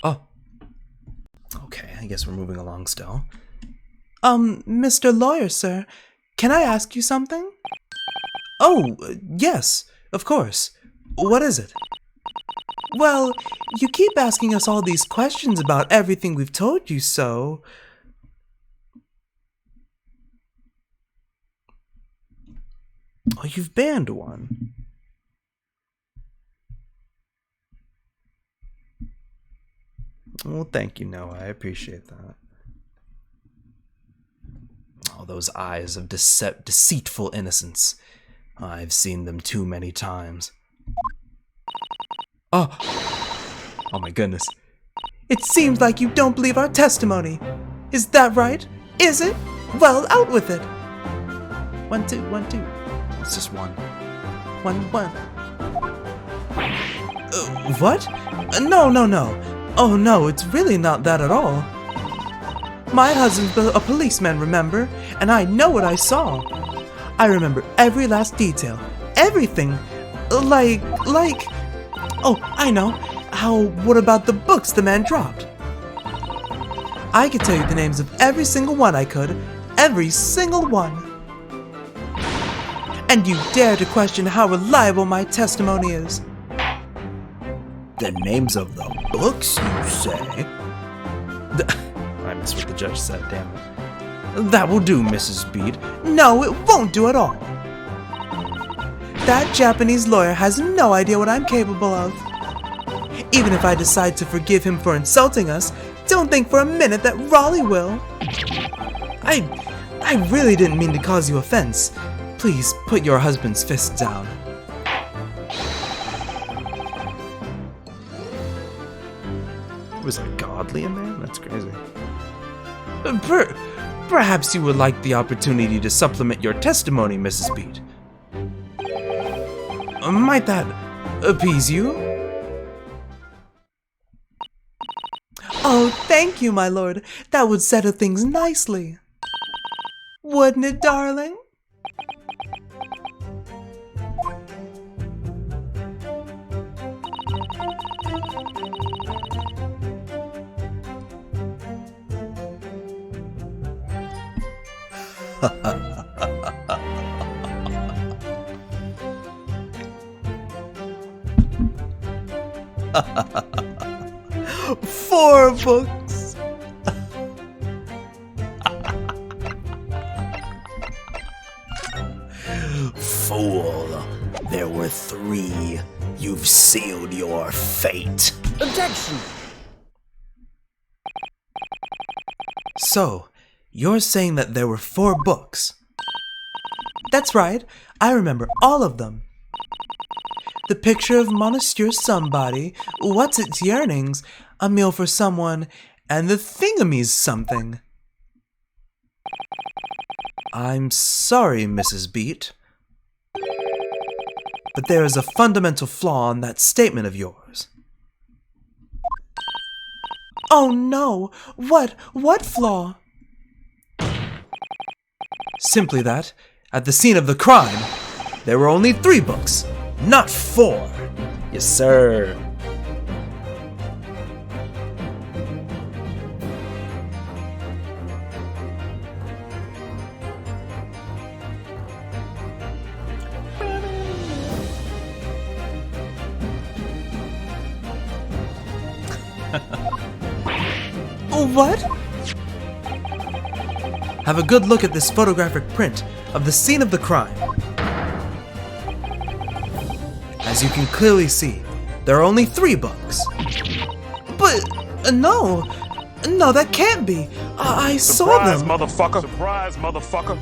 Oh. Okay, I guess we're moving along still. Mr. Lawyer, sir, can I ask you something? Oh, yes, of course. What is it? Well, you keep asking us all these questions about everything we've told you, so... Oh, you've banned one. Well, thank you, Noah. I appreciate that. Oh, those eyes of deceitful innocence. I've seen them too many times. Oh! Oh my goodness. It seems like you don't believe our testimony. Is that right? Is it? Well, out with it. 1, 2, 1, 2. It's just 1. 1, 1. What? No. Oh no, it's really not that at all. My husband's a policeman, remember? And I know what I saw. I remember every last detail. Everything. Like... Oh, I know. What about the books the man dropped? I could tell you the names of every single one I could. Every single one. And you dare to question how reliable my testimony is. The names of the books, you say? I missed what the judge said, damn it. That will do, Mrs. Beat. No, it won't do at all. That Japanese lawyer has no idea what I'm capable of. Even if I decide to forgive him for insulting us, don't think for a minute that Raleigh will. I really didn't mean to cause you offense. Please put your husband's fist down. Was it godly in there? That's crazy. Perhaps you would like the opportunity to supplement your testimony, Mrs. Beat. Might that appease you? Oh, thank you, my lord. That would settle things nicely. Wouldn't it, darling? Four books. Fool, there were 3. You've sealed your fate. Objection! So, you're saying that there were 4 books? That's right. I remember all of them. The picture of Monsieur Somebody, What's Its Yearnings, A Meal for Someone, and the Thingamies something. I'm sorry, Mrs. Beat, but there is a fundamental flaw in that statement of yours. Oh no! What flaw? Simply that, at the scene of the crime, there were only 3 books, not 4. Yes, sir. What? Have a good look at this photographic print of the scene of the crime. As you can clearly see, there are only 3 books. But, no, that can't be. I saw them. Motherfucker. Surprise, motherfucker.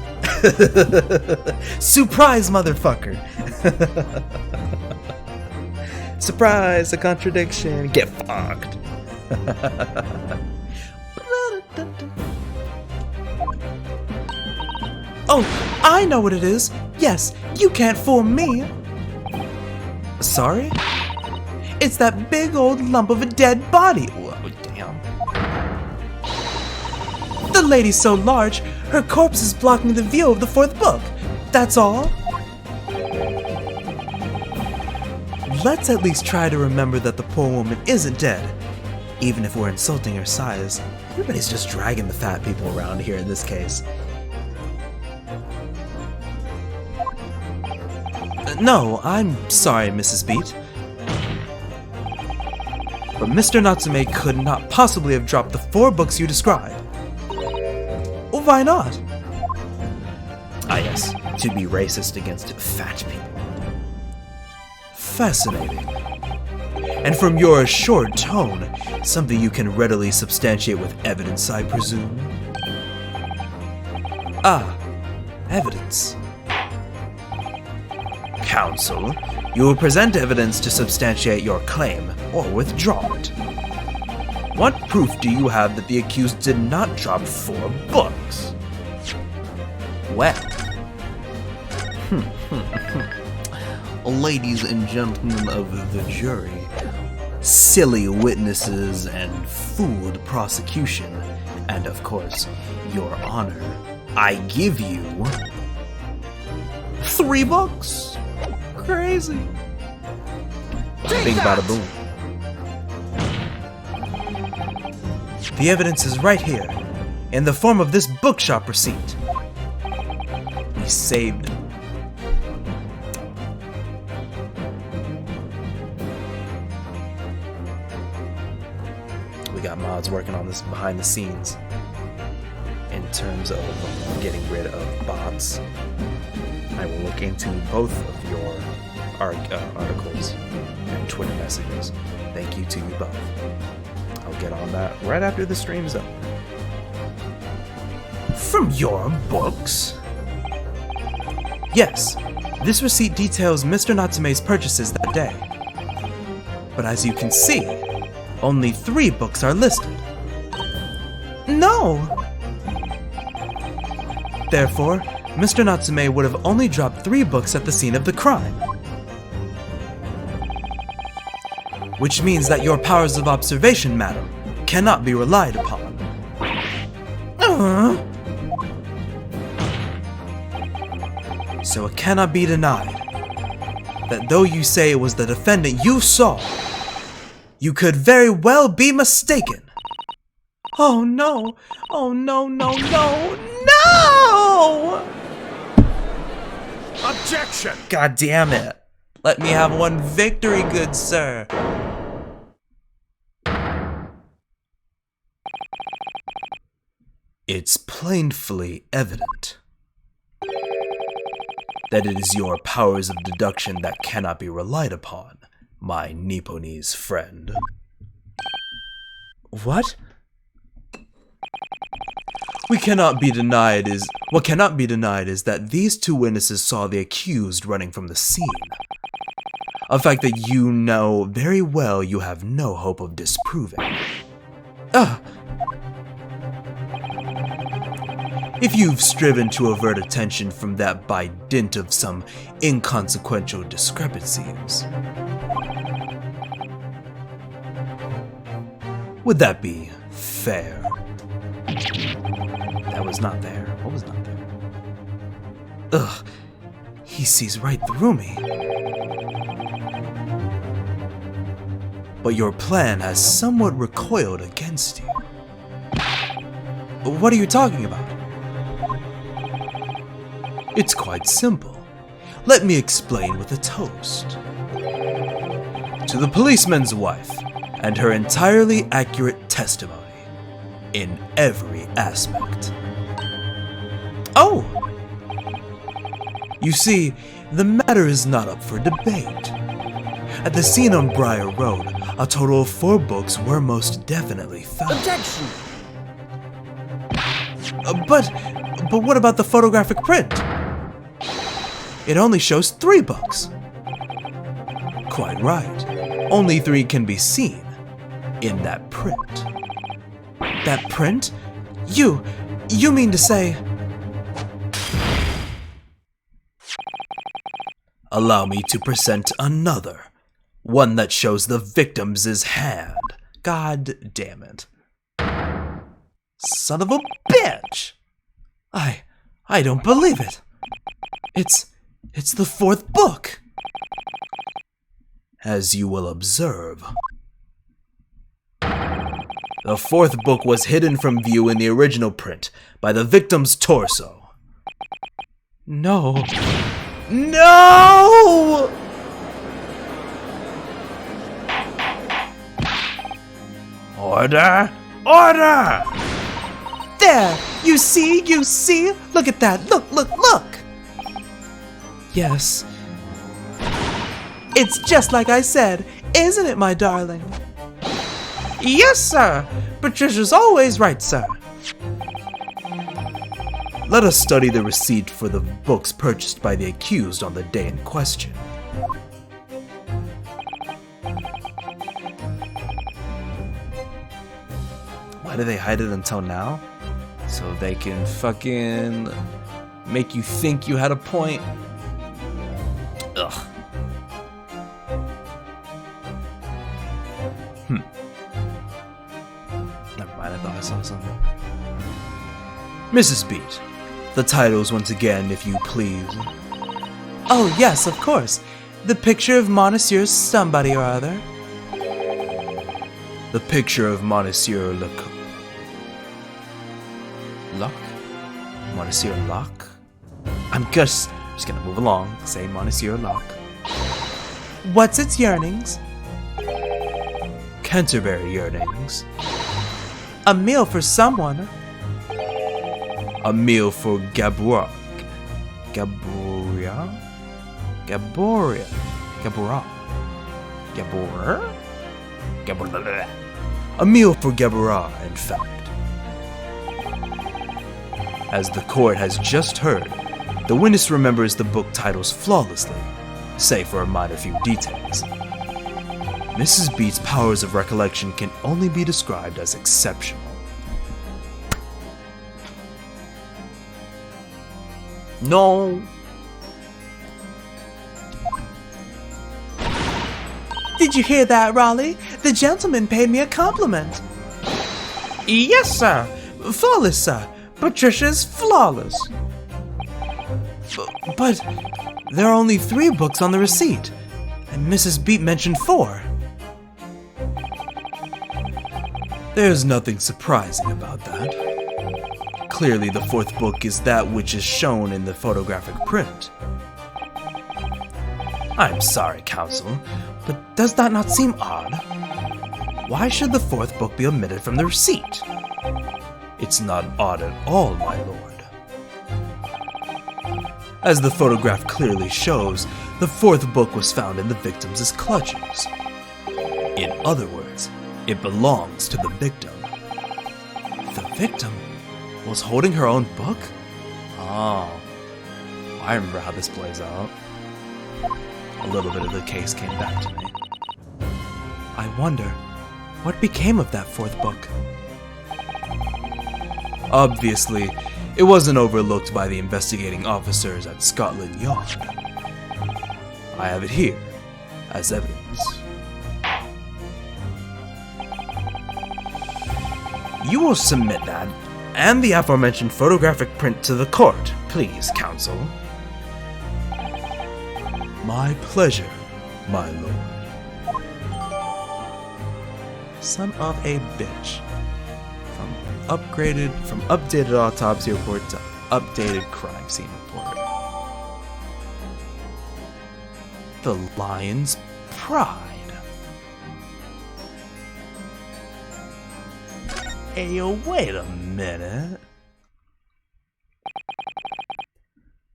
Surprise, motherfucker. Surprise, a contradiction. Get fucked. Oh, I know what it is. Yes, you can't fool me. Sorry? It's that big old lump of a dead body. Whoa, damn. The lady's so large, her corpse is blocking the view of the 4th book. That's all. Let's at least try to remember that the poor woman isn't dead. Even if we're insulting her size, Everybody's just dragging the fat people around here in this case. No, I'm sorry, Mrs. Beat. But Mr. Natsume could not possibly have dropped the 4 books you described. Why not? Ah yes, to be racist against fat people. Fascinating. And from your assured tone, something you can readily substantiate with evidence, I presume? Ah, evidence. Counsel, you will present evidence to substantiate your claim, or withdraw it. What proof do you have that the accused did not drop 4 books? Well. Ladies and gentlemen of the jury, silly witnesses and fooled prosecution, and of course, your honor, I give you 3 books. Crazy. Bing bada boom. The evidence is right here, in the form of this bookshop receipt. We saved it. We got mods working on this behind the scenes in terms of getting rid of bots. I will look into both of your articles and Twitter messages. Thank you to you both. I'll get on that right after the stream's up. From your books? Yes, this receipt details Mr. Natsume's purchases that day. But as you can see, only 3 books are listed. No! Therefore, Mr. Natsume would have only dropped 3 books at the scene of the crime. Which means that your powers of observation, madam, cannot be relied upon. So it cannot be denied that though you say it was the defendant you saw, you could very well be mistaken. Oh no! Oh no, no, no, no! Objection! God damn it. Let me have one victory, good sir. It's plainly evident that it is your powers of deduction that cannot be relied upon, my Nipponese friend. What? What cannot be denied is that these 2 witnesses saw the accused running from the scene. A fact that you know very well you have no hope of disproving. If you've striven to avert attention from that by dint of some inconsequential discrepancies, would that be fair? That was not there. What was not there? Ugh, he sees right through me. But your plan has somewhat recoiled against you. What are you talking about? It's quite simple. Let me explain with a toast. To the policeman's wife and her entirely accurate testimony in every aspect. Oh! You see, the matter is not up for debate. At the scene on Briar Road, a total of 4 books were most definitely found. Objection! But what about the photographic print? It only shows 3 books. Quite right. Only 3 can be seen in that print. That print? You mean to say... Allow me to present another. One that shows the victim's hand. God damn it. Son of a bitch! I don't believe it. It's the 4th book. As you will observe, the 4th book was hidden from view in the original print by the victim's torso. No. No! Order! Order! There! You see? Look at that! Look! Yes. It's just like I said, isn't it, my darling? Yes, sir! Patricia's always right, sir. Let us study the receipt for the books purchased by the accused on the day in question. Why do they hide it until now? So they can fucking make you think you had a point? Ugh. Never mind, I thought I saw something. Mrs. Beat, the titles once again, if you please. Oh, yes, of course. The picture of Monsieur somebody or other. The picture of Monsieur Locke. Monsieur Locke? I'm just gonna move along, say Monsieur Locke. What's its yearnings? Canterbury yearnings. A meal for someone. A meal for Gaboria. A meal for Gabora, in fact. As the court has just heard, the witness remembers the book titles flawlessly, save for a minor few details. Mrs. Beat's powers of recollection can only be described as exceptional. No. Did you hear that, Raleigh? The gentleman paid me a compliment. Yes, sir. Flawless, sir. Patricia's flawless. But there are only 3 books on the receipt, and Mrs. Beat mentioned 4. There's nothing surprising about that. Clearly, the 4th book is that which is shown in the photographic print. I'm sorry, Counsel, but does that not seem odd? Why should the 4th book be omitted from the receipt? It's not odd at all, my lord. As the photograph clearly shows, the 4th book was found in the victim's clutches. In other words, it belongs to the victim. The victim was holding her own book? Oh, I remember how this plays out. A little bit of the case came back to me. I wonder, what became of that 4th book? Obviously, it wasn't overlooked by the investigating officers at Scotland Yard. I have it here as evidence. You will submit that and the aforementioned photographic print to the court, please, Counsel. My pleasure, my lord. Son of a bitch. From updated autopsy report to updated crime scene report. The Lion's Pride. Hey, wait a minute.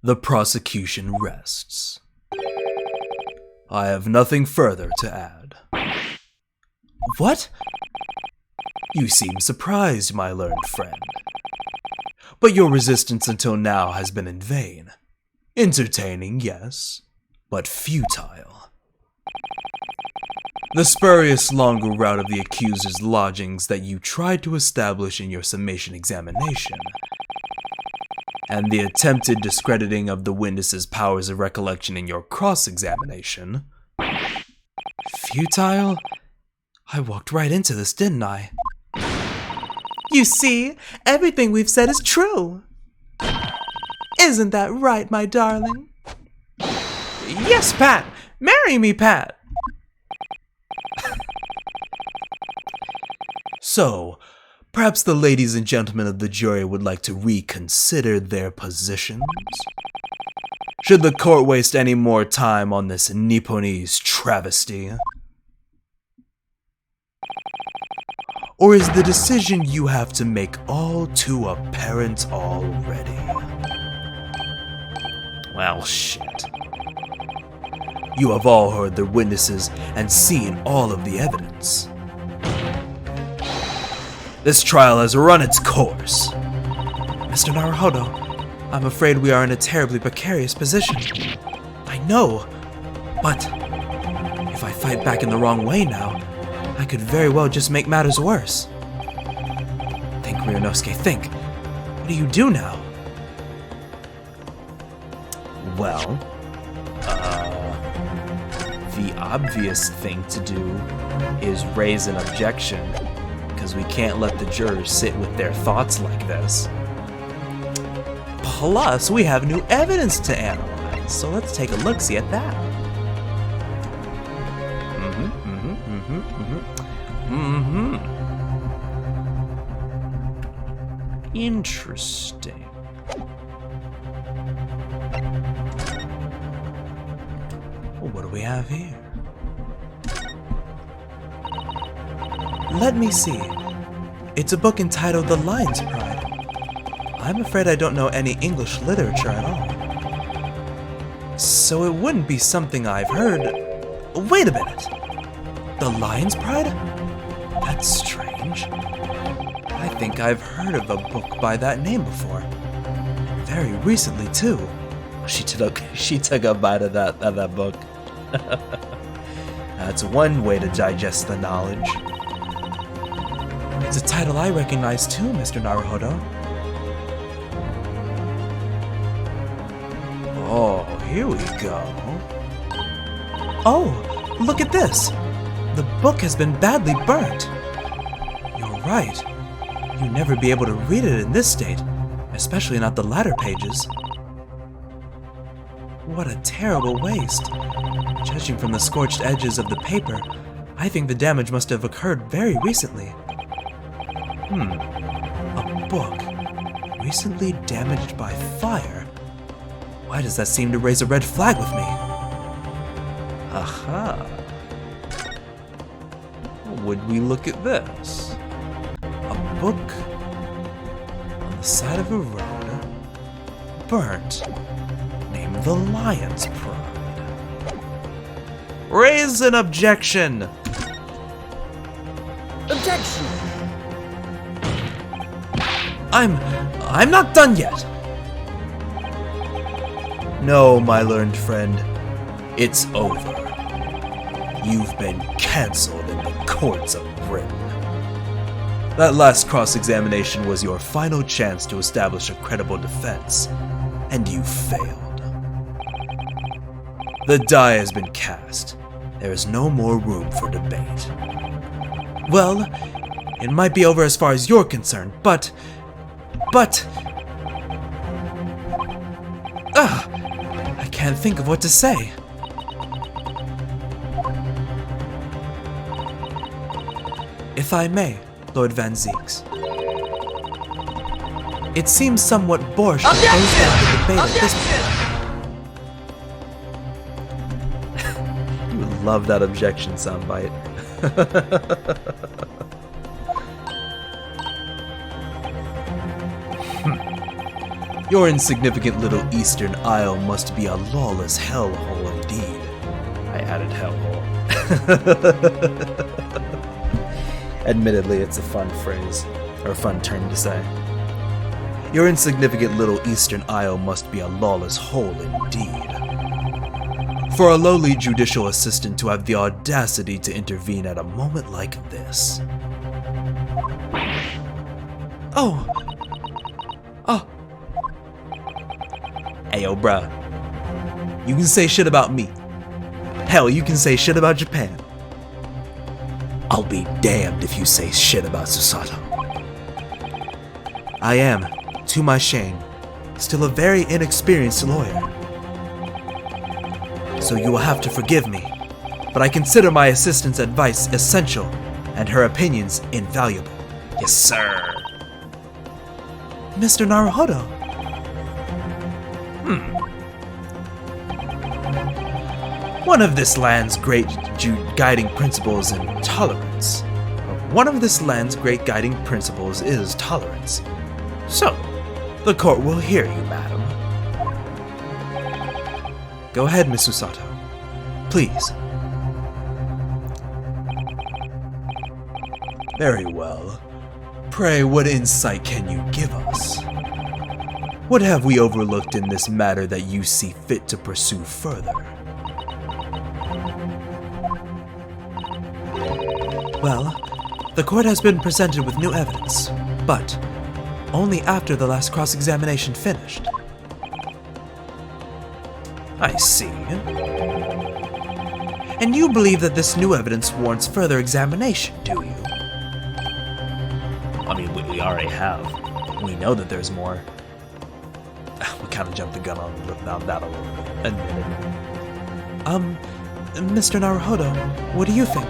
The prosecution rests. I have nothing further to add. What? You seem surprised, my learned friend. But your resistance until now has been in vain. Entertaining, yes, but futile. The spurious longer route of the accuser's lodgings that you tried to establish in your summation examination, and the attempted discrediting of the witness's powers of recollection in your cross-examination. Futile? I walked right into this, didn't I? You see, everything we've said is true. Isn't that right, my darling? Yes, Pat! Marry me, Pat! So, perhaps the ladies and gentlemen of the jury would like to reconsider their positions? Should the court waste any more time on this Nipponese travesty? Or is the decision you have to make all too apparent already? Well, shit. You have all heard the witnesses and seen all of the evidence. This trial has run its course. Mr. Naruhodo, I'm afraid we are in a terribly precarious position. I know, but if I fight back in the wrong way now, I could very well just make matters worse. Think, Ryunosuke, think. What do you do now? Well, the obvious thing to do is raise an objection, because we can't let the jurors sit with their thoughts like this. Plus, we have new evidence to analyze, so let's take a look-see at that. Interesting. Well, what do we have here? Let me see. It's a book entitled The Lion's Pride. I'm afraid I don't know any English literature at all. So it wouldn't be something I've heard. Wait a minute! The Lion's Pride? That's strange. I think I've heard of a book by that name before. Very recently, too. She took a bite of that book. That's one way to digest the knowledge. It's a title I recognize too, Mr. Naruhodo. Oh, here we go. Oh, look at this! The book has been badly burnt. You're right. You'd never be able to read it in this state, especially not the latter pages. What a terrible waste. Judging from the scorched edges of the paper, I think the damage must have occurred very recently. A book recently damaged by fire? Why does that seem to raise a red flag with me? Aha. Would we look at this? A book on the side of a road, burnt, named The Lion's Pride. Raise an objection! Objection! I'm not done yet! No, my learned friend. It's over. You've been cancelled in the courts of Britain. That last cross-examination was your final chance to establish a credible defense, and you failed. The die has been cast. There is no more room for debate. Well, it might be over as far as you're concerned, but... I can't think of what to say. If I may, Lord Van Zeeks. It seems somewhat boorish to close down the debate at this point. You would love that objection soundbite. Your insignificant little eastern isle must be a lawless hellhole indeed. I added hellhole. Admittedly, it's a fun phrase, or a fun term to say. Your insignificant little eastern isle must be a lawless hole indeed. For a lowly judicial assistant to have the audacity to intervene at a moment like this. Oh. Ayo, bruh. You can say shit about me. Hell, you can say shit about Japan. I'll be damned if you say shit about Susato. I am, to my shame, still a very inexperienced lawyer. So you will have to forgive me, but I consider my assistant's advice essential and her opinions invaluable. Yes, sir. Mr. Naruhodo. One of this land's great guiding principles is tolerance. Is tolerance. So, the court will hear you, madam. Go ahead, Miss Susato. Please. Very well. Pray, what insight can you give us? What have we overlooked in this matter that you see fit to pursue further? Well, the court has been presented with new evidence, but only after the last cross-examination finished. I see. And you believe that this new evidence warrants further examination, do you? I mean, we already have. We know that there's more. We kind of jumped the gun on that a little bit, admittedly. Mr. Naruhodo, what do you think?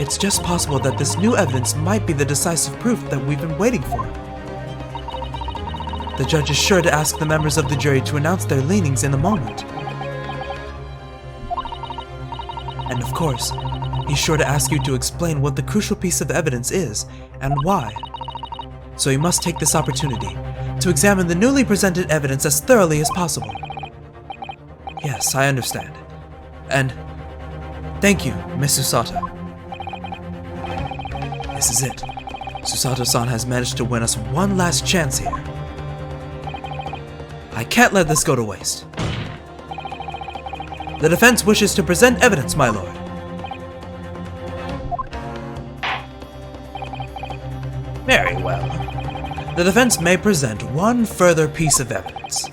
It's just possible that this new evidence might be the decisive proof that we've been waiting for. The judge is sure to ask the members of the jury to announce their leanings in a moment. And of course, he's sure to ask you to explain what the crucial piece of evidence is and why. So you must take this opportunity to examine the newly presented evidence as thoroughly as possible. Yes, I understand. And thank you, Miss Susato. This is it. Susato-san has managed to win us one last chance here. I can't let this go to waste. The defense wishes to present evidence, my lord. Very well. The defense may present one further piece of evidence.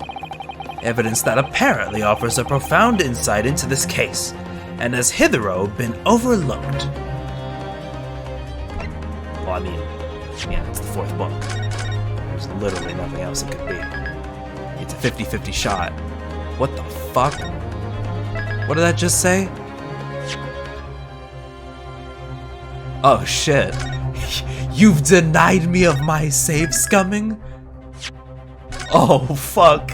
Evidence that apparently offers a profound insight into this case, and has hitherto been overlooked. Well, I mean, yeah, it's the fourth book. There's literally nothing else it could be. It's a 50-50 shot. What the fuck? What did that just say? Oh shit. You've denied me of my save, scumming? Oh fuck.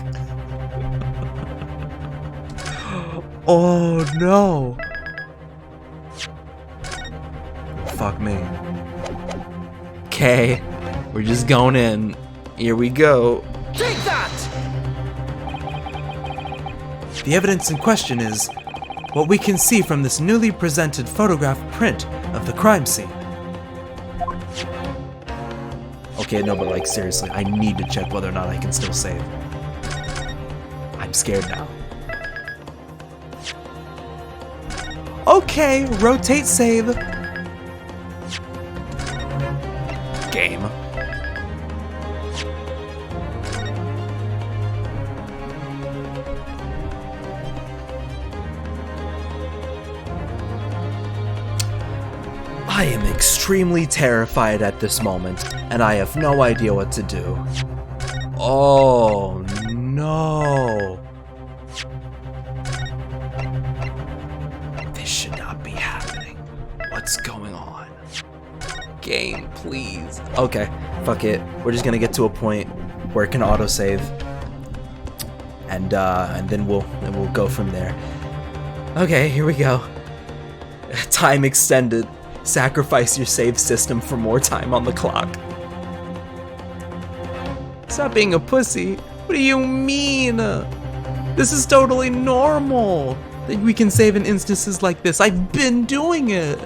Oh no. Fuck me. Okay, we're just going in. Here we go. Take that! The evidence in question is what we can see from this newly presented photograph print of the crime scene. Okay, no, but like seriously, I need to check whether or not I can still save. I'm scared now. Okay, rotate save. Game. I am extremely terrified at this moment, and I have no idea what to do. Oh no. This should not be happening. What's going on? Game, please. Okay, fuck it. We're just gonna get to a point where it can autosave, and then we'll go from there. Okay, here we go. Time extended. Sacrifice your save system for more time on the clock. Stop being a pussy. What do you mean? This is totally normal that we can save in instances like this. I've been doing it.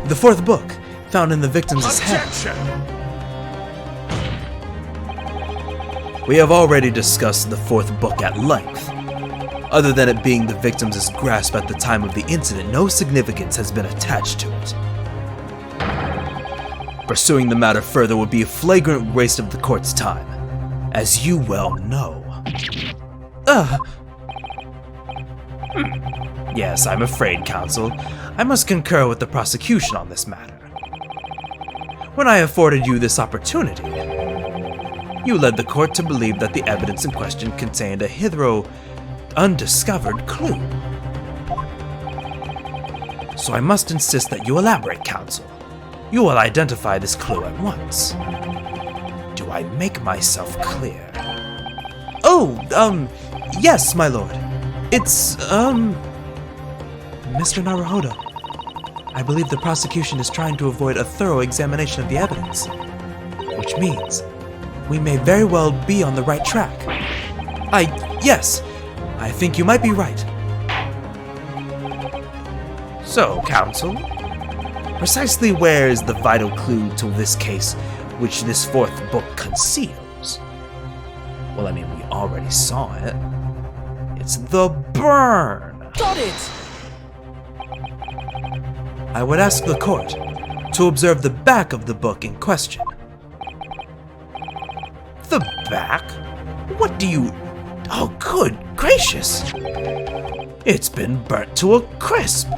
The fourth book, found in the victim's head. We have already discussed the fourth book at length. Other than it being the victim's grasp at the time of the incident, no significance has been attached to it. Pursuing the matter further would be a flagrant waste of the court's time, as you well know. Yes, I'm afraid, counsel. I must concur with the prosecution on this matter. When I afforded you this opportunity, you led the court to believe that the evidence in question contained a hitherto undiscovered clue. So I must insist that you elaborate, counsel. You will identify this clue at once. Do I make myself clear? Oh, yes, my lord. It's, Mr. Naruhodo. I believe the prosecution is trying to avoid a thorough examination of the evidence, which means we may very well be on the right track. Yes, I think you might be right. So, counsel, precisely where is the vital clue to this case which this fourth book conceals? Well, I mean, we already saw it. It's the burn! Got it! I would ask the court to observe the back of the book in question. The back? What do you... Oh, good gracious! It's been burnt to a crisp!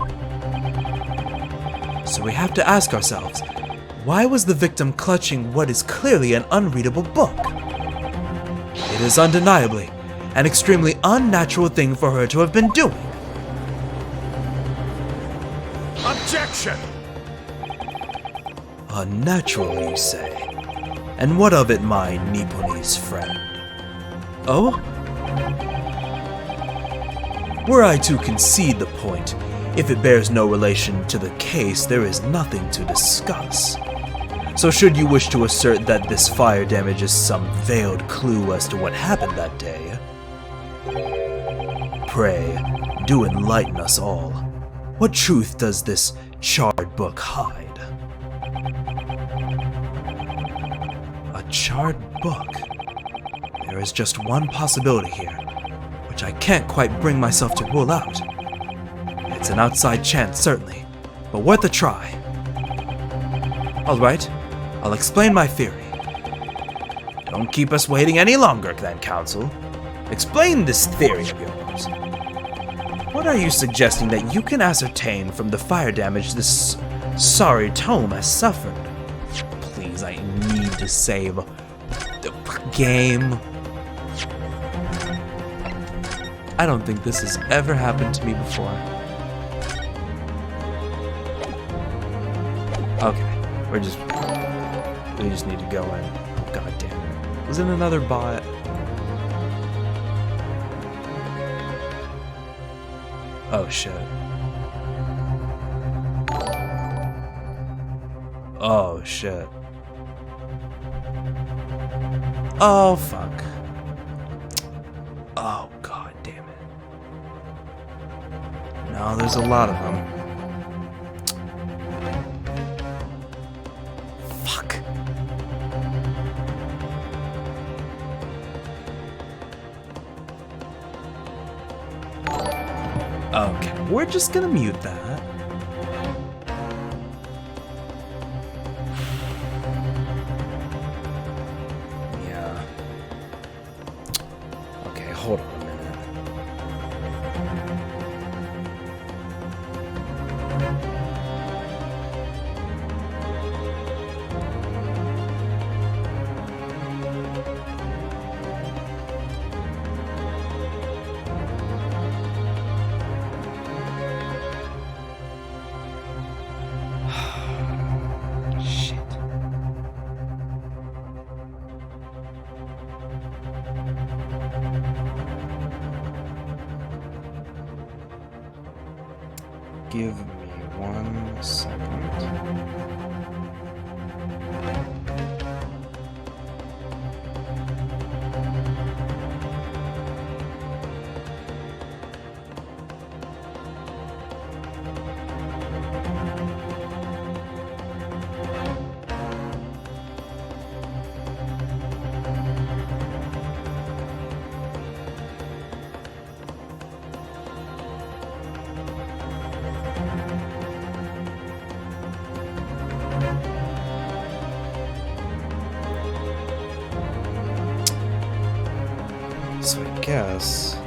So we have to ask ourselves, why was the victim clutching what is clearly an unreadable book? It is undeniably an extremely unnatural thing for her to have been doing. Objection! Unnatural, you say? And what of it, my Nipponese friend? Oh? Were I to concede the point, if it bears no relation to the case, there is nothing to discuss. So should you wish to assert that this fire damage is some veiled clue as to what happened that day, pray, do enlighten us all. What truth does this charred book hide? A charred book? There is just one possibility here, which I can't quite bring myself to rule out. It's an outside chance, certainly, but worth a try. Alright, I'll explain my theory. Don't keep us waiting any longer, then, Council. Explain this theory of yours. What are you suggesting that you can ascertain from the fire damage this sorry tome has suffered? Please, I need to save the game. I don't think this has ever happened to me before. Okay, we just need to go in. Oh, god damn it. Was it another bot? Oh shit. Oh shit. Oh fuck. Oh god damn it. No, there's a lot of them. Fuck. Okay, we're just gonna mute that. Yeah. Okay, hold on a minute. Shit. Give me 1 second. So I guess...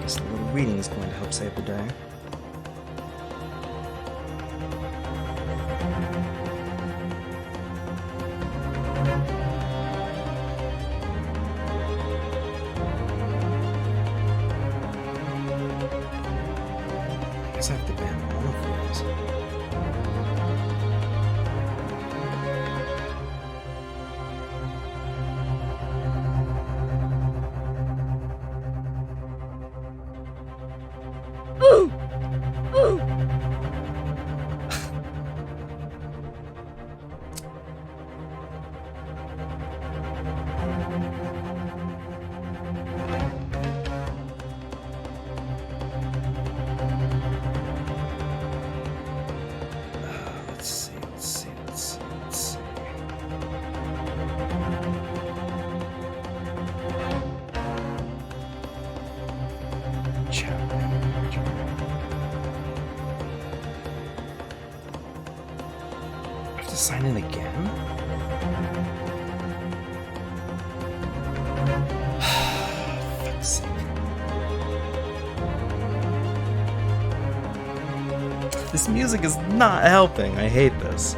Guess a little reading is going to help save the day. I guess I have to ban all of these. Let's see. Chat manager. I have to sign in again? Fuck's sake. This music is not helping. I hate this.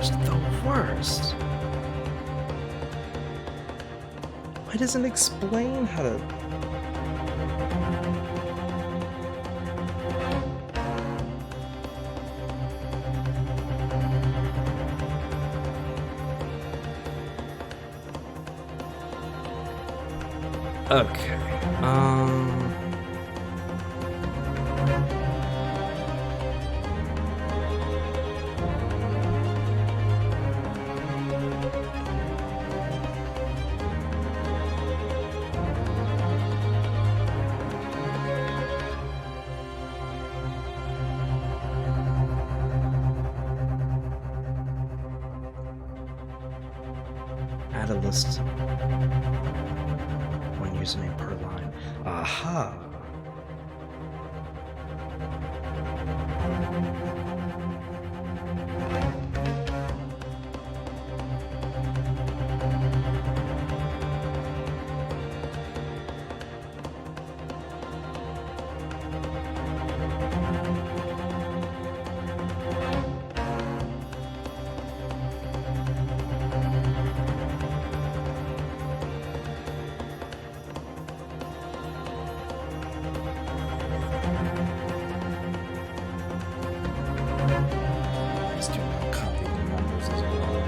just the worst. Why doesn't it explain how to... Okay, add a list. One username per line. Aha! Let's do not copy the numbers as well.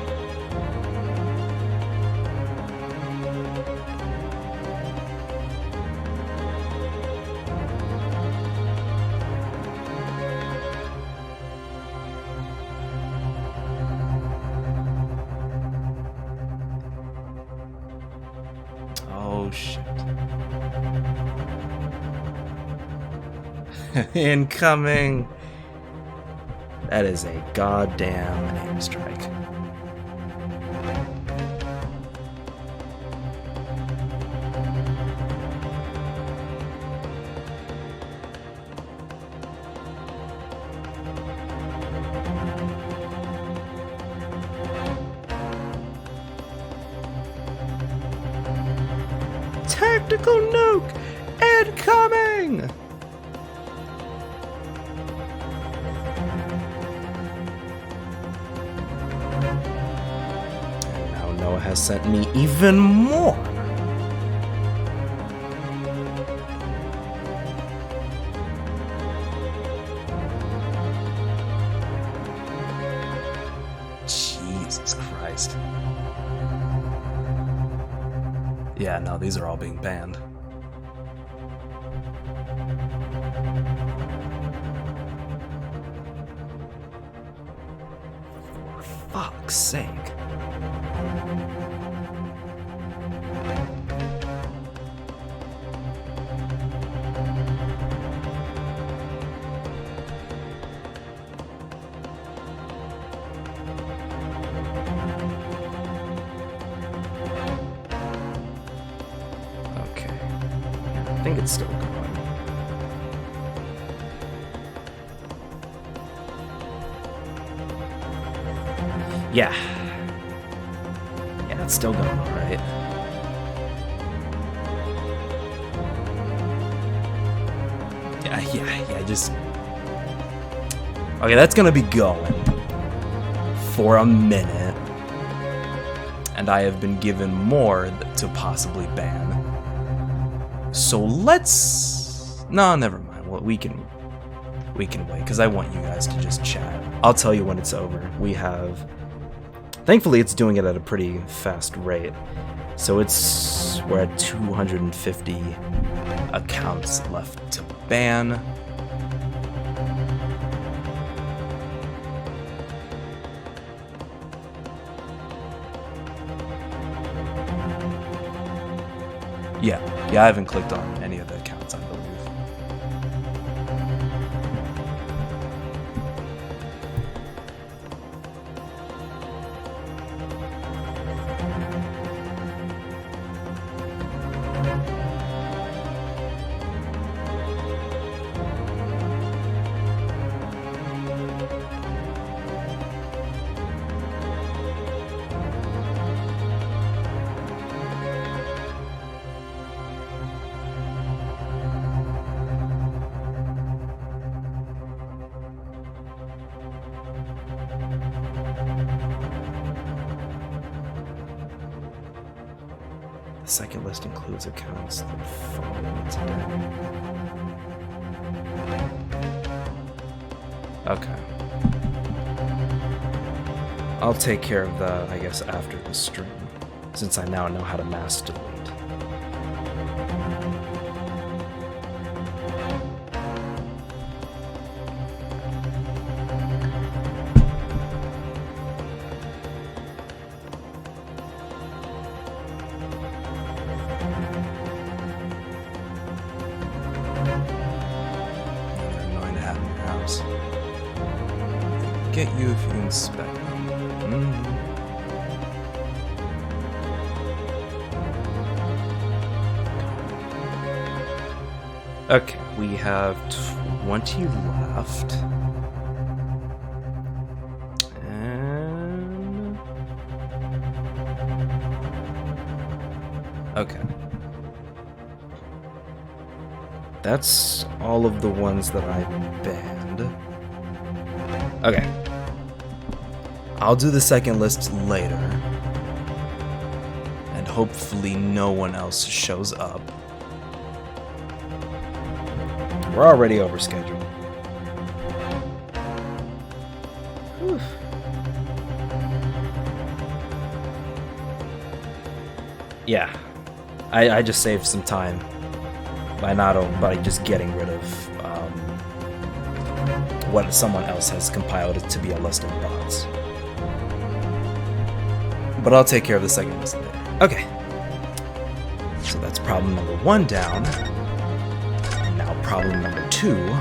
Oh shit. Incoming! That is a goddamn aim strike. Tactical nuke incoming! And now Noah has sent me even more. Jesus Christ. Yeah, no, these are all being banned. For fuck's sake. Okay. I think it's still going. Yeah. Yeah, it's still going alright. Yeah, just... Okay, that's gonna be going for a minute. And I have been given more to possibly ban. So let's... No, never mind. Well, we can wait, because I want you guys to just chat. I'll tell you when it's over. We have... Thankfully, it's doing it at a pretty fast rate. So we're at 250 accounts left to ban. Yeah, I haven't clicked on any of the accounts, I believe. second list includes accounts that follow me today. Okay. I'll take care of that, I guess, after the stream, since I now know how to mass delete. Get you if you inspect them. Okay, we have 20 left. And... okay. That's all of the ones that I banned. Okay. I'll do the second list later. And hopefully no one else shows up. We're already over schedule. Whew. Yeah. I just saved some time by just getting rid of what someone else has compiled to be a list of bots. But I'll take care of the second list later. Okay. So that's problem number 1 down. And now problem number 2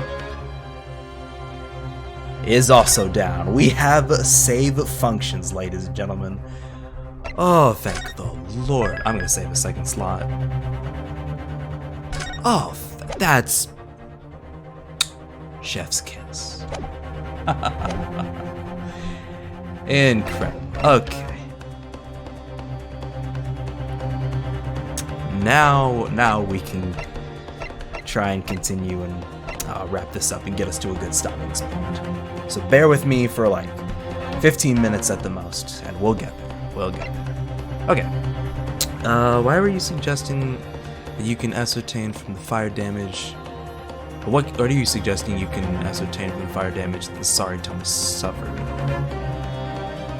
is also down. We have save functions, ladies and gentlemen. Oh, thank the Lord. I'm gonna save a second slot. Oh, that's... chef's kiss. Incredible. Okay. Now we can try and continue and wrap this up and get us to a good stopping point. So bear with me for like 15 minutes at the most, and we'll get there. We'll get there. Okay. Why were you suggesting that you can ascertain from the fire damage? What are you suggesting you can ascertain from the fire damage that the Sorry Tome suffered?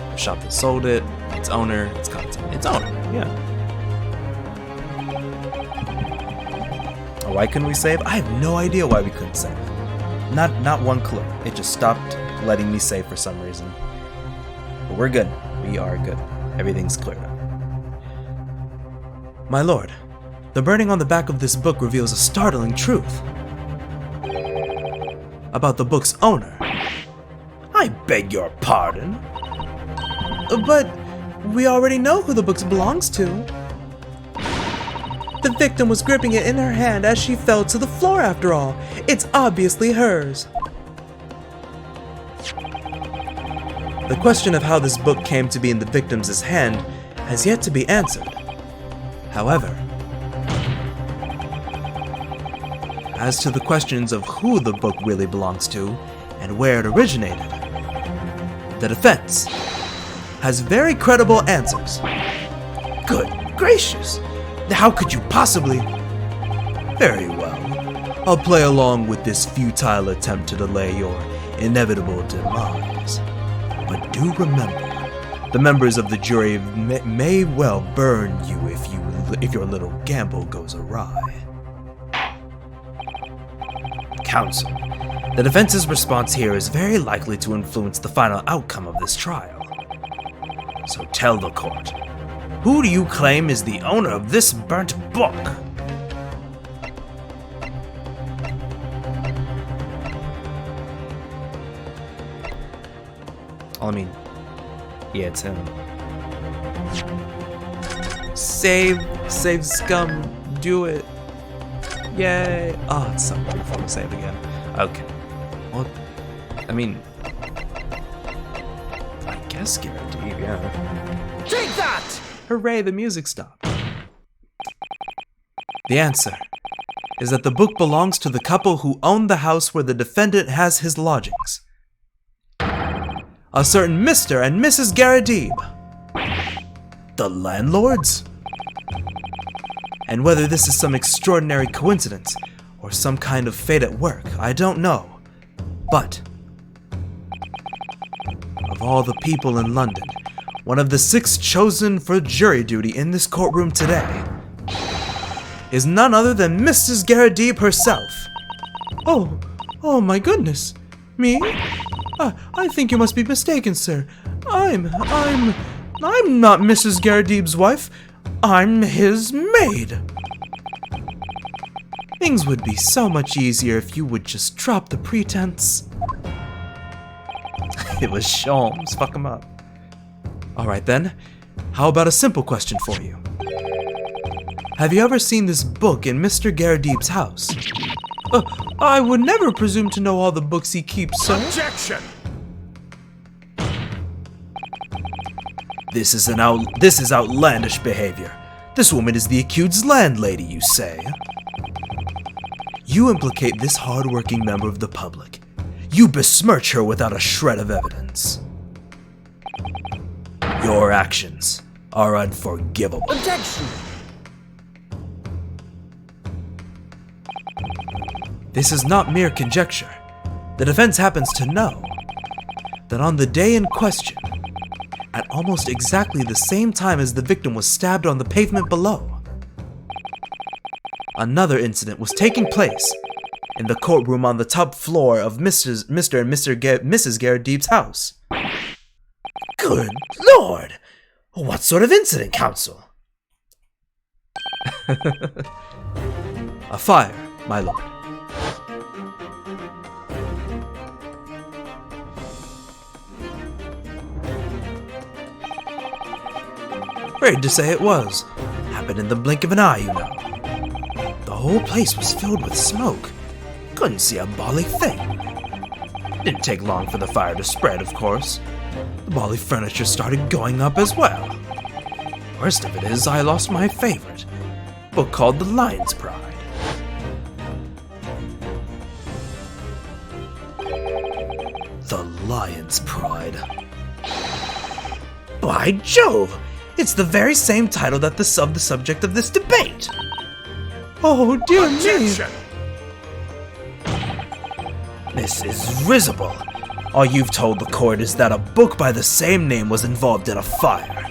The shop that sold it, its owner, its content. Its owner, yeah. Why couldn't we save? I have no idea why we couldn't save. Not one clue. It just stopped letting me save for some reason. But we're good. We are good. Everything's cleared up. My lord, the burning on the back of this book reveals a startling truth about the book's owner. I beg your pardon? But we already know who the book belongs to. The victim was gripping it in her hand as she fell to the floor after all. It's obviously hers. The question of how this book came to be in the victim's hand has yet to be answered. However, as to the questions of who the book really belongs to and where it originated, the defense has very credible answers. Good gracious! How could you possibly? Very well. I'll play along with this futile attempt to delay your inevitable demise. But do remember, the members of the jury may well burn you if your little gamble goes awry. Counsel, the defense's response here is very likely to influence the final outcome of this trial. So tell the court, who do you claim is the owner of this burnt book? I mean, yeah, it's him. Save scum, do it. Yay. Oh, it's so wonderful to save again. Okay. Well, I mean, I guess guaranteed, yeah. Take that! Hooray, the music stopped. The answer is that the book belongs to the couple who own the house where the defendant has his lodgings. A certain Mr. and Mrs. Garadib. The landlords? And whether this is some extraordinary coincidence or some kind of fate at work, I don't know. But of all the people in London, one of the 6 chosen for jury duty in this courtroom today is none other than Mrs. Garradib herself. Oh my goodness. Me? I think you must be mistaken, sir. I'm not Mrs. Garradib's wife. I'm his maid. Things would be so much easier if you would just drop the pretense. It was Sholmes. Fuck him up. Alright then, how about a simple question for you? Have you ever seen this book in Mr. Garradib's house? I would never presume to know all the books he keeps, sir. Objection! This is outlandish behavior. This woman is the accused's landlady, you say? You implicate this hard-working member of the public. You besmirch her without a shred of evidence. Your actions are unforgivable. Objection! This is not mere conjecture. The defense happens to know that on the day in question, at almost exactly the same time as the victim was stabbed on the pavement below, another incident was taking place in the courtroom on the top floor of Mr. and Mrs. Garradib's house. Good Lord! What sort of incident, counsel? A fire, my lord. Afraid to say it was. Happened in the blink of an eye, you know. The whole place was filled with smoke. Couldn't see a bally thing. Didn't take long for the fire to spread, of course. The bally furniture started going up as well. Worst of it is, I lost my favorite book called The Lion's Pride. The Lion's Pride. By Jove! It's the very same title that the subject of this debate! Oh, dear Objection! This is risible. All you've told the court is that a book by the same name was involved in a fire.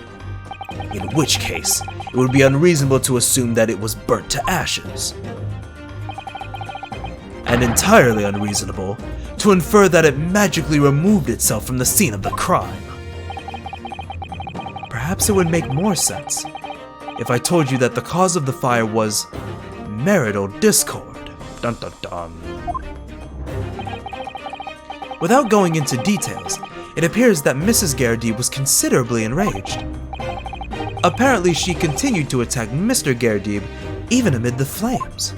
In which case, it would be unreasonable to assume that it was burnt to ashes. And entirely unreasonable to infer that it magically removed itself from the scene of the crime. Perhaps it would make more sense if I told you that the cause of the fire was marital discord. Dun dun dun. Without going into details, it appears that Mrs. Garradib was considerably enraged. Apparently, she continued to attack Mr. Garradib even amid the flames.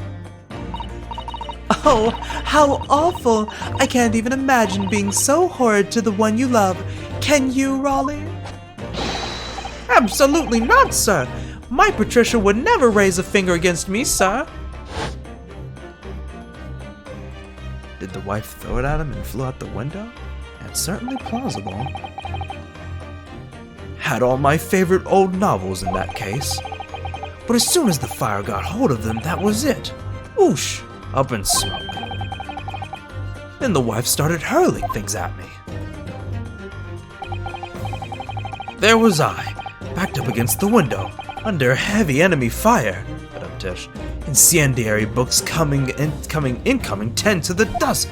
Oh, how awful! I can't even imagine being so horrid to the one you love. Can you, Raleigh? Absolutely not, sir! My Patricia would never raise a finger against me, sir! Did the wife throw it at him and flew out the window? That's certainly plausible. Had all my favorite old novels in that case. But as soon as the fire got hold of them, that was it. Whoosh! Up in smoke. Then the wife started hurling things at me. There was I, backed up against the window, under heavy enemy fire. Incendiary books incoming 10 to the dozen.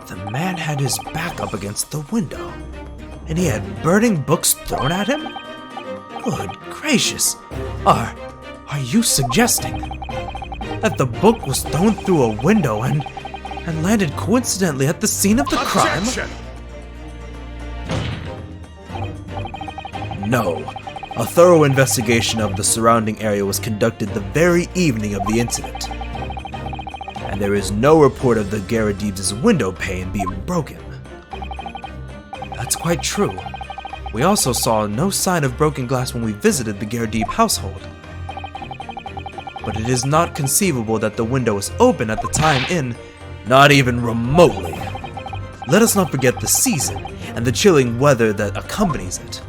The man had his back up against the window, and he had burning books thrown at him? Good gracious! Are you suggesting that the book was thrown through a window and landed coincidentally at the scene of the crime? Objection! No. A thorough investigation of the surrounding area was conducted the very evening of the incident. And there is no report of the Garradib's window pane being broken. That's quite true. We also saw no sign of broken glass when we visited the Garradib household. But it is not conceivable that the window was open at the time not even remotely. Let us not forget the season and the chilling weather that accompanies it.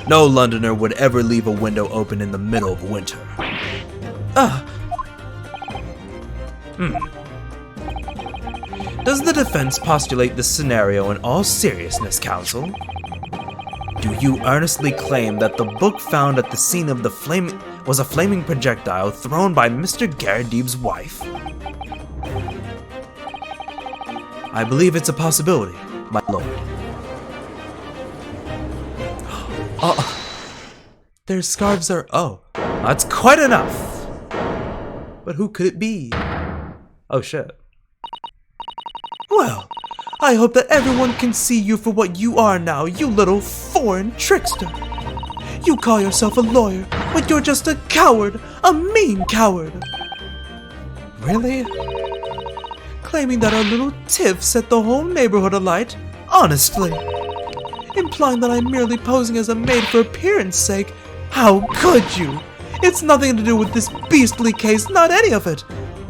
No Londoner would ever leave a window open in the middle of winter. Does the defense postulate this scenario in all seriousness, counsel? Do you earnestly claim that the book found at the scene of the flame was a flaming projectile thrown by Mr. Garradib's wife? I believe it's a possibility, my lord. Their scarves are... Oh, that's quite enough. But who could it be? Oh shit. Well, I hope that everyone can see you for what you are now, you little foreign trickster. You call yourself a lawyer, but you're just a coward, a mean coward. Really? Claiming that our little tiff set the whole neighborhood alight? Honestly. Implying that I'm merely posing as a maid for appearance sake? How could you? It's nothing to do with this beastly case, not any of it.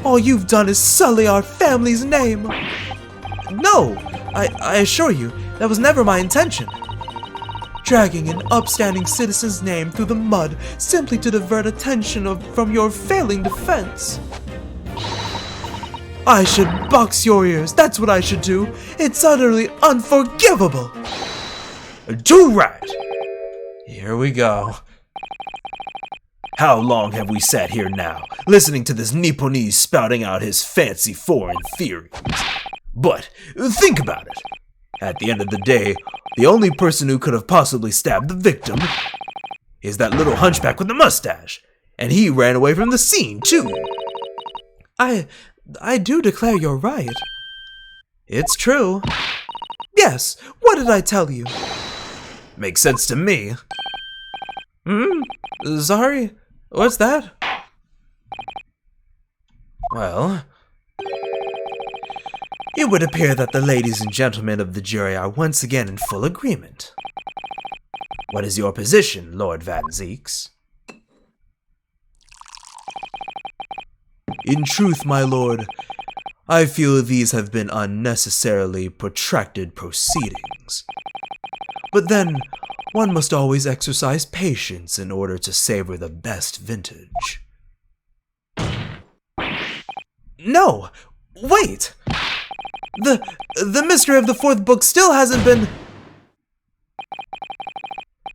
All you've done is sully our family's name. No, I assure you, that was never my intention. Dragging an upstanding citizen's name through the mud simply to divert attention from your failing defense. I should box your ears, that's what I should do. It's utterly unforgivable. Do right. Here we go. How long have we sat here now, listening to this Nipponese spouting out his fancy foreign theories? But think about it. At the end of the day, the only person who could have possibly stabbed the victim is that little hunchback with the mustache, and he ran away from the scene too. I do declare you're right. It's true. Yes, what did I tell you? Makes sense to me. Sorry, what's that? Well, it would appear that the ladies and gentlemen of the jury are once again in full agreement. What is your position, Lord Van Zeeks? In truth, my lord, I feel these have been unnecessarily protracted proceedings. But then, one must always exercise patience in order to savor the best vintage. No! Wait! The mystery of the fourth book still hasn't been...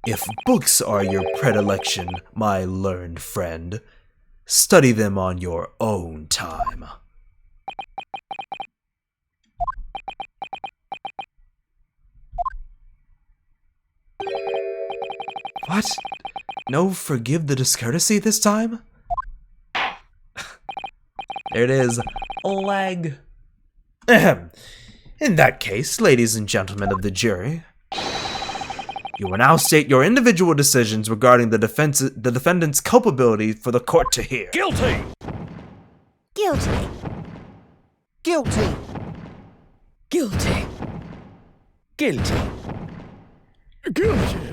If books are your predilection, my learned friend, study them on your own time. What? No forgive the discourtesy this time? There it is. Lag. Ahem. In that case, ladies and gentlemen of the jury, you will now state your individual decisions regarding the defendant's culpability for the court to hear. Guilty! Guilty. Guilty! Guilty. Guilty! Guilty!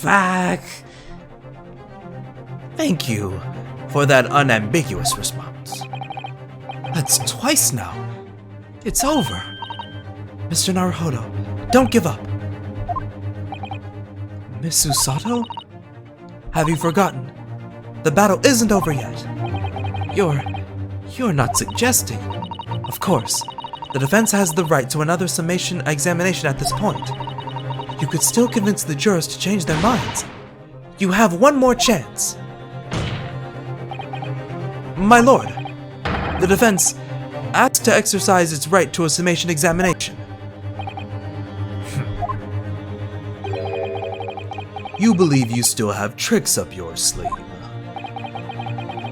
Fuck. Thank you for that unambiguous response. That's twice now. It's over. Mr. Naruhodo, don't give up. Miss Usato? Have you forgotten? The battle isn't over yet. You're not suggesting. Of course, the defense has the right to another summation examination at this point. You could still convince the jurors to change their minds. You have one more chance. My lord, the defense asks to exercise its right to a summation examination. You believe you still have tricks up your sleeve.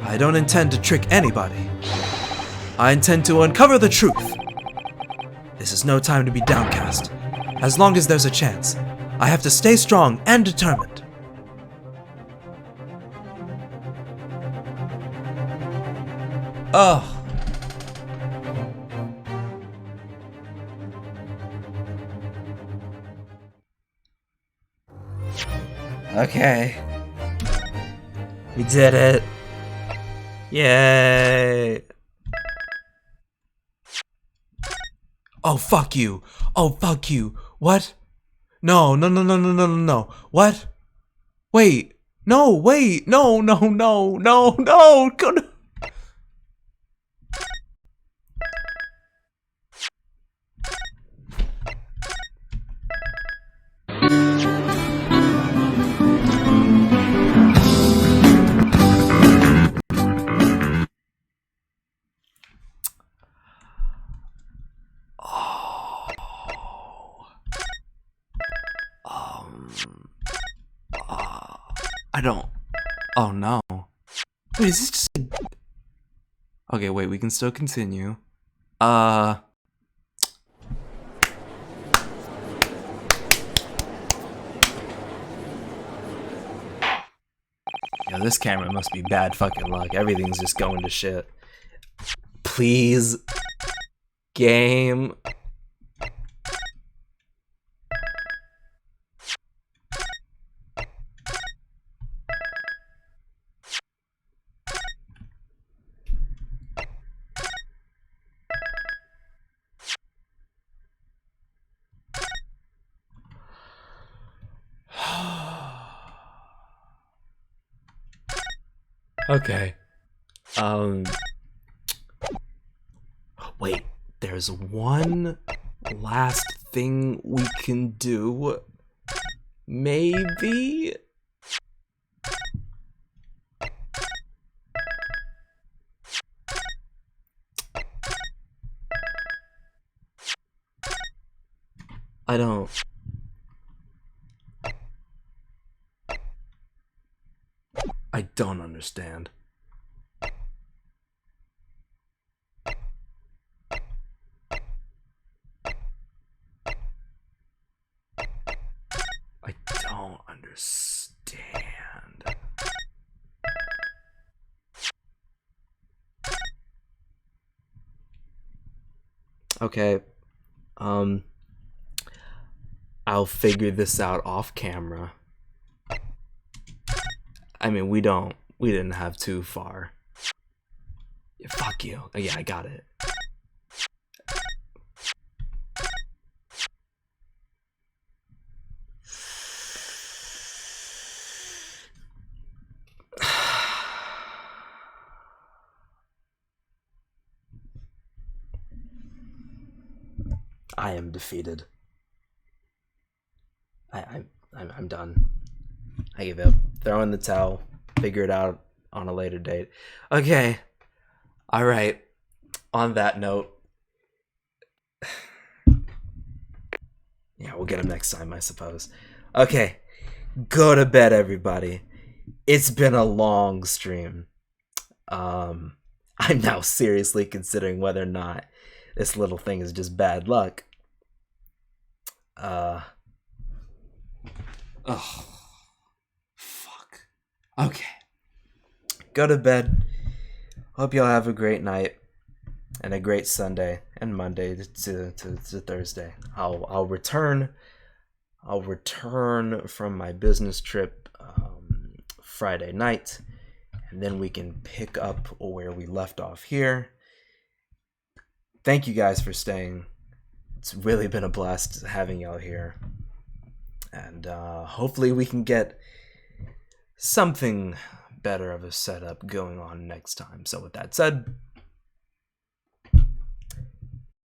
I don't intend to trick anybody. I intend to uncover the truth. This is no time to be downcast. As long as there's a chance, I have to stay strong and determined. Oh. Okay. We did it. Yay. Oh, fuck you. Oh, fuck you. What? No, no, no, no, no, no, no, no. What? Wait. No, wait. No, no, no, no, no. Go to... I don't... Oh, no. Wait, is this just... Okay, wait, we can still continue. Yeah, this camera must be bad fucking luck. Everything's just going to shit. Please. Game. Okay. Wait, there's one last thing we can do. Maybe? I don't understand. I don't understand. Okay. I'll figure this out off camera. I mean, we didn't have too far. Yeah, fuck you. Oh, yeah, I got it. I am defeated. I'm done. I give up. Throw in the towel. Figure it out on a later date. Okay. All right. On that note, yeah, we'll get him next time, I suppose. Okay. Go to bed, everybody. It's been a long stream. I'm now seriously considering whether or not this little thing is just bad luck. Oh, fuck. Okay. Go to bed. Hope y'all have a great night and a great Sunday and Monday to Thursday. I'll return from my business trip Friday night, and then we can pick up where we left off here. Thank you guys for staying. It's really been a blast having y'all here. And hopefully we can get something better of a setup going on next time. So with that said,